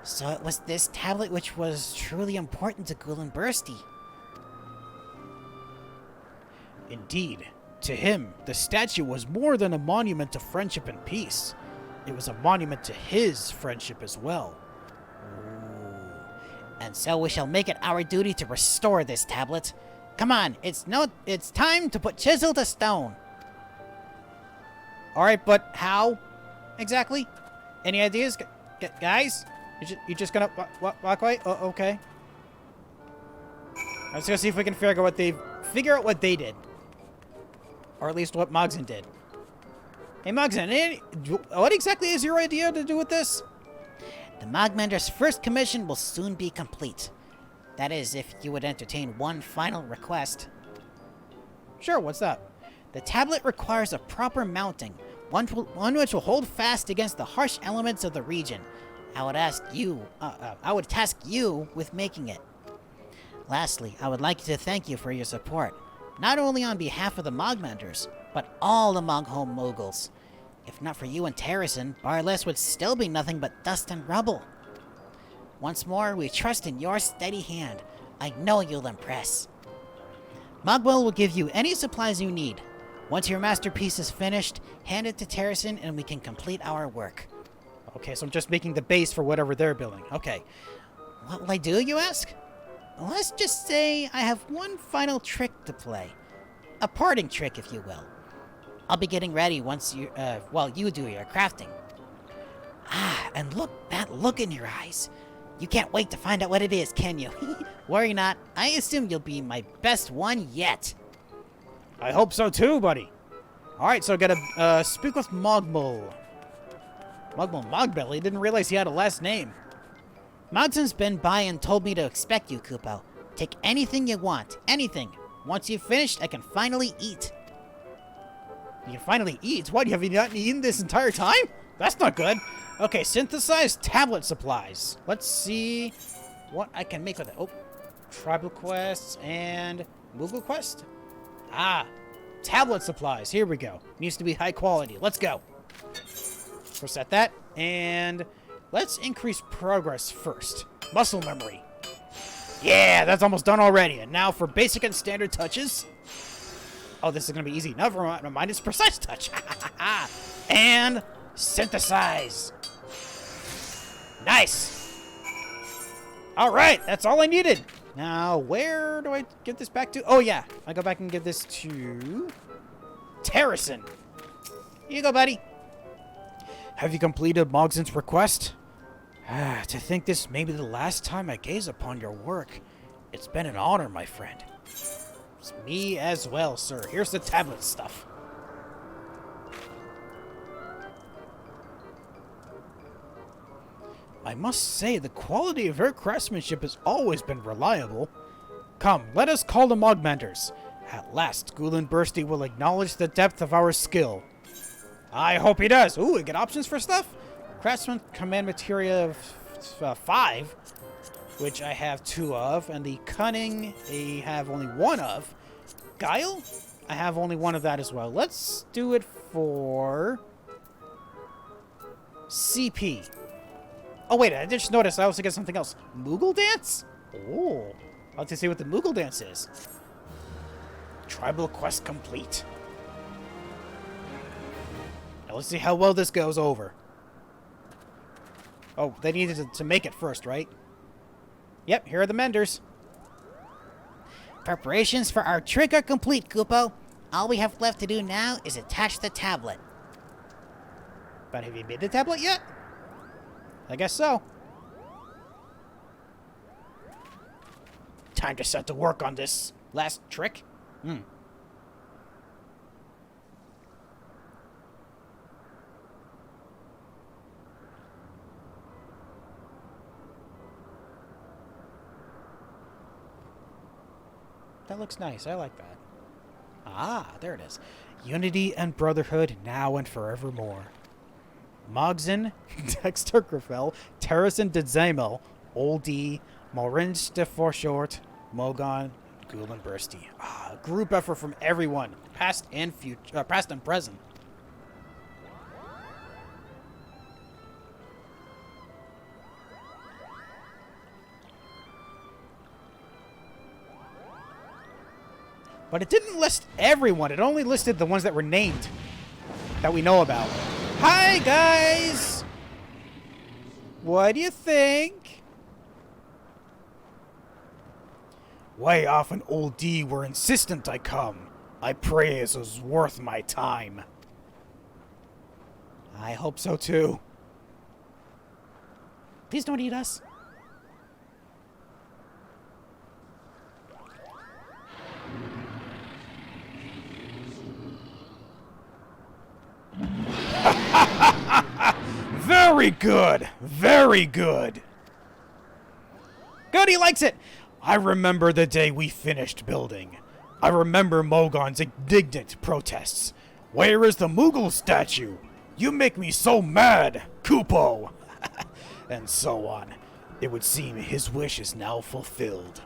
B: So it was this tablet which was truly important to Ghoulen Bursty.
A: Indeed, to him, the statue was more than a monument to friendship and peace. It was a monument to his friendship as well.
B: And so we shall make it our duty to restore this tablet. Come on, it's time to put chisel to stone.
A: Alright, but how? Exactly? Any ideas? Guys? You just gonna walk away? Oh, okay. I was gonna see if we can figure out what they did. Or at least what Mogson did. Hey Mogson, what exactly is your idea to do with this?
B: The Mogmenders' first commission will soon be complete. That is, if you would entertain one final request.
A: Sure, what's that?
B: The tablet requires a proper mounting, one which will hold fast against the harsh elements of the region. I would task you with making it. Lastly, I would like to thank you for your support, not only on behalf of the Mogmenders, but all the Moghome Moguls. If not for you and Terracin, Barless would still be nothing but dust and rubble. Once more, we trust in your steady hand. I know you'll impress. Mogwell will give you any supplies you need. Once your masterpiece is finished, hand it to Terracin and we can complete our work.
A: Okay, so I'm just making the base for whatever they're building. Okay.
B: What will I do, you ask? Let's just say I have one final trick to play. A parting trick, if you will. I'll be getting ready once you do your crafting. Ah, and that look in your eyes. You can't wait to find out what it is, can you? Worry not, I assume you'll be my best one yet.
A: I hope so too, buddy. Alright, so I gotta speak with Mogmel. Mogbelly didn't realize he had a last name.
B: Mogson's been by and told me to expect you, Kupo. Take anything you want, anything. Once you've finished, I can finally eat.
A: You can finally eat? What, have you not eaten this entire time? That's not good. Okay, synthesized tablet supplies. Let's see what I can make with it. Oh, tribal quests and Moogle quest. Ah, tablet supplies. Here we go. Needs to be high quality. Let's go. Reset that, and let's increase progress first. Muscle memory. Yeah, that's almost done already. And now for basic and standard touches. Oh, this is going to be easy. Never mind, it's precise touch. And synthesize. Nice. All right, that's all I needed. Now, where do I give this back to? Oh, yeah. I go back and give this to Terracin. Here you go, buddy. Have you completed Mogson's request? To think this may be the last time I gaze upon your work. It's been an honor, my friend. It's me as well, sir. Here's the tablet stuff. I must say, the quality of your craftsmanship has always been reliable. Come, let us call the Mogmenders. At last, Ghoulen Bursty will acknowledge the depth of our skill. I hope he does. Ooh, we get options for stuff? Craftsman command materia 5, which I have 2 of, and the cunning I have only 1 of. Guile? I have only 1 of that as well. Let's do it for CP. Oh wait, I just noticed I also get something else. Moogle dance? Oh, I'll have to see what the Moogle dance is. Tribal quest complete. Now let's see how well this goes over. Oh, they needed to make it first, right? Yep, here are the menders.
B: Preparations for our trick are complete, Kupo. All we have left to do now is attach the tablet.
A: But have you made the tablet yet? I guess so. Time to set to work on this last trick. That looks nice. I like that. Ah, there it is. Unity and brotherhood now and forevermore. Mogson, Dexter Griffel, Terracin de Zamel, Oldie, Moringe de Forshort, Mogon, Ghoulen Bursty. Ah, group effort from everyone, past and present. But it didn't list everyone. It only listed the ones that were named that we know about. Hi, guys! What do you think? Way off an old D were insistent I come. I pray it was worth my time. I hope so too.
B: Please don't eat us.
A: Very good. Very good. Good, he likes it. I remember the day we finished building. I remember Mogon's indignant protests. Where is the Moogle statue? You make me so mad, Kupo. And so on. It would seem his wish is now fulfilled.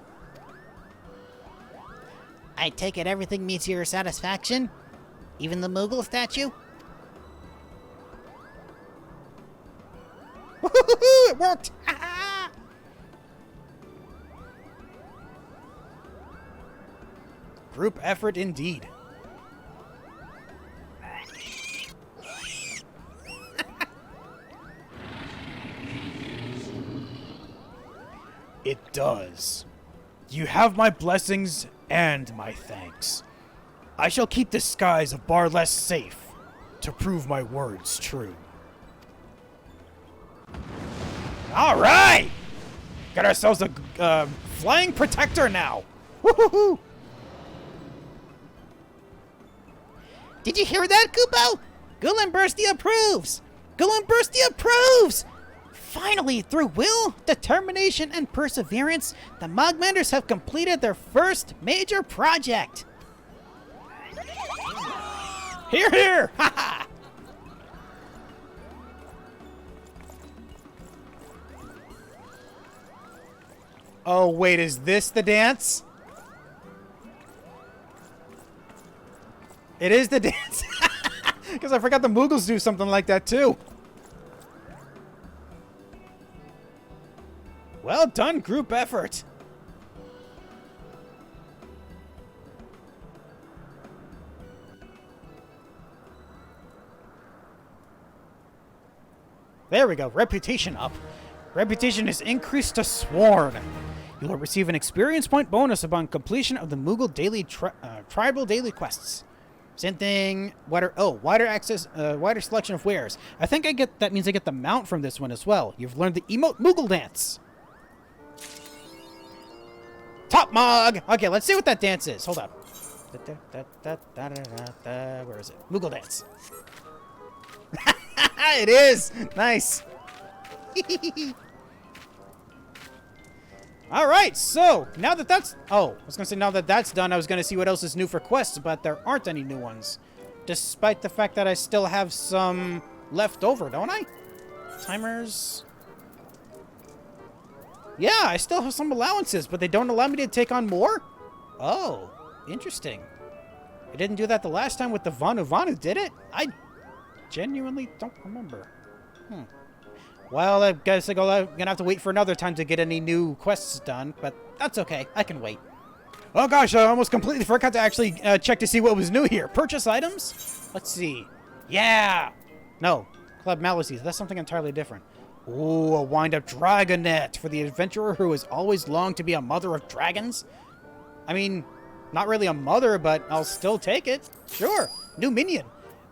B: I take it everything meets your satisfaction? Even the Moogle statue?
A: Woohoo! It worked! Group effort indeed. It does. You have my blessings and my thanks. I shall keep the skies a bar less safe to prove my words true. All right! Got ourselves a flying protector now. Woohoo!
B: Did you hear that, Kupo? Gullenbursty approves! Gullenbursty approves! Finally, through will, determination, and perseverance, the Mogmenders have completed their first major project.
A: Here, here! Ha ha! Oh, wait, is this the dance? It is the dance. Because I forgot the Moogles do something like that, too. Well done, group effort. There we go. Reputation up. Reputation is increased to Sworn. You will receive an experience point bonus upon completion of the Moogle daily tribal daily quests. Same thing. Wider access, wider selection of wares. I think that means I get the mount from this one as well. You've learned the emote Moogle dance. Top Mog! Okay, let's see what that dance is. Hold up. Where is it? Moogle dance. It is! Nice! Alright, so, now that that's... Oh, I was gonna say now that that's done, I was gonna see what else is new for quests, but there aren't any new ones. Despite the fact that I still have some left over, don't I? Timers... Yeah, I still have some allowances, but they don't allow me to take on more? Oh, interesting. It didn't do that the last time with the Vanu Vanu, did it? I genuinely don't remember. Well, I guess I'm gonna have to wait for another time to get any new quests done, but that's okay. I can wait. Oh gosh, I almost completely forgot to actually check to see what was new here. Purchase items? Let's see. Yeah! No, Club Malices. That's something entirely different. Ooh, a wind-up dragonet for the adventurer who has always longed to be a mother of dragons. I mean, not really a mother, but I'll still take it. Sure. New minion.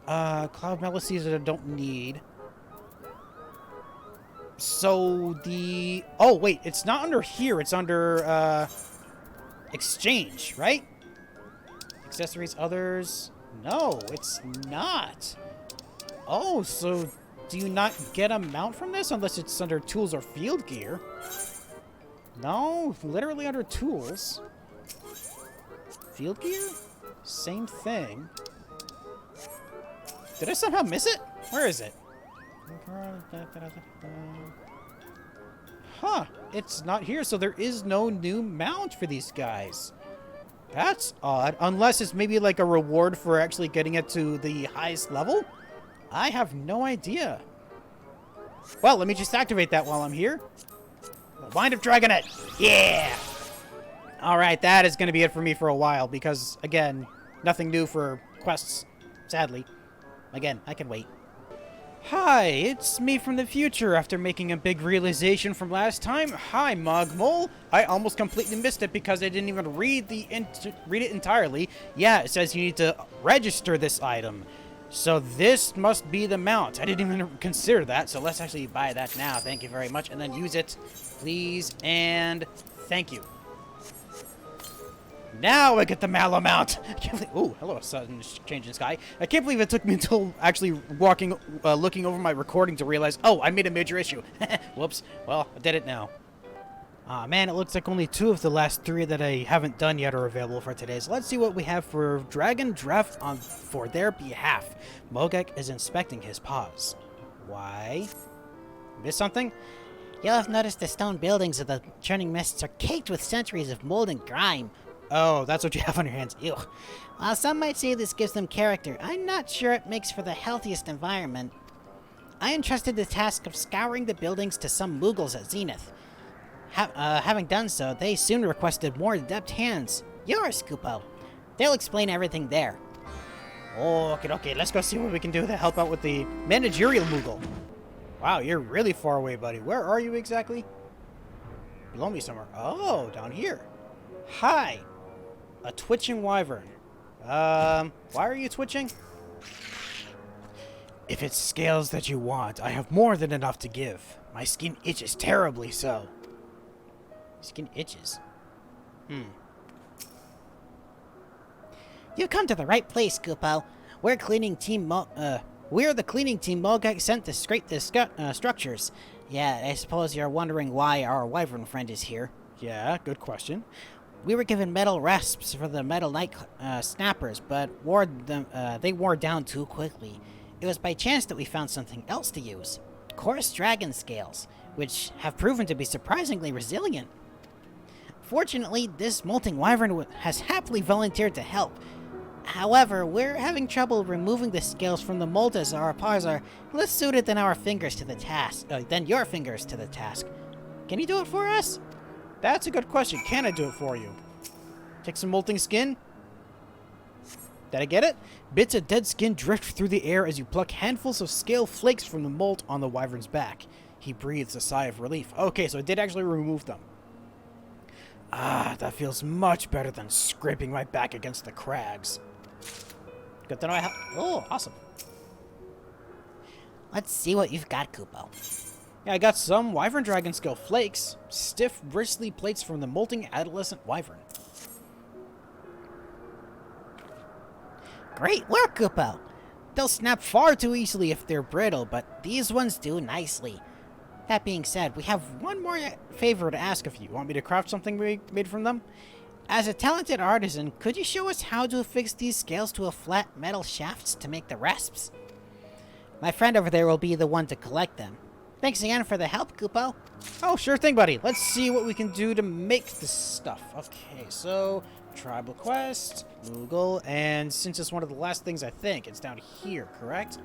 A: Cloud Malices I don't need. So the... Oh, wait. It's not under here. It's under, exchange, right? Accessories, others. No, it's not. Oh, so... Do you not get a mount from this unless it's under tools or field gear? No, literally under tools. Field gear? Same thing. Did I somehow miss it? Where is it? Huh, it's not here, so there is no new mount for these guys. That's odd, unless it's maybe like a reward for actually getting it to the highest level? I have no idea. Well, let me just activate that while I'm here. Wind of Dragonet. Yeah! Alright, that is going to be it for me for a while, because, again, nothing new for quests, sadly. Again, I can wait. Hi, it's me from the future after making a big realization from last time. Hi, Mogmole. I almost completely missed it because I didn't even read it entirely. Yeah, it says you need to register this item. So this must be the mount. I didn't even consider that, so let's actually buy that now. Thank you very much. And then use it, please, and thank you. Now I get the Mallow mount. I can't believe, ooh, hello, sudden change in sky. I can't believe it took me until actually looking over my recording to realize, oh, I made a major issue. Whoops. Well, I did it now. Aw, man, it looks like only 2 of the last 3 that I haven't done yet are available for today. So let's see what we have for Dragon Draft for their behalf. Mogek is inspecting his paws. Why? Missed something?
B: You'll have noticed the stone buildings of the Churning Mists are caked with centuries of mold and grime.
A: Oh, that's what you have on your hands. Ew.
B: While some might say this gives them character, I'm not sure it makes for the healthiest environment. I entrusted the task of scouring the buildings to some Moogles at Zenith. Having done so, they soon requested more adept hands. Yours, Kupo. They'll explain everything there.
A: Okay, let's go see what we can do to help out with the managerial Moogle. Wow, you're really far away, buddy. Where are you exactly? Below me somewhere. Oh, down here. Hi. A twitching wyvern. Why are you twitching? If it's scales that you want, I have more than enough to give. My skin itches terribly so. Skin itches.
B: You come to the right place, Kupo. We're the cleaning team Mogek sent to scrape the structures. Yeah, I suppose you're wondering why our wyvern friend is here.
A: Yeah, good question.
B: We were given metal rasps for the metal night snappers, but they wore down too quickly. It was by chance that we found something else to use. Coarse dragon scales, which have proven to be surprisingly resilient. Fortunately, this molting wyvern has happily volunteered to help. However, we're having trouble removing the scales from the mold as our paws are less suited than your fingers to the task. Can you do it for us?
A: That's a good question. Can I do it for you? Take some molting skin. Did I get it? Bits of dead skin drift through the air as you pluck handfuls of scale flakes from the mold on the wyvern's back. He breathes a sigh of relief. Okay, so I did actually remove them. Ah, that feels much better than scraping my back against the crags. Good to know I have... Oh, awesome.
B: Let's see what you've got, Kupo.
A: Yeah, I got some wyvern dragon scale flakes. Stiff, bristly plates from the molting adolescent wyvern.
B: Great work, Kupo. They'll snap far too easily if they're brittle, but these ones do nicely. That being said, we have one more favor to ask of you. Want me to craft something we made from them? As a talented artisan, could you show us how to affix these scales to a flat metal shafts to make the rasps? My friend over there will be the one to collect them. Thanks again for the help, Kupo.
A: Oh, sure thing, buddy. Let's see what we can do to make this stuff. Okay, so tribal quest, Moogle, and since it's one of the last things I think, it's down here, correct?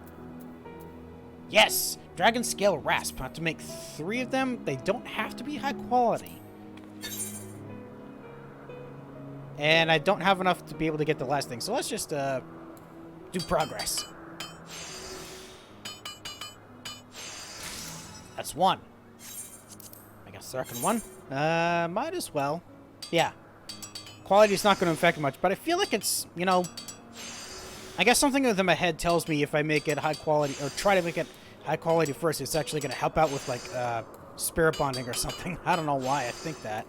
A: Yes! Dragon Scale Rasp. I have to make 3 of them. They don't have to be high quality. And I don't have enough to be able to get the last thing, so let's just do progress. That's 1. I got a second one. Might as well. Yeah. Quality's not going to affect much, but I feel like it's, you know... I guess something within my head tells me if I make it high quality, or try to make it high quality first, it's actually going to help out with, like, spirit bonding or something. I don't know why I think that.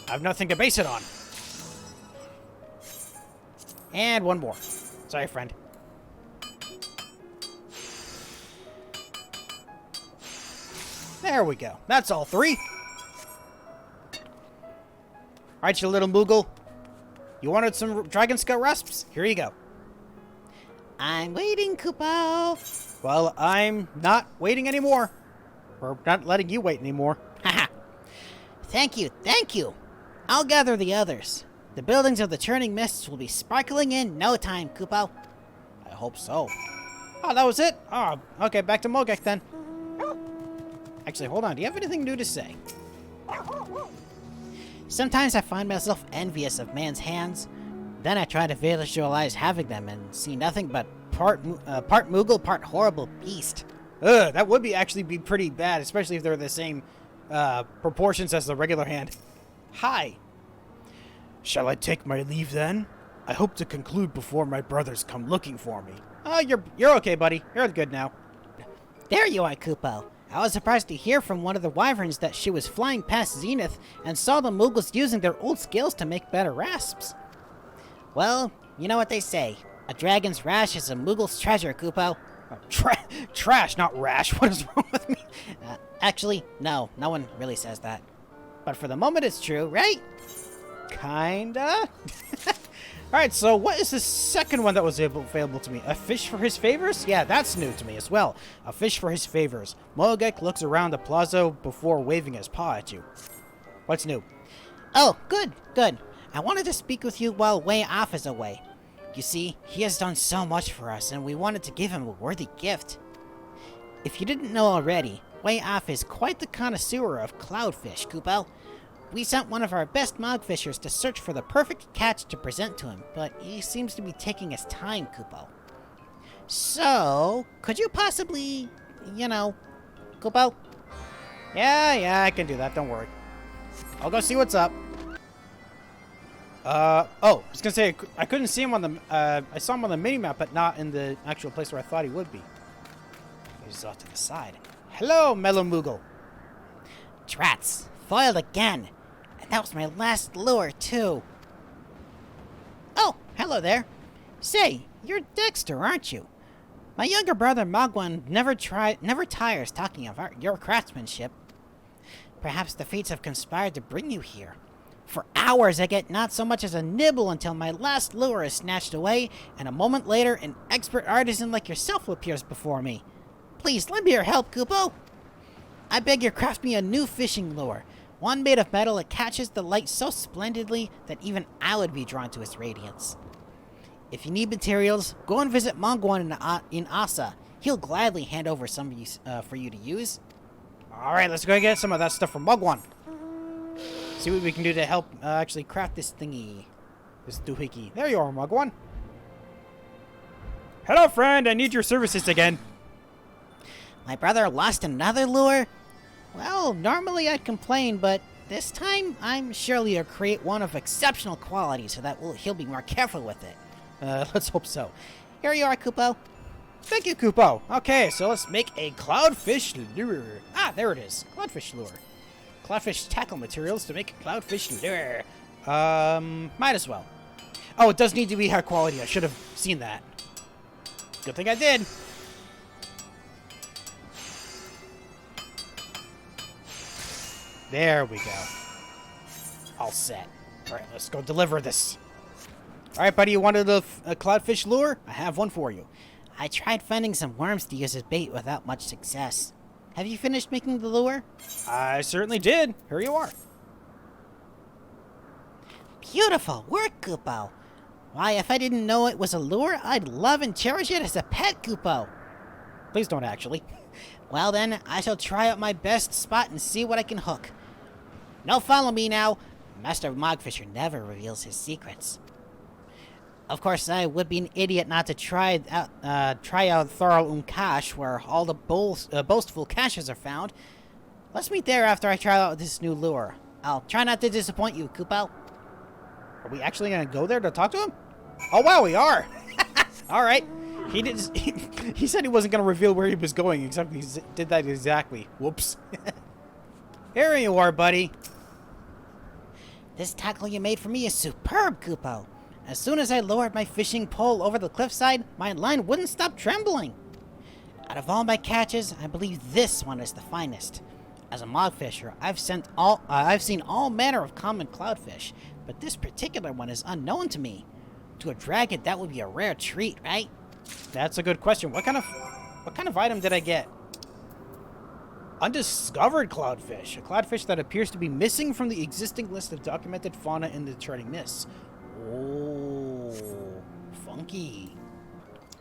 A: I have nothing to base it on. And one more. Sorry, friend. There we go. That's all 3. Alright, you little Moogle. You wanted some Dragon Scale Rasps? Here you go.
B: I'm waiting, Kupo.
A: Well, I'm not waiting anymore. Or not letting you wait anymore.
B: Haha. Thank you. I'll gather the others. The buildings of the Churning Mists will be sparkling in no time, Kupo.
A: I hope so. Oh, that was it? Oh, okay, back to Mogek then. Actually, hold on. Do you have anything new to say?
B: Sometimes I find myself envious of man's hands. Then I try to visualize having them and see nothing but part Moogle, part horrible beast.
A: Ugh, that would actually be pretty bad, especially if they're the same proportions as the regular hand. Hi. Shall I take my leave then? I hope to conclude before my brothers come looking for me. You're okay, buddy. You're good now.
B: There you are, Kupo. I was surprised to hear from one of the wyverns that she was flying past Zenith and saw the Moogles using their old skills to make better rasps. Well, you know what they say. A dragon's rash is a Moogle's treasure, Kupo.
A: Trash, not rash. What is wrong with me?
B: Actually, no one really says that. But for the moment, it's true, right?
A: Kinda. Alright, so what is the second one that was available to me? A fish for his favors? Yeah, that's new to me as well. A fish for his favors. Mogek looks around the plaza before waving his paw at you. What's new?
B: Oh, good. I wanted to speak with you while Way Off is away. You see, he has done so much for us, and we wanted to give him a worthy gift. If you didn't know already, Way Off is quite the connoisseur of cloudfish, Kupo. We sent one of our best mogfishers to search for the perfect catch to present to him, but he seems to be taking his time, Kupo. So, could you possibly, Kupo?
A: Yeah, I can do that, don't worry. I'll go see what's up. I was gonna say, I couldn't see him on the, I saw him on the mini-map, but not in the actual place where I thought he would be. He's off to the side. Hello, Mellow Moogle.
B: Drats, foiled again. And that was my last lure, too. Oh, hello there. Say, you're Dexter, aren't you? My younger brother Mogwan never tires talking of your craftsmanship. Perhaps the fates have conspired to bring you here. For hours I get not so much as a nibble until my last lure is snatched away, and a moment later an expert artisan like yourself appears before me. Please, lend me your help, Kupo. I beg you craft me a new fishing lure. One made of metal that catches the light so splendidly that even I would be drawn to its radiance. If you need materials, go and visit Mogwan in Asa. He'll gladly hand over some for you to use.
A: Alright, let's go get some of that stuff from Mogwan. See what we can do to help actually craft this thingy. This doohickey. There you are, Mogwan. Hello, friend. I need your services again.
B: My brother lost another lure? Well, normally I'd complain, but this time I'm surely to create one of exceptional quality so that he'll be more careful with it.
A: Let's hope so.
B: Here you are, Kupo.
A: Thank you, Kupo. Okay, so let's make a cloudfish lure. Ah, there it is. Cloudfish lure. Cloudfish tackle materials to make a cloudfish lure. Might as well. Oh, it does need to be high quality. I should have seen that. Good thing I did. There we go. All set. All right, let's go deliver this. All right, buddy, you wanted a cloudfish lure? I have one for you.
B: I tried finding some worms to use as bait without much success. Have you finished making the lure?
A: I certainly did. Here you are.
B: Beautiful work, Kupo. Why, if I didn't know it was a lure, I'd love and cherish it as a pet, Kupo.
A: Please don't actually.
B: Well then, I shall try out my best spot and see what I can hook. Now follow me now. Master Mogfisher never reveals his secrets. Of course, I would be an idiot not to try out Thorl Unkash, where all the boastful caches are found. Let's meet there after I try out this new lure. I'll try not to disappoint you, Kupo.
A: Are we actually gonna go there to talk to him? Oh wow, we are. All right. He said he wasn't gonna reveal where he was going, except he did that exactly. Whoops. Here you are, buddy.
B: This tackle you made for me is superb, Kupo. As soon as I lowered my fishing pole over the cliffside, my line wouldn't stop trembling. Out of all my catches, I believe this one is the finest. As a mogfisher, I've seen all manner of common cloudfish, but this particular one is unknown to me. To a dragon, that would be a rare treat, right?
A: That's a good question. What kind of item did I get? Undiscovered cloudfish. A cloudfish that appears to be missing from the existing list of documented fauna in the Churning Mists. Oh, funky.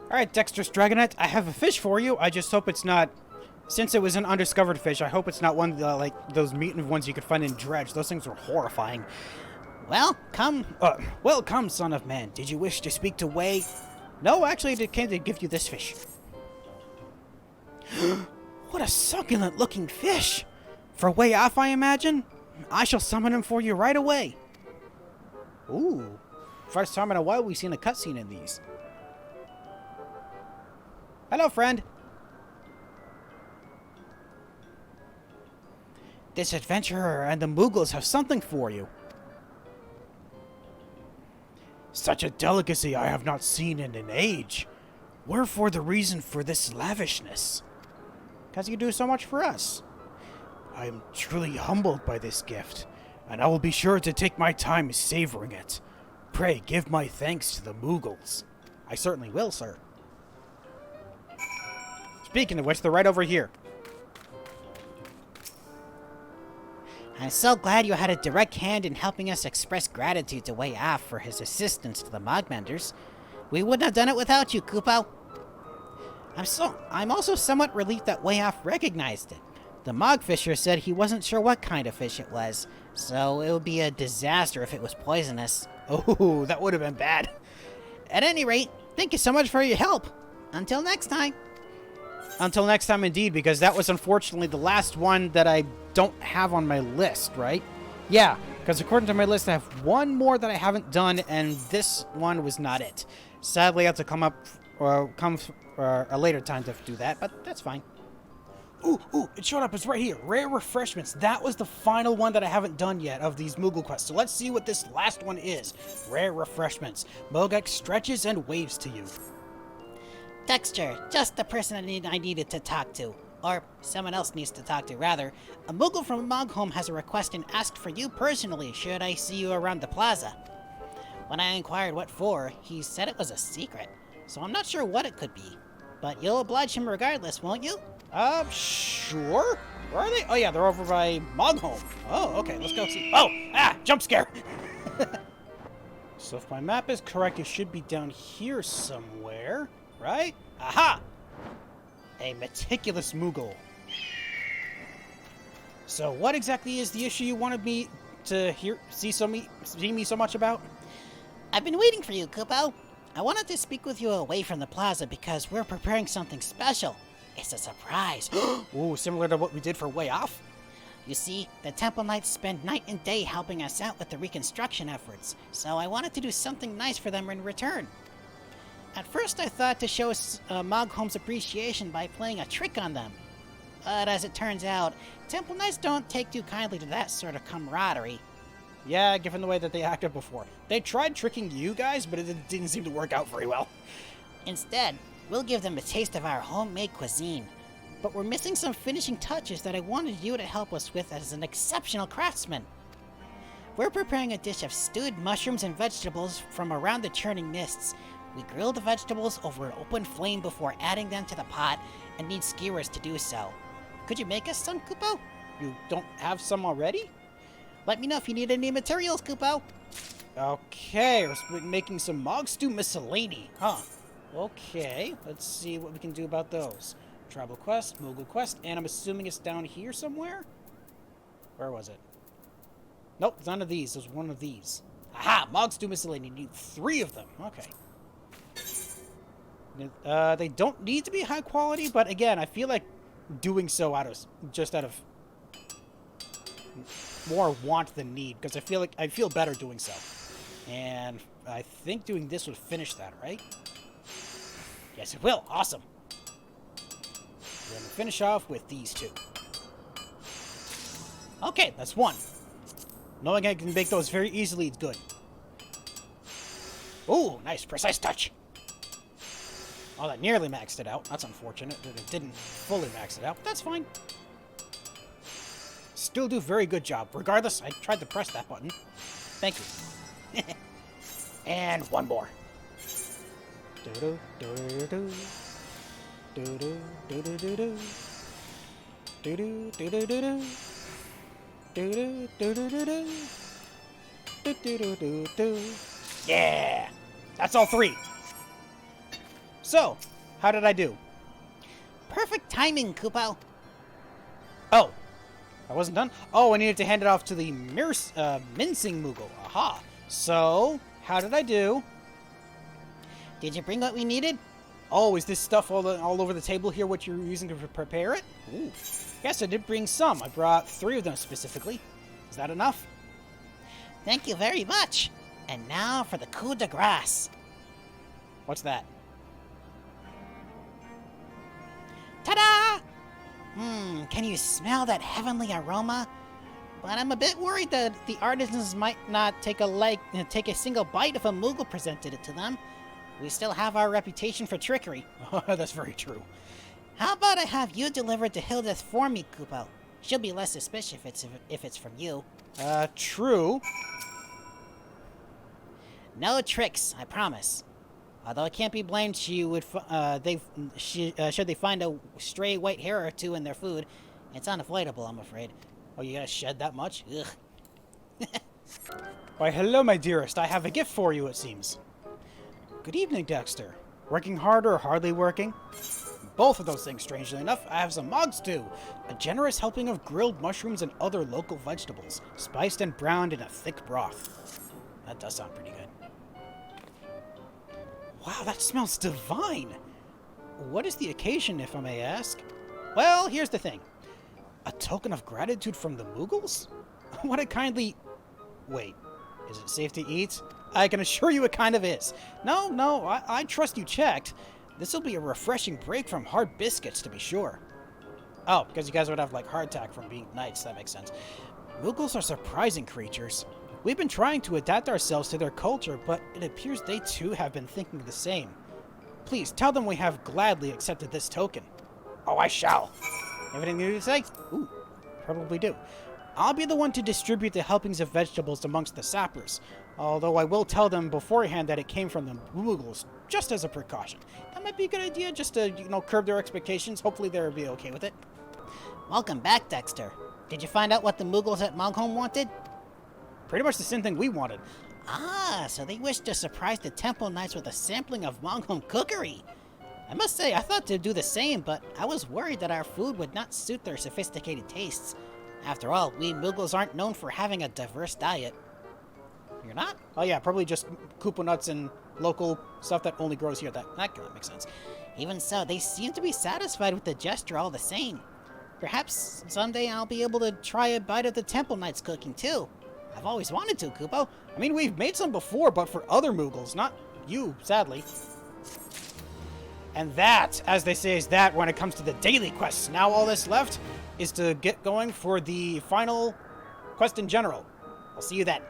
A: Alright, Dexter's Dragonette, I have a fish for you. I just hope it's not Since it was an undiscovered fish, I hope it's not one like those mutant ones you could find in Dredge. Those things were horrifying.
B: Well, come.
A: Welcome, son of man. Did you wish to speak to Wei? No, actually, I came to give you this fish. What a succulent-looking fish! For Wei off, I imagine? I shall summon him for you right away. Ooh. First time in a while we've seen a cutscene in these. Hello, friend. This adventurer and the Moogles have something for you. Such a delicacy I have not seen in an age. Wherefore the reason for this lavishness? Because you do so much for us. I am truly humbled by this gift, and I will be sure to take my time savoring it. Pray give my thanks to the Moogles. I certainly will, sir. Speaking of which, they're right over here.
B: I'm so glad you had a direct hand in helping us express gratitude to Wei Af for his assistance to the Mogmenders. We wouldn't have done it without you, Kupo. I'm also somewhat relieved that Wei Af recognized it. The Mogfisher said he wasn't sure what kind of fish it was, so it would be a disaster if it was poisonous.
A: Oh, that would have been bad.
B: At any rate, thank you so much for your help. Until next time.
A: Until next time, indeed, because that was unfortunately the last one that I don't have on my list, right? Yeah, because according to my list, I have one more that I haven't done, and this one was not it. Sadly, I have to come a later time to do that, but that's fine. Ooh, it showed up. It's right here. Rare refreshments. That was the final one that I haven't done yet of these Moogle quests. So let's see what this last one is. Rare refreshments. Mogex stretches and waves to you.
B: Dexter, just the person I needed to talk to. Or someone else needs to talk to, rather. A Moogle from Moghome has a request and asked for you personally should I see you around the plaza. When I inquired what for, he said it was a secret. So I'm not sure what it could be. But you'll oblige him regardless, won't you?
A: Sure. Where are they? Oh, yeah, they're over by Moghome. Oh, okay, let's go see. Oh, jump scare. So if my map is correct, it should be down here somewhere, right? Aha! A meticulous Moogle. So what exactly is the issue you wanted me to see me so much about?
B: I've been waiting for you, Kupo. I wanted to speak with you away from the plaza because we're preparing something special. It's a surprise.
A: Ooh, similar to what we did for Way Off?
B: You see, the Temple Knights spend night and day helping us out with the reconstruction efforts, so I wanted to do something nice for them in return. At first I thought to show Moghome's appreciation by playing a trick on them. But as it turns out, Temple Knights don't take too kindly to that sort of camaraderie.
A: Yeah, given the way that they acted before. They tried tricking you guys, but it didn't seem to work out very well.
B: Instead, we'll give them a taste of our homemade cuisine. But we're missing some finishing touches that I wanted you to help us with as an exceptional craftsman. We're preparing a dish of stewed mushrooms and vegetables from around the Churning Mists. We grill the vegetables over an open flame before adding them to the pot and need skewers to do so. Could you make us some, Kupo?
A: You don't have some already?
B: Let me know if you need any materials, Kupo.
A: Okay, we're making some Mog Stew Miscellany, huh? Okay, let's see what we can do about those. Tribal Quest, Moogle Quest, and I'm assuming it's down here somewhere? Where was it? Nope, none of these. There's one of these. Aha! Mog Stew Miscellany. You need 3 of them. Okay. They don't need to be high quality, but again, I feel like doing so out of more want than need, because I feel better doing so. And I think doing this would finish that, right? Yes, it will. Awesome. We're going to finish off with these 2. Okay, that's 1. Knowing I can make those very easily is good. Ooh, nice. Precise touch. Oh, that nearly maxed it out. That's unfortunate that it didn't fully max it out, but that's fine. Still do very good job. Regardless, I tried to press that button. Thank you. And one more. Do-do, do-do-do. Do-do, do-do-do-do. Do-do, do-do-do-do. Do-do, do-do-do-do. Do-do-do-do-do. Yeah! That's all 3. So, how did I do?
B: Perfect timing, Kupo.
A: Oh, I wasn't done? Oh, I needed to hand it off to the mincing Moogle. Aha. So, how did I do?
B: Did you bring what we needed?
A: Oh, is this stuff all over the table here what you're using to prepare it? Ooh. Yes, I did bring some. I brought 3 of them specifically. Is that enough?
B: Thank you very much. And now for the coup de grace.
A: What's that?
B: Ta-da! Can you smell that heavenly aroma? But I'm a bit worried that the artisans might not take a single bite if a Moogle presented it to them. We still have our reputation for trickery.
A: That's very true.
B: How about I have you delivered to Hildeth for me, Kupo? She'll be less suspicious if it's from you.
A: True.
B: No tricks, I promise. Although I can't be blamed, should they find a stray white hair or 2 in their food. It's unavoidable, I'm afraid.
A: Oh, you gotta shed that much?
B: Ugh.
A: Why, hello, my dearest. I have a gift for you, it seems. Good evening, Dexter. Working hard or hardly working? Both of those things, strangely enough. I have some Mog Stew, a generous helping of grilled mushrooms and other local vegetables, spiced and browned in a thick broth. That does sound pretty good. Wow, that smells divine! What is the occasion, if I may ask? Well, here's the thing. A token of gratitude from the Moogles? What a kindly... Wait, is it safe to eat? I can assure you it kind of is. No, I trust you checked. This'll be a refreshing break from hard biscuits, to be sure. Oh, because you guys would have, like, hardtack from being knights, that makes sense. Moogles are surprising creatures. We've been trying to adapt ourselves to their culture, but it appears they too have been thinking the same. Please, tell them we have gladly accepted this token. Oh, I shall. Anything new to say? Ooh, probably do. I'll be the one to distribute the helpings of vegetables amongst the sappers, although I will tell them beforehand that it came from the Moogles, just as a precaution. That might be a good idea, just to, curb their expectations. Hopefully they'll be okay with it.
B: Welcome back, Dexter. Did you find out what the Moogles at Mogholm wanted?
A: Pretty much the same thing we wanted.
B: Ah, so they wish to surprise the Temple Knights with a sampling of Mogholm cookery. I must say, I thought they'd do the same, but I was worried that our food would not suit their sophisticated tastes. After all, we Moogles aren't known for having a diverse diet. You're not?
A: Oh yeah, probably just Koopa nuts and local stuff that only grows here. That makes sense.
B: Even so, they seem to be satisfied with the gesture all the same. Perhaps someday I'll be able to try a bite of the Temple Knights cooking too. I've always wanted to, Kupo.
A: I mean, we've made some before, but for other Moogles, not you, sadly. And that, as they say, is that when it comes to the daily quests. Now all that's left is to get going for the final quest in general. I'll see you then.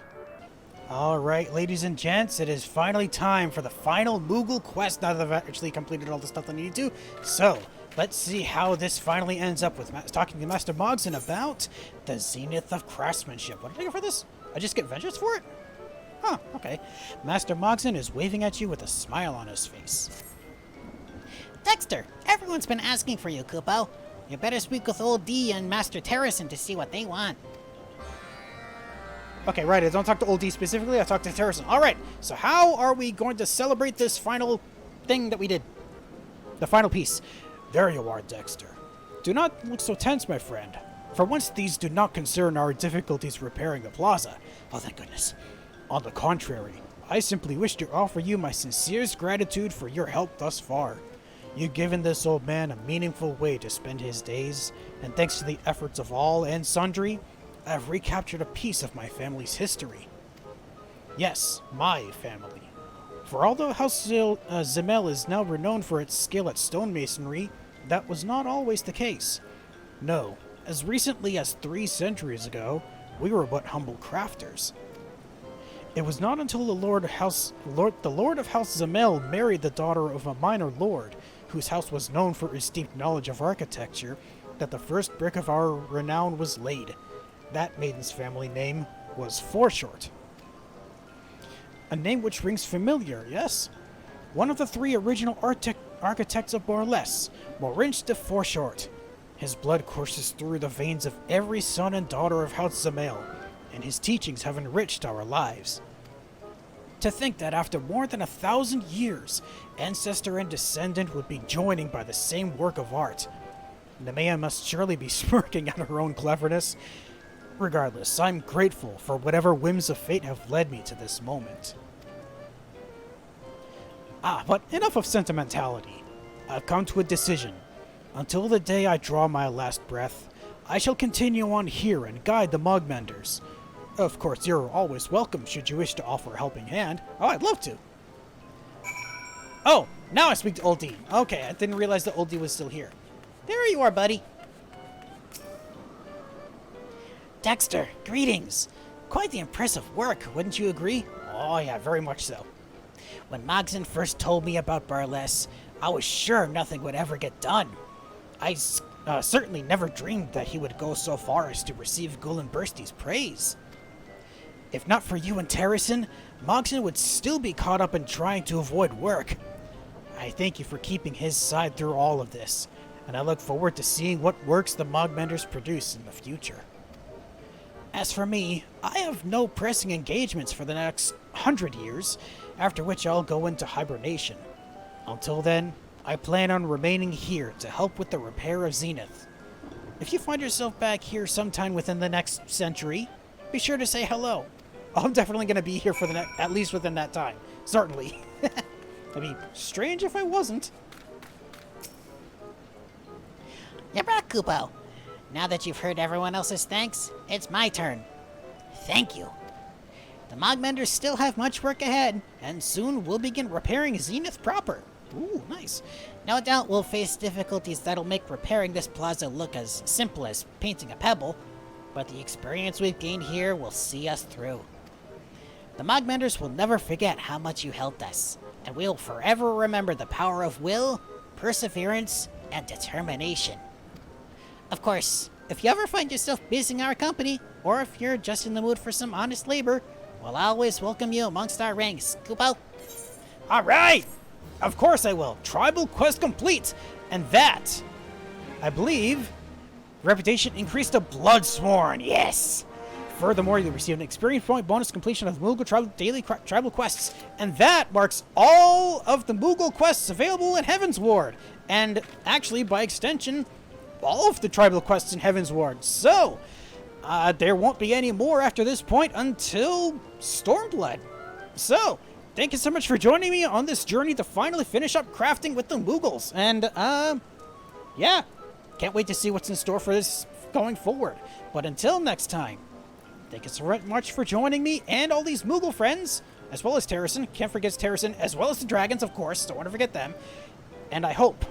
A: Alright, ladies and gents, it is finally time for the final Moogle quest now that I've actually completed all the stuff I needed to. So, let's see how this finally ends up with talking to Master Mogson about the Zenith of Craftsmanship. What did I get for this? I just get vengeance for it? Huh, okay. Master Mogson is waving at you with a smile on his face.
B: Dexter, everyone's been asking for you, Kupo. You better speak with Old D and Master Terracin to see what they want.
A: Okay, right, I don't talk to Old D specifically, I talk to Terracin. Alright, so how are we going to celebrate this final thing that we did? The final piece. There you are, Dexter. Do not look so tense, my friend. For once, these do not concern our difficulties repairing the plaza. Oh, thank goodness. On the contrary, I simply wish to offer you my sincerest gratitude for your help thus far. You've given this old man a meaningful way to spend his days, and thanks to the efforts of all and sundry, I have recaptured a piece of my family's history. Yes, my family. For although House Zemel is now renowned for its skill at stonemasonry, that was not always the case. No, as recently as 3 centuries ago, we were but humble crafters. It was not until the Lord of House Zemel married the daughter of a minor lord, whose house was known for its deep knowledge of architecture, that the first brick of our renown was laid. That maiden's family name was Foreshort. A name which rings familiar, yes? One of the 3 original architects of Borless, Morinch de Foreshort. His blood courses through the veins of every son and daughter of House Zemel, and his teachings have enriched our lives. To think that after more than 1,000 years, ancestor and descendant would be joining by the same work of art. Nemea must surely be smirking at her own cleverness. Regardless, I'm grateful for whatever whims of fate have led me to this moment. But enough of sentimentality. I've come to a decision. Until the day I draw my last breath, I shall continue on here and guide the Mogmenders. Of course, you're always welcome should you wish to offer a helping hand. Oh, I'd love to. Oh, now I speak to Old D. Okay, I didn't realize that Old D was still here. There you are, buddy.
B: Dexter, greetings. Quite the impressive work, wouldn't you agree?
A: Oh yeah, very much so.
B: When Mogson first told me about Burles, I was sure nothing would ever get done.
A: I certainly never dreamed that he would go so far as to receive Gulin Bursty's praise. If not for you and Terracin, Mogson would still be caught up in trying to avoid work. I thank you for keeping his side through all of this, and I look forward to seeing what works the Mogmenders produce in the future. As for me, I have no pressing engagements for the next 100 years, after which I'll go into hibernation. Until then, I plan on remaining here to help with the repair of Zenith. If you find yourself back here sometime within the next century, be sure to say hello. I'm definitely going to be here for the at least within that time. Certainly. It'd be strange if I wasn't.
B: You're back, Kupo. Now that you've heard everyone else's thanks, it's my turn. Thank you. The Mogmenders still have much work ahead, and soon we'll begin repairing Zenith proper. Ooh, nice. No doubt we'll face difficulties that'll make repairing this plaza look as simple as painting a pebble, but the experience we've gained here will see us through. The Mogmenders will never forget how much you helped us, and we'll forever remember the power of will, perseverance, and determination. Of course, if you ever find yourself missing our company, or if you're just in the mood for some honest labor, we'll always welcome you amongst our ranks, Kupo.
A: Alright! Of course I will. Tribal quest complete! And that, I believe, reputation increased to Bloodsworn. Yes! Furthermore, you receive an experience point bonus completion of the Moogle daily tribal quests. And that marks all of the Moogle quests available in Heaven's Ward. And actually, by extension, all of the tribal quests in Heaven's Ward. So, there won't be any more after this point until Stormblood. So, thank you so much for joining me on this journey to finally finish up crafting with the Moogles. And, yeah, can't wait to see what's in store for this going forward. But until next time, thank you so much for joining me and all these Moogle friends, as well as Terracin. Can't forget Terracin, as well as the dragons, of course. Don't want to forget them. And I hope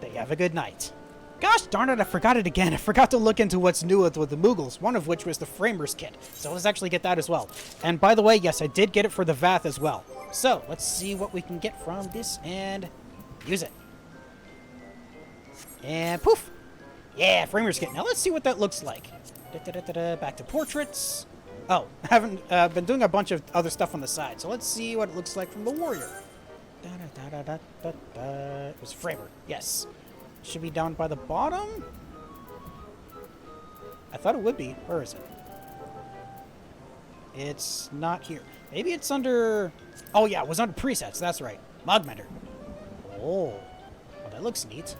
A: that you have a good night. Gosh darn it, I forgot it again. I forgot to look into what's new with the Moogles, one of which was the Framers kit. So let's actually get that as well. And by the way, yes, I did get it for the Vath as well. So let's see what we can get from this and use it. And poof! Yeah, Framers kit. Now let's see what that looks like. Back to portraits. Oh, I haven't been doing a bunch of other stuff on the side. So let's see what it looks like from the Warrior. It was Framer, yes. Should be down by the bottom? I thought it would be. Where is it? It's not here. Maybe it's under... Oh yeah, it was under presets. That's right. Mogmender. Oh. Well, that looks neat.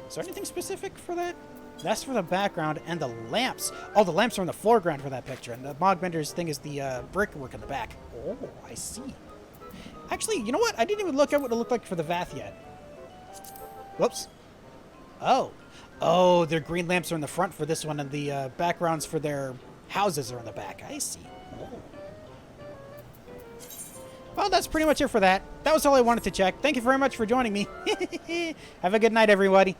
A: Is there anything specific for that? That's for the background and the lamps. Oh, the lamps are in the foreground for that picture. And the Mogmender's thing is the brickwork in the back. Oh, I see. Actually, you know what? I didn't even look at what it looked like for the Vath yet. Whoops. Oh. Oh, their green lamps are in the front for this one, and the backgrounds for their houses are in the back. I see. Oh. Well, that's pretty much it for that. That was all I wanted to check. Thank you very much for joining me. Have a good night, everybody.